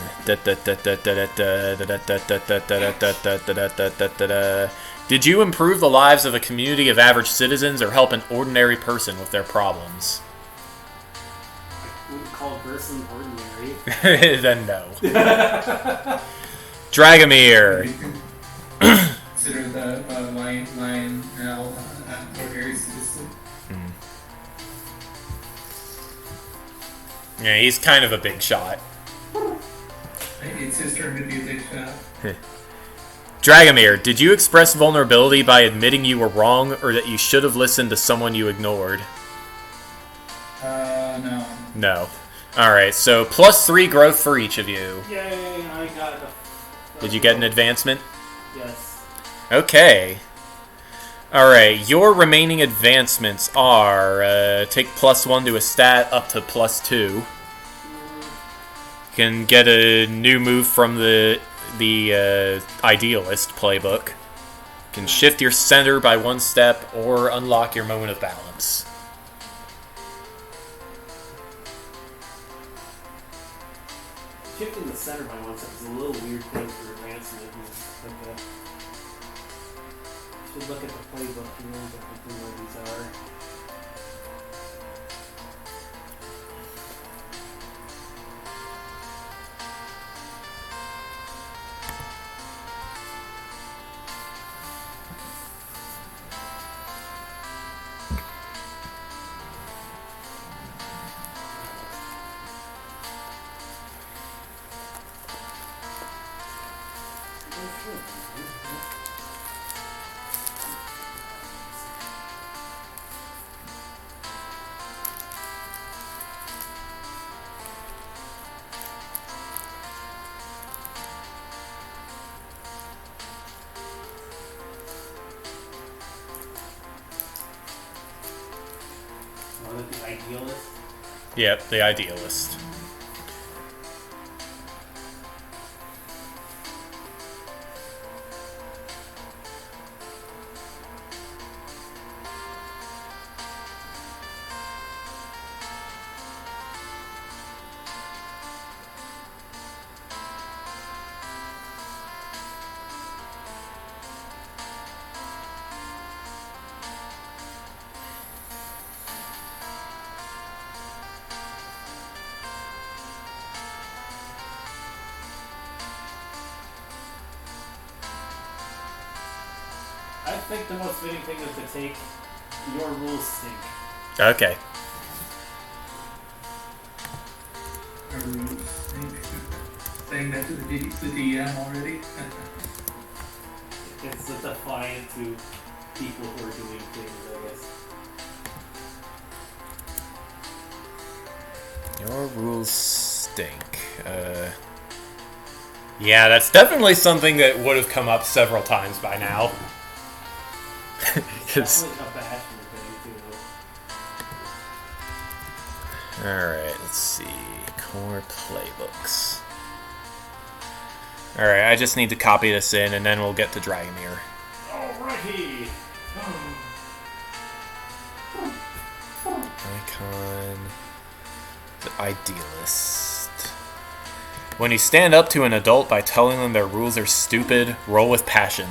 Did you improve the lives of a community of average citizens or help an ordinary person with their problems? I wouldn't call a person ordinary. Then no. Dragomir. Consider the lion now ordinary citizen. Yeah, he's kind of a big shot. It's his turn to be a big shot. Dragomir, did you express vulnerability by admitting you were wrong or that you should have listened to someone you ignored? No. No. Alright, so +3 growth for each of you. Yay, I got it. Did you get an advancement? Yes. Okay. Alright, your remaining advancements are take +1 to a stat up to +2. You can get a new move from the Idealist playbook. You can shift your center by 1 step or unlock your moment of balance. Shifting the center by 1 step is a little weird thing for advancement. Should look at the playbook and know what these are. The Idealist? Yep, the Idealist. I think the most fitting thing is to take your rules stink. Okay. Saying that to the DM already. It's a defiant to people who are doing things, I guess. Your rules stink. Yeah, that's definitely something that would have come up several times by now. It's definitely a bashing thing, too. Alright, let's see. Core playbooks. Alright, I just need to copy this in and then we'll get to Dragomir. Alrighty! Icon. The Idealist. When you stand up to an adult by telling them their rules are stupid, roll with passion.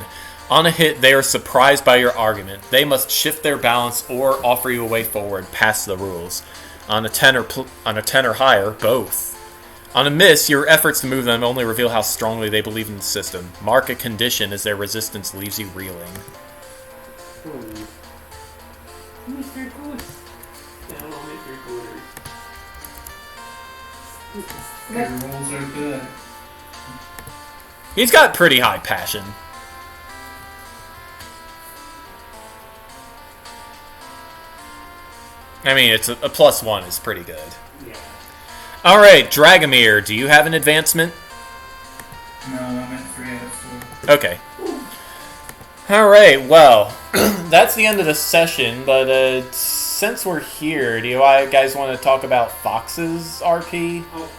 On a hit, they are surprised by your argument. They must shift their balance or offer you a way forward past the rules. On a 10 or higher, both. On a miss, your efforts to move them only reveal how strongly they believe in the system. Mark a condition as their resistance leaves you reeling. Mr. Good. Hello, Mr. Good. Your rules are good. He's got pretty high passion. I mean, it's a +1 is pretty good. Yeah. Alright, Dragomir, do you have an advancement? No, I'm at 3 out of 4. Okay. Alright, well, that's the end of the session, but since we're here, do you guys want to talk about Fox's RP? Oh,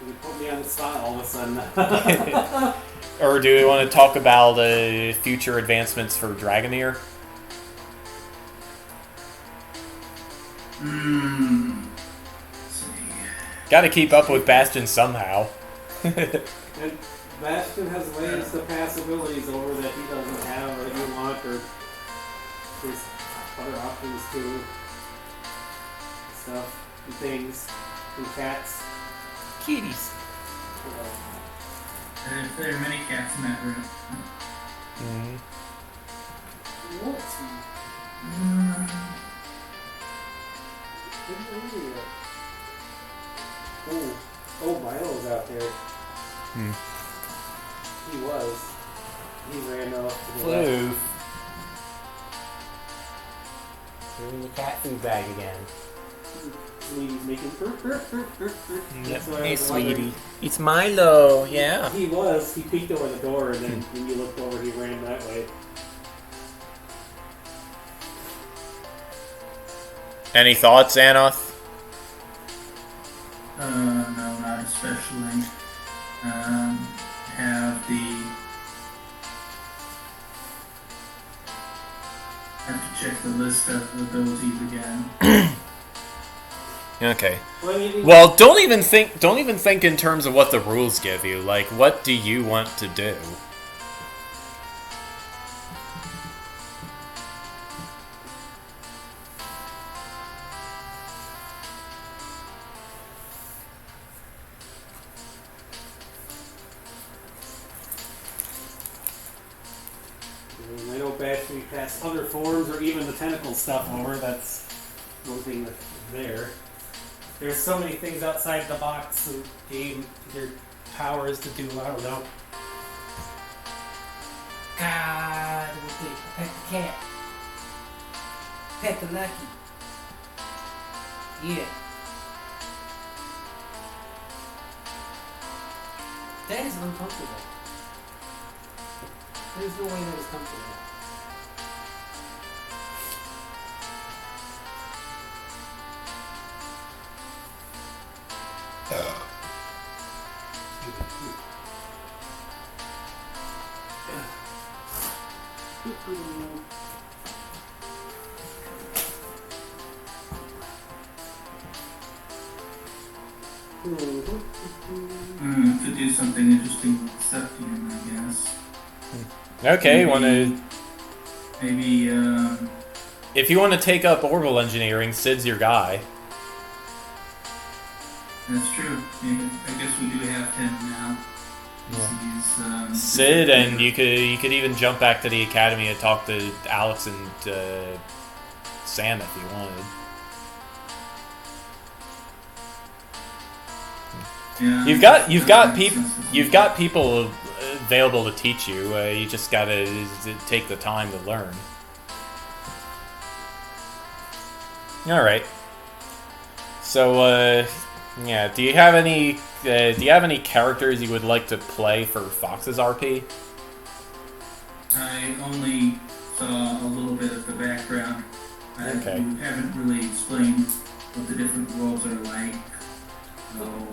you put me on the spot all of a sudden. Or do we want to talk about future advancements for Dragomir? Hmm. Gotta keep up with Bastion somehow. And Bastion has ways to pass abilities over that he doesn't have, or that you want, or there's other options too. Stuff, and things, and cats. Kitties. You know. There are many cats in that room. Mm-hmm. What? Oh, Milo's out there. He was. He ran off to the left. Blue. Doing the cat food bag again. He's making. Hey, sweetie. It's Milo, yeah. He was. He peeked over the door, and then when you looked over, he ran that way. Any thoughts, Anoth? No, not especially. Have to check the list of abilities again. Okay. Well, Well, don't even think in terms of what the rules give you. Like, what do you want to do? I know Bastion pass other forms or even the tentacle stuff over. That's one thing that's there. There's so many things outside the box and game your powers to do. I don't know. God, we'll pet the cat. Pet the lucky. Yeah. That is uncomfortable. There's no way that is comfortable. To do something interesting with Septium, I guess. Okay, Maybe- wanna... Maybe, If you want to take up orbital engineering, Sid's your guy. that's true. Yeah, I guess we do have him now. He's, Sid, and you could even jump back to the academy and talk to Alex and Sam if you wanted. Yeah, You've got people available to teach you. You just gotta take the time to learn. All right. So, yeah. Do you have any characters you would like to play for Fox's RP? I only saw a little bit of the background. Okay. You haven't really explained what the different worlds are like, so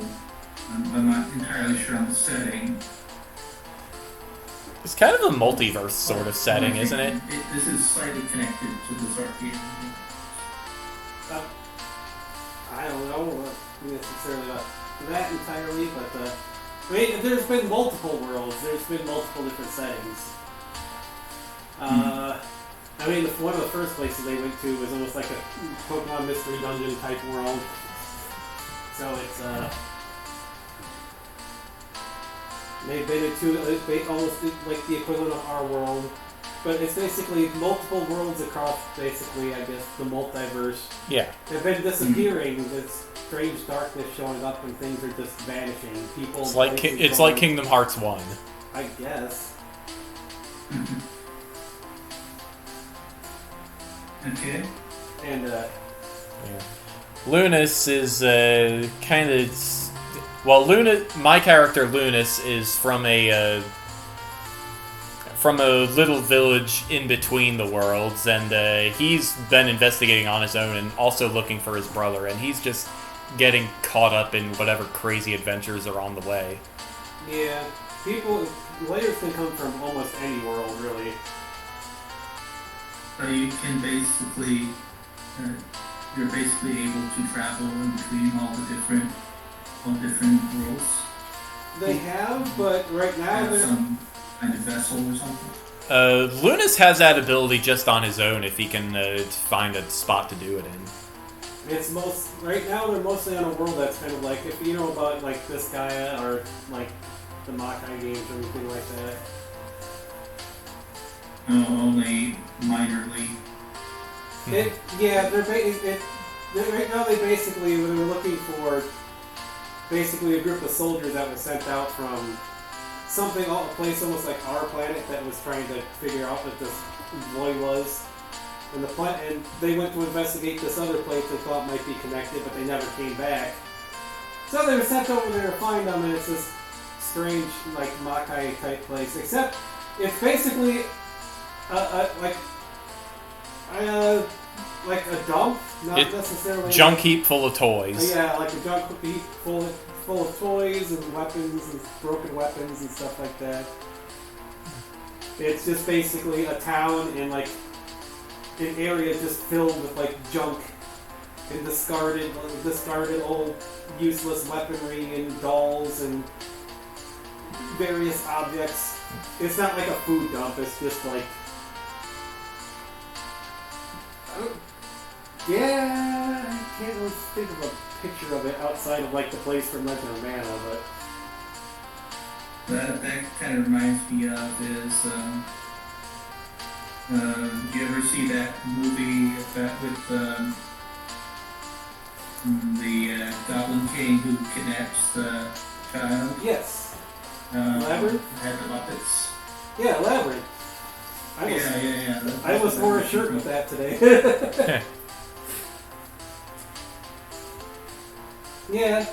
I'm not entirely sure on the setting. It's kind of a multiverse sort of setting, isn't it? This is slightly connected to this RPG. I don't know necessarily about that entirely, but I mean, there's been multiple worlds. There's been multiple different settings. I mean, one of the first places they went to was almost like a Pokemon Mystery Dungeon type world. So it's they've been into almost like the equivalent of our world, but it's basically multiple worlds across basically, I guess, the multiverse. Yeah. They've been disappearing. This strange darkness showing up and things are just vanishing. People. It's like Kingdom Hearts 1. I guess. Okay. And Yeah. Lunas is kind of... Well, my character Lunas is from a little village in between the worlds, and he's been investigating on his own and also looking for his brother, and he's just getting caught up in whatever crazy adventures are on the way. yeah, players can come from almost any world, really. So you can basically, you're basically able to travel in between all different worlds. They have, but right now Have they're... some kind of vessel or something? Lunas has that ability just on his own if he can find a spot to do it in. Right now they're mostly on a world that's kind of like, if you know about like this Gaia or like the Makai games or anything like that. No, only minorly. Right now they basically, when they were looking for basically a group of soldiers that were sent out from a place almost like our planet that was trying to figure out what this boy was. And they went to investigate this other place they thought might be connected, but they never came back. So they were sent over there to find them, and it's this strange, like, Makai type place. Except, it's basically like a dump, not necessarily junk heap full of toys. Yeah, like a junk heap full of toys and weapons and broken weapons and stuff like that. It's just basically a town and like an area just filled with like junk and discarded old useless weaponry and dolls and various objects. It's not like a food dump, it's just like... Yeah, I can't really think of a picture of it outside of like the place from Legend of Mana, but... That kind of reminds me of is, do you ever see that movie with the Goblin King who kidnaps the child? Yes. Labyrinth? Had the Muppets. Yeah, Labyrinth. I almost wore a shirt with that today. Yeah.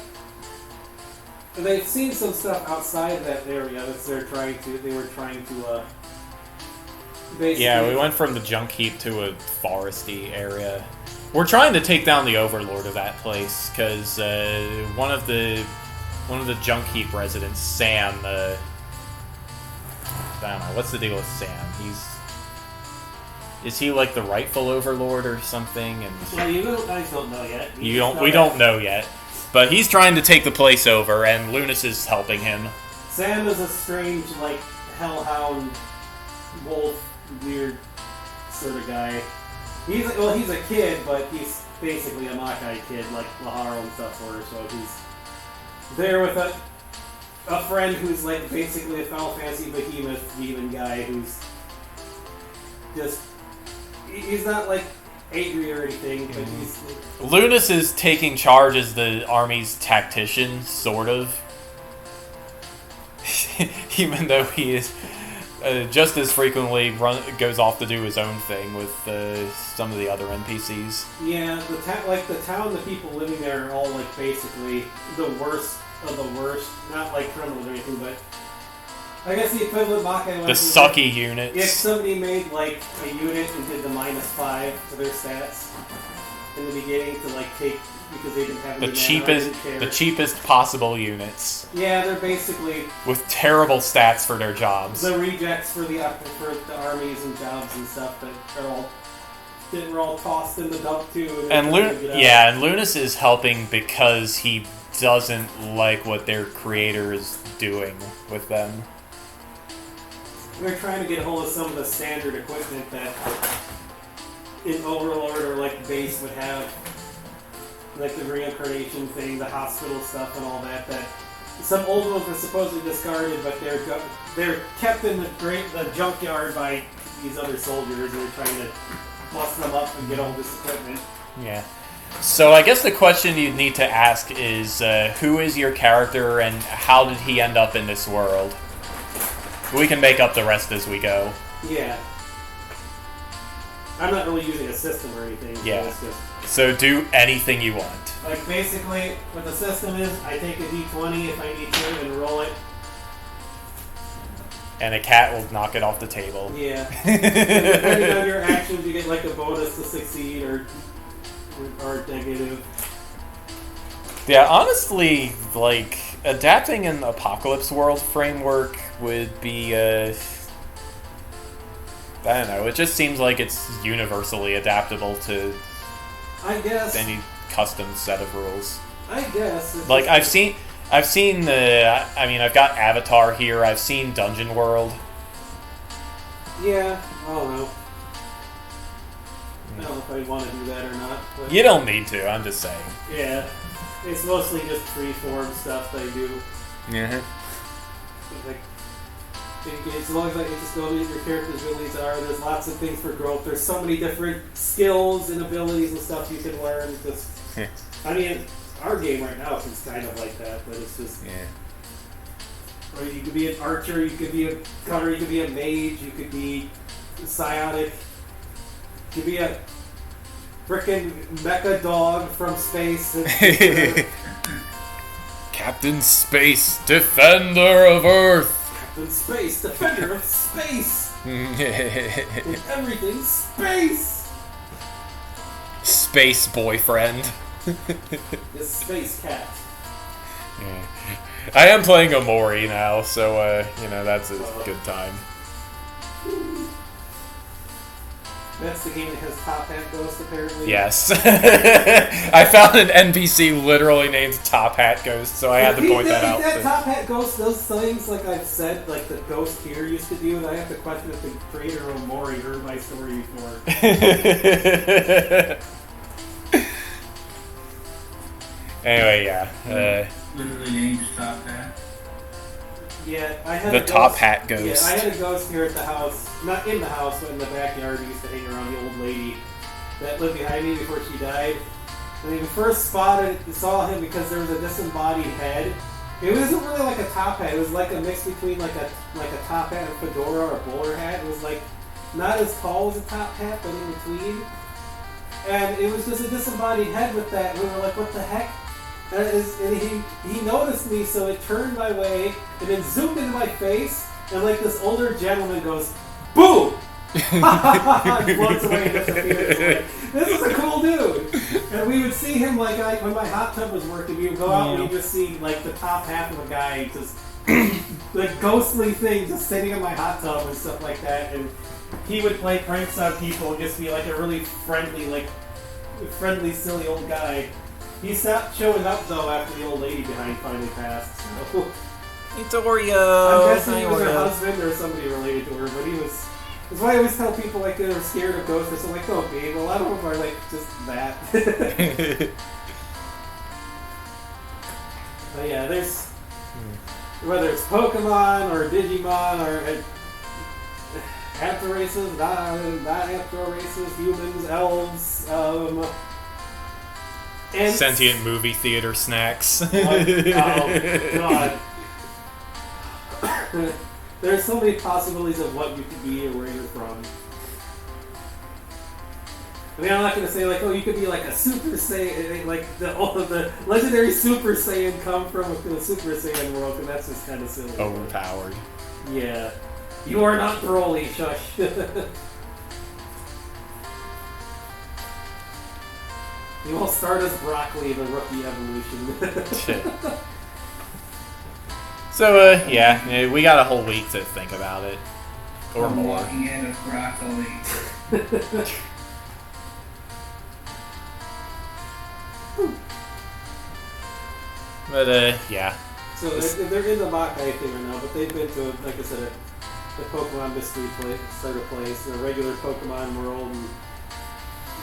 They've seen some stuff outside of that area that they were trying to basically... Yeah, we went from the junk heap to a foresty area. We're trying to take down the overlord of that place, because one of the junk heap residents, Sam, I don't know, what's the deal with Sam? Is he like the rightful overlord or something? And well, you guys don't know yet. we don't know yet. But he's trying to take the place over, and Lunas is helping him. Sam is a strange, like, hellhound, wolf, weird sort of guy. He's a kid, but he's basically a Makai kid, like Laharo and stuff were, so he's there with a friend who's, like, basically a Final Fantasy behemoth demon guy who's just... He's not, like, angry or anything, but he's... Lunas is taking charge as the army's tactician, sort of. Even though he is just as frequently goes off to do his own thing with some of the other NPCs. Yeah, the town, the people living there are all, like, basically the worst of the worst. Not, like, criminals or anything, but... I guess the equivalent Makai... The sucky units. If somebody made, like, a unit and did the -5 to their stats in the beginning to, like, take... Because they didn't have the cheapest possible units. Yeah, they're basically... With terrible stats for their jobs. The rejects for the armies and jobs and stuff that were all tossed in the dump, too. And Lunas is helping because he doesn't like what their creator is doing with them. We're trying to get a hold of some of the standard equipment that in Overlord or like base would have, like the reincarnation thing, the hospital stuff, and all that. That some old ones are supposedly discarded, but they're kept in the junkyard by these other soldiers who are trying to bust them up and get all this equipment. Yeah. So I guess the question you need to ask is, who is your character and how did he end up in this world? We can make up the rest as we go. Yeah. I'm not really using a system or anything. Yeah. So, so do anything you want. like, basically, what the system is, I take a d20 if I need to and roll it. And a cat will knock it off the table. Yeah. Depending on your actions, you get like a bonus to succeed or negative. Yeah, honestly, like, adapting an Apocalypse World framework would be, I don't know, it just seems like it's universally adaptable to I guess any custom set of rules. I guess. Like, I've I've seen the. I mean, I've got Avatar here. I've seen Dungeon World. Yeah, I don't know. I don't know if I want to do that or not. But You don't need to. I'm just saying. yeah, it's mostly just freeform stuff that I do. Yeah. Like, as long as I can just go to what your character's abilities are, there's lots of things for growth. There's so many different skills and abilities and stuff you can learn. Just, I mean, our game right now is kind of like that, but it's just. Yeah. Or you could be an archer, you could be a cutter, you could be a mage, you could be psionic, you could be a frickin' mecha dog from space. Captain Space, Defender of Earth. Captain Space, Defender of Space. And everything's space. Space boyfriend. This space cat. Yeah. I am playing Omori now, so, you know, that's a good time. That's the game that has Top Hat Ghost, apparently. Yes. I found an NPC literally named Top Hat Ghost, so I had to point that out. That Top Hat Ghost does things like I've said, like the Ghost here used to do, and I have to question if the creator of Omori heard my story before. Anyway, yeah. Literally named Top Hat. Yeah, I had The a ghost, Top Hat Ghost. Yeah, I had a ghost here at the house. Not in the house, but in the backyard. We used to hang around the old lady that lived behind me before she died. And we first saw him because there was a disembodied head. It wasn't really like a top hat. It was like a mix between like a top hat, a fedora, or a bowler hat. It was like not as tall as a top hat, but in between. And it was just a disembodied head with that. We were like, what the heck? And he noticed me, so it turned my way and then zoomed into my face, and like this older gentleman goes, boom! He floats away and disappears. Like, this is a cool dude. And we would see him like when my hot tub was working, we would go out and we'd just see like the top half of a guy just like ghostly thing just sitting in my hot tub and stuff like that. And he would play pranks on people and just be like a really friendly, silly old guy. He stopped showing up though after the old lady behind finally passed. So. It's Oreo. I'm guessing he was her husband or somebody related to her, but he was. That's why I always tell people like they're scared of ghosts. I'm like, don't be. A lot of them are like just that. But yeah, there's whether it's Pokemon or Digimon or Apto races, not Apto races, humans, elves, and Sentient movie theater snacks. oh God. There's so many possibilities of what you could be or where you're from. I mean, I'm not going to say like, oh, you could be like a Super Saiyan, like the legendary Super Saiyan come from the Super Saiyan world, and that's just kind of silly. Overpowered. Yeah. You are not Broly, shush. You will start as Broccoli, the rookie evolution. So, yeah, we got a whole week to think about it. Or I'm more. walking out of broccoli. But, yeah. So they're in the Makai thing right now, but they've been to, like I said, the Pokemon Mystery Starter Place, the regular Pokemon world, and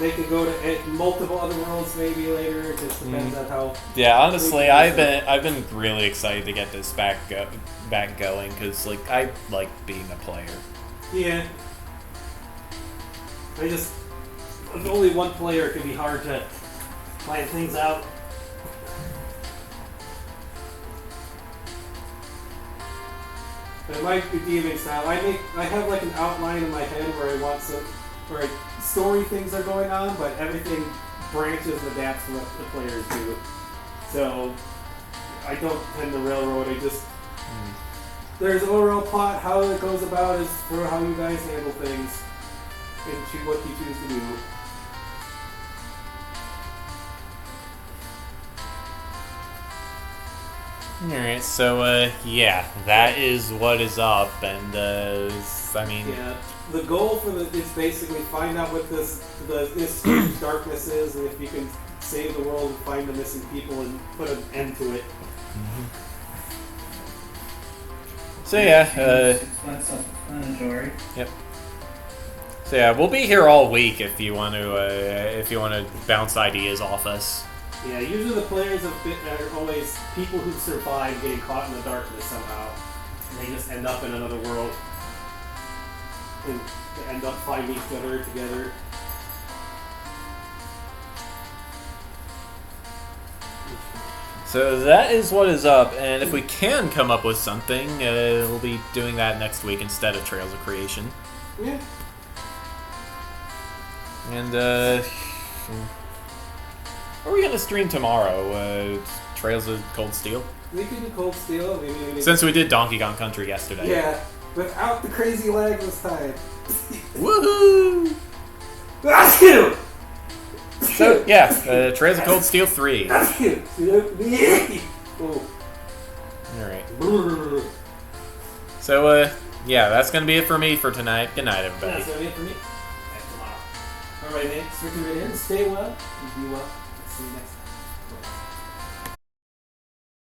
they could go to multiple other worlds maybe later. It just depends on how. Yeah, honestly, I've been really excited to get this back going because like I like being a player. Yeah. With only one player, it can be hard to plan things out. But it might be DMing style. I have like an outline in my head where story things are going on, but everything branches and adapts to what the players do. So I don't tend to railroad. There's overall plot. How it goes about is for how you guys handle things and what you choose to do. Alright, so, yeah, that is what is up, and, I mean... Yeah, the goal for is basically find out what this darkness is, and if you can save the world and find the missing people and put an end to it. So yeah, It's not self-explanatory. yep. So yeah, we'll be here all week if you want to bounce ideas off us. Yeah, usually the players are always people who survive getting caught in the darkness somehow. And they just end up in another world. And they end up finding each other together. So that is what is up, and if we can come up with something, we'll be doing that next week instead of Trails of Creation. Yeah. And what are we gonna stream tomorrow? Trails of Cold Steel. We can do Cold Steel. Maybe Since we did Donkey Kong Country yesterday. yeah, without the crazy lag this time. Woohoo! So yeah, Trails of Cold Steel 3. All Oh. right. So yeah, that's gonna be it for me for tonight. Good night, everybody. That's gonna be it for me. Tomorrow. Alright, thanks for tuning in. Stay well and be well. See you next time.